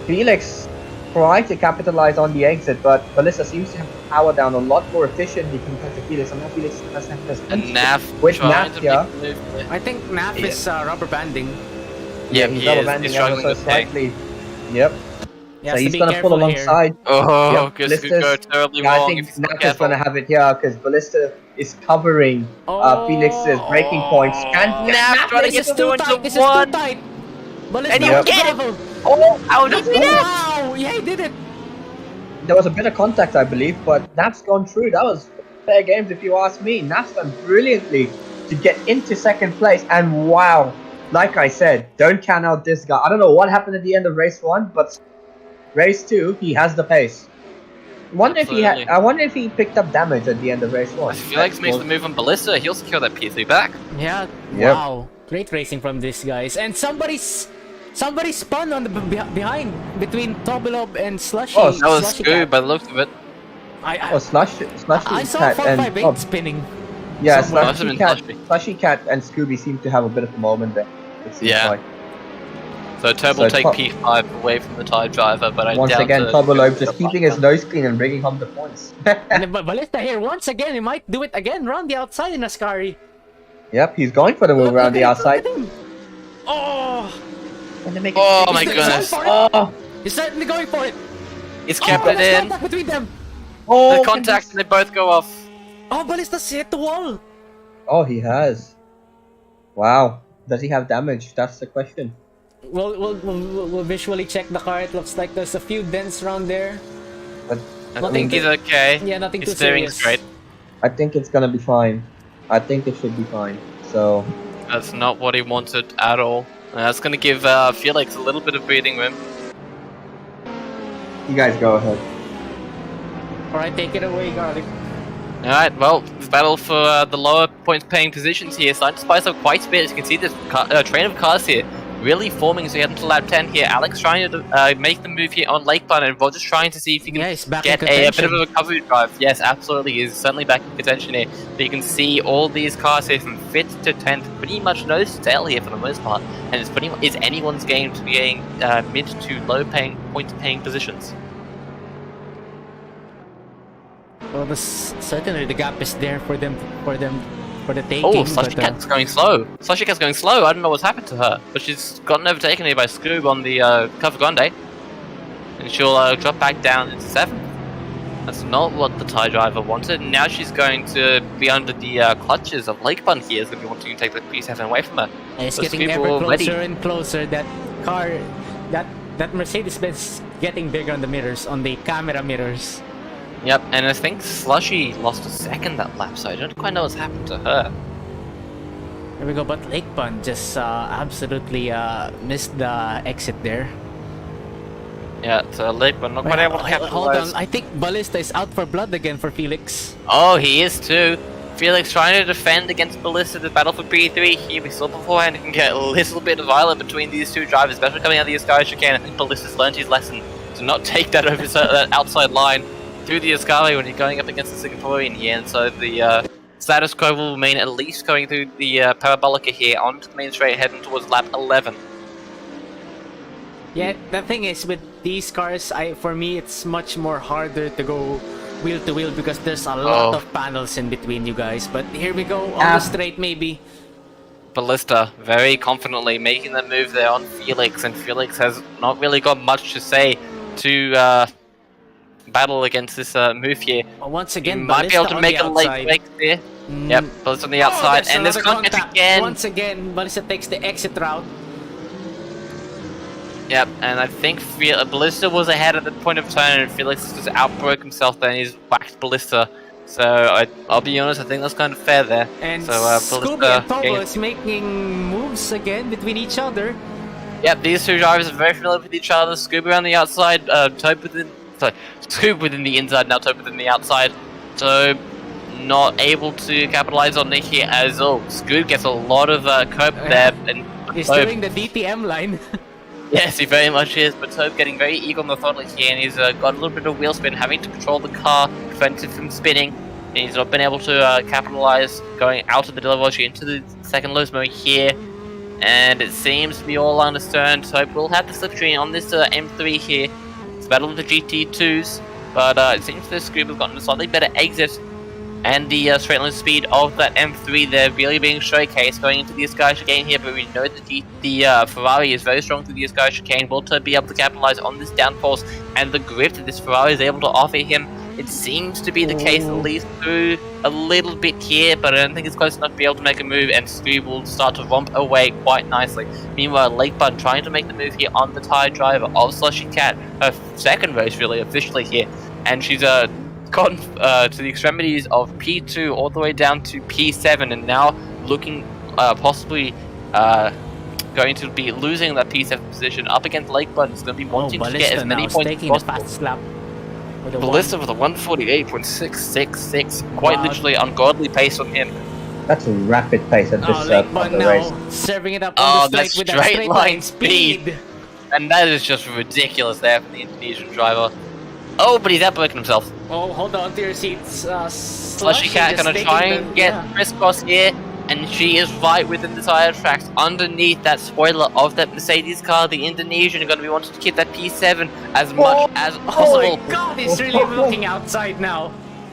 Felix tried to capitalize on the exit, but Ballista seems to have power down a lot more efficiently compared to Felix. And now Felix has And Naf with trying Naf, to yeah. make the move there. I think Naf Yeah. is rubber banding. Yeah, he's he double is. banding He's ever struggling so to stay. slightly. Yep. He So has to he's be gonna pull careful here. alongside. Oh, Yep, this could Ballista's- go terribly Yeah, I wrong think if he's not Naf is careful. gonna have it here because Ballista is covering Felix's braking points. Can Naf trying to This get is too through into tight. This is too one. tight. Ballista And he on the get it. gravel. Oh, How did he do that? Wow! Yeah, he did it. there was a bit of contact, I believe, but Naf's gone through. That was fair games, if you ask me. Naf's done brilliantly to get into second place, and wow, like I said, don't count out this guy. I don't know what happened at the end of race 1, but race 2, he has the pace. Absolutely. I wonder if he picked up damage at the end of race 1. If Felix makes the move on Ballista, he'll secure that P3 back. Yeah. Yep. Wow. Great racing from these guys. And somebody spun on the behind between Tobilob and Slushy. Oh, That was Slushy Scoo Cat. by the looks of it. I Oh, Slushy I saw Cat 458 and spinning. yeah, somewhere. Must have Slushy been Cat, Slushy. Slushy Cat and Scooby seem to have a bit of a moment there. It seems Yeah. like. So Turbo So will take Top- P5 away from the tide driver, but I Once doubt again, that- Tobolo just keeping his nose clean and bringing home the points. And Ballista here once again. He might do it again round the outside in Ascari. Yep, he's going for the move around the outside. Oh! Oh my He's goodness. going for it. Oh, He's certainly going for it. He's kept Oh, it there's in. contact between them. oh, The contact and they both go off. Oh, Ballista's hit the wall. Oh, he has. Wow. Does he have damage? That's the question. We'll visually check the car. It looks like there's a few dents around there. I Nothing think too- he's okay. Yeah, nothing His too steering's serious. great. I think it's gonna be fine. I think it should be fine. So, That's not what he wanted at all. That's going to give Felix a little bit of breathing room. you guys go ahead. Alright, take it away, Garlic. Alright, well, the battle for the lower points paying positions here starting to spice up quite a bit. As you can see, this train of cars here really forming as we head into lap 10 here. Alex trying to make the move here on Lake Bun, and Roger's trying to see if he can He's back get in a bit of contention. a recovery drive. Yes, absolutely. He's certainly back in contention here. But you can see all these cars here from 5th to 10th, pretty much nose to tail here for the most part. And it's pretty much anyone's game to be getting mid to low paying, point paying positions. Well, certainly the gap is there for them for the taking. Oh, Slushy but, Cat's going slow. Slushy Cat's going slow. I don't know what's happened to her, but she's gotten overtaken here by Scoob on the Cover Grande, and she'll drop back down into 7th. That's not what the tie driver wanted. Now she's going to be under the clutches of Lake Bun here. Is going to be wanting to take the P7 away from her. And it's So getting Scoob ever already- closer and closer. That car, that Mercedes-Benz getting bigger on the mirrors, on the camera mirrors. Yep, and I think Slushy lost a second that lap, so I don't quite know what's happened to her. There we go, but Lake Bun just absolutely missed the exit there. Yeah, so Lake Bun not quite able to Hold capitalize. on, I think Ballista is out for blood again for Felix. Oh, he is too. Felix trying to defend against Ballista to battle for P3 here. We saw beforehand it can get a little bit violent between these two drivers, especially coming out of the Ascari chicane. I think Ballista's learned his lesson to not take that over that outside line through the Ascari when you're going up against the Singaporean here, and so the status quo will remain at least going through the Parabolica here onto the main straight heading towards lap 11. Yeah, the thing is with these cars, for me it's much more harder to go wheel to wheel because there's a lot of panels in between you guys. But here we go on the straight maybe. Ballista very confidently making that move there on Felix, and Felix has not really got much to say to battle against this move here. Once again, You might be able Ballista to on make the a late outside. break there. Yep, Ballista on the outside, and there's another contact again. Once again, Ballista takes the exit route. Yep, and I think Ballista was ahead at the point of turn, and Felix just outbroke himself there, and he's whacked Ballista. So I'll be honest, I think that's kind of fair there. And so Scooby and Tobo getting- is making moves again between each other. Yep, these two drivers are very familiar with each other. Scooby on the outside, Tobe within. Sorry, Scoob within the inside, now Tobe within the outside. So not able to capitalize on it here as oh, Scoob gets a lot of curb there, and He's Tobe- doing the DTM line. Yes, he very much is, but Tobe getting very eager on the throttle here, and he's got a little bit of wheel spin, having to control the car, prevent it from spinning, and he's not been able to capitalize going out of the delivery into the second lowest mode here, and it seems to be all underturned. Tobe will have the slipstream on this M3 here. It's a battle of the GT2s, but it seems this group has gotten a slightly better exit, and the straight line speed of that M3 there really being showcased going into the Ascari chicane here, but we know that the Ferrari is very strong through the Ascari chicane, will to be able to capitalize on this downforce and the grip that this Ferrari is able to offer him. It seems to be the case at least through a little bit here, but I don't think it's close enough to be able to make a move, and Scoob will start to romp away quite nicely. Meanwhile, Lake Bun trying to make the move here on the tie driver of Slushy Cat, her second race really officially here, and she's gotten to the extremities of P2 all the way down to P7, and now looking possibly going to be losing that P7 position up against Lake Bun. It's going to be wanting to get as many points as taking the possible. fastest lap. With a Ballista with a 148.666, quite literally ungodly pace on him. That's a rapid pace at this Lake part Bun of the race. now serving it up Oh, on the that straight with that straight straight line line speed. And that is just ridiculous there from the Indonesian driver. Oh, but he's outbreaking himself. Oh, hold on to your seats. Slushy Cat gonna try and get crisscross here, and she is right within the tire tracks underneath that spoiler of that Mercedes car. The Indonesian are gonna be wanting to keep that P7 as much as possible. Oh my god, he's really looking outside now.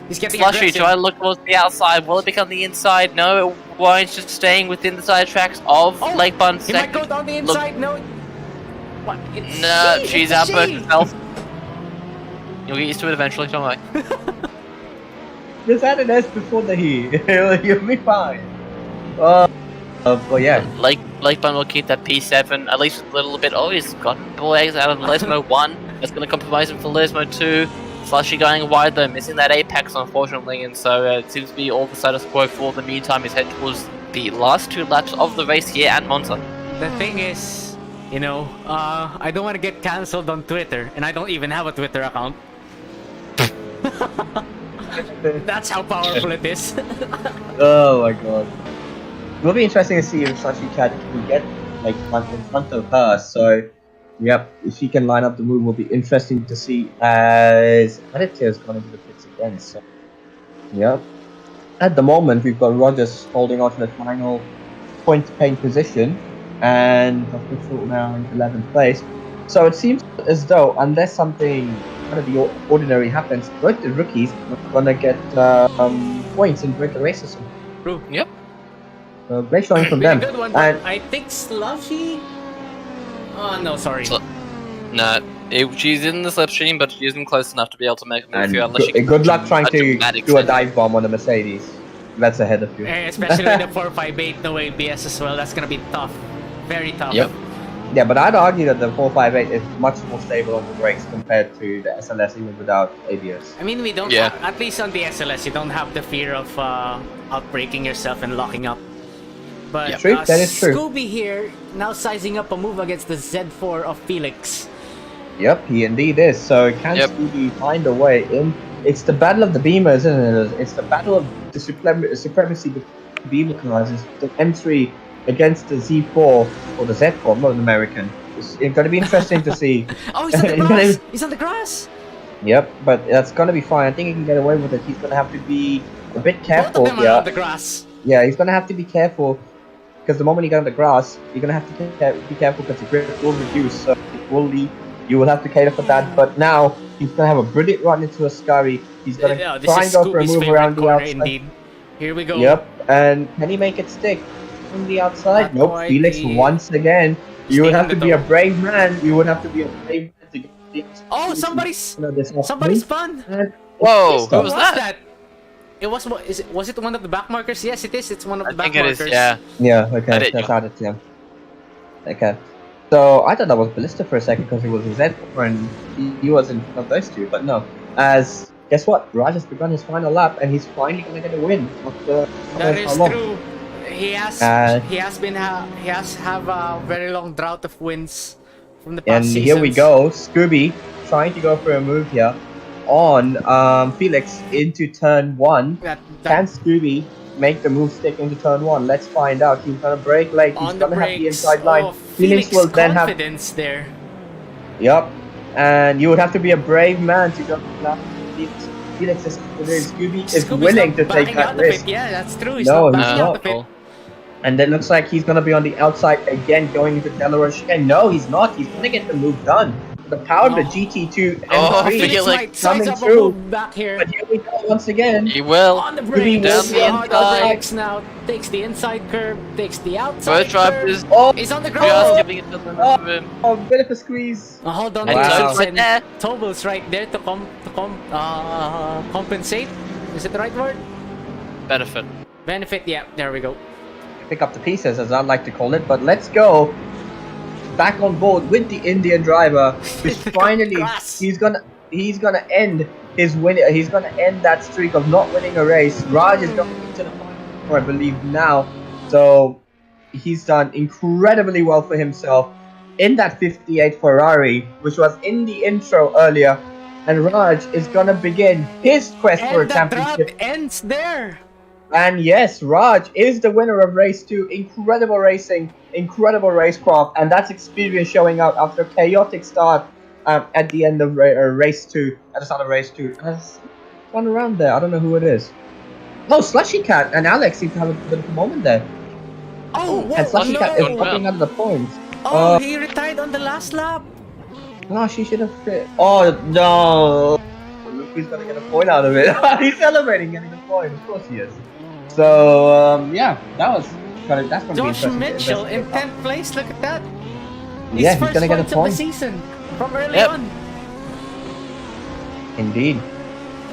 He's getting Slushy, aggressive. try to look towards the outside. Will it become the inside? No, it won't. It's just staying within the side tracks of Lake Bun. He might go down the inside. No. What? It's No, she, she's it's outburst she. herself. You'll get used to it eventually, don't worry. Just add an S before the he. You'll be fine. But yeah. Lake Bun will keep that P7 at least a little bit. Oh, he's gotten boys out of Lesmo 1. That's going to compromise him for Lesmo 2. Slushy going wide though, missing that apex unfortunately, and so it seems to be all the status quo for the meantime. He's heading towards the last 2 laps of the race here at Monza. The thing is, you know, I don't want to get cancelled on Twitter, and I don't even have a Twitter account. That's how powerful it is. Oh my god. It will be interesting to see if Slushy Cat can get like in front of her. So, yep, if she can line up the move, will be interesting to see as Artito has gone into the pits again. So, yep. At the moment, we've got Rogers holding on to the final point paying position, and official now in 11th place. So it seems as though, unless something out of the ordinary happens, both the rookies are gonna get points in both the races. True. Yep. Great showing from Pretty them. good one, but And I think Slushy. Oh no, sorry. No, she's in the slipstream, but she isn't close enough to be able to make a move here unless she good luck trying a to dramatic do a send. dive bomb on the Mercedes. That's ahead of you. Especially with the 458 no ABS as well. That's gonna be tough. Very tough. Yep. Yeah, but I'd argue that the 458 is much more stable on the brakes compared to the SLS even without ABS. I mean, we don't. Yeah. At least on the SLS, you don't have the fear of outbreaking yourself and locking up. But Yeah. True, that is true. Scooby here now sizing up a move against the Z4 of Felix. Yep, he indeed is. So can Yep. Scooby find a way in? It's the battle of the beamers, isn't it? It's the battle of the supremacy between beamer cars. It's the M3 against the Z4 or the Z4, not an American. It's going to be interesting to see. Oh, he's on the grass. He's on the grass. Yep, but that's going to be fine. I think he can get away with it. He's going to have to be a bit careful. Both of them are on the grass. Yeah, he's going to have to be careful because the moment you get on the grass, you're going to have to be careful because the grip will reduce. So it will lead. You will have to cater for that. But now he's going to have a brilliant run into a scurry. He's going to This try is and go for a Scooby's move favorite around the corner outside. indeed. Here we go. Yep, and can he make it stick from the outside? Not Nope, quite. Felix He- once again. You would Staying have on to the be a toe. brave man. You would have to be a brave man to get the Oh, somebody's spun. spun. Whoa, who was What that? It was what is it? Was it one of the back markers? Yes, it is. It's one of the I back think it markers. is, yeah. Yeah, okay, That it, that's yeah. Artito. Okay. So I thought that was Ballista for a second because it was a Z4 and he was in front of those two, but no. As guess what? Raj has begun his final lap and he's finally gonna get a win. After That how is long? true. He has have a very long drought of wins from the And past here we seasons. go, Scooby trying to go for a move here on Felix into turn 1. Can Scooby make the move stick into turn 1? Let's find out. He's gonna brake late. He's on the gonna have the brakes. inside line. Oh, Felix will then have. confidence there. Yep. And you would have to be a brave man to go for Felix is Scooby is Scooby's willing not to take backing that out the pit. risk. Yeah, that's true. He's No, not he's backing not. out the pit. And it looks like he's gonna be on the outside again, going into Delaware chicane. No, he's not. He's gonna get the move done. The power of the No. GT2 Oh, M3 Felix Felix might size coming up a through. move back here. But here we go once again. He will. On the Scooby brakes, down the hard on the inside. brakes now. Takes the inside curve, takes the outside Both drivers curve. Oh, He's on the just ground. giving it to them. Him. a bit of a squeeze. Hold on, And Wow. Toad's right there. Tobel's right there to compensate. Is it the right word? Benefit. Benefit. Yeah, there we go. Pick up the pieces, as I like to call it. But let's go back on board with the Indian driver, which finally Grass. he's gonna end his win. He's gonna end that streak of not winning a race. Raj is going into the final, I believe now. So he's done incredibly well for himself in that 58 Ferrari, which was in the intro earlier. And Raj is gonna begin his quest for a And the championship. drought ends there. And yes, Raj is the winner of race 2. Incredible racing, incredible racecraft, and that's experience showing out after a chaotic start at the end of race 2. At the start of race 2, there's one around there. I don't know who it is. Oh, Slushy Cat and Alex seem to have a bit of a moment there. Oh, whoa, And Slushy no. Cat is popping out of the points. Oh, he retired on the last lap. No, she should have fit. Oh no! Look who's gonna get a point out of it. He's celebrating getting a point. Of course he is. So yeah, that's gonna be Josh interesting to Mitchell in investigate. 10th place. Look at that. His Yeah, he's first gonna get a points of point. the season from early Yep. on. Indeed.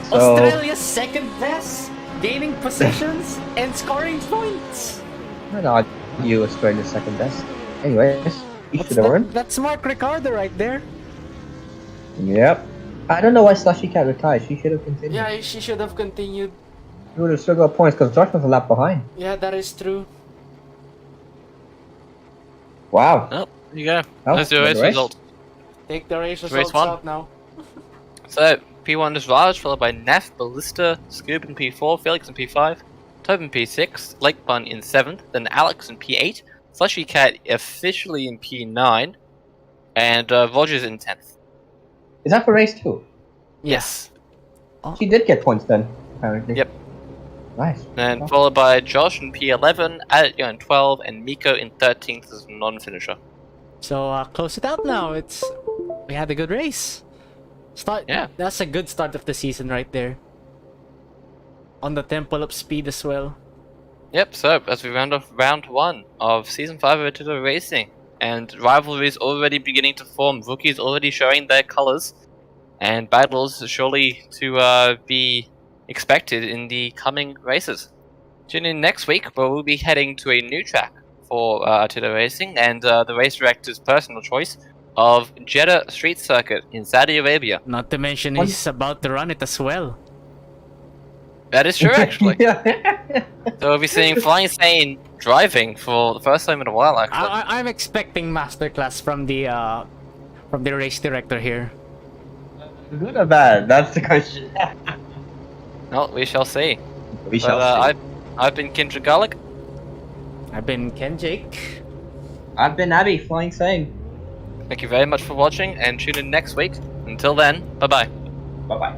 So Australia's second best, gaining positions and scoring points. I'd argue Australia's second best. Anyways, he should have won. That's Mark Ricardo right there. Yep. I don't know why Slushy Cat retired. She should have continued. Yeah, she should have continued. He would have still got points because Josh was a lap behind. Yeah, that is true. Wow. Oh, there you go. Oh, That's the good race race. result. Take the race Race results one. out now. So, P1 is Raj, followed by Neff, Ballista, Scoob in P4, Felix in P5, Tobin P6, Lake Bun in 7th, then Alex in P8, Fleshy Cat officially in P9, and Roger's in 10th. Is that for race 2? Yes. She did get points then, apparently. Yep. Nice. And followed by Josh in P11, Aditya in 12, and Miko in 13th as a non-finisher. So close it out now. We had a good race. Yeah. That's a good start of the season right there. On the temple of speed as well. Yep, so as we round off round 1 of Season 5 of Artito Racing, and rivalries already beginning to form, rookies already showing their colours, and battles surely to be expected in the coming races. Tune in next week where we'll be heading to a new track for Artito Racing, and the race director's personal choice of Jeddah Street Circuit in Saudi Arabia. Not to mention he's about to run it as well. That is true, actually. Yeah. So we'll be seeing Flying Sane driving for the first time in a while, actually. I'm expecting masterclass from the race director here. Good or bad? That's the question. Well, we shall see. We shall see. I've been Kindred Garlic. I've been Ken Jake. I've been Abby, Flying Sane. Thank you very much for watching, and tune in next week. Until then, bye-bye. Bye-bye.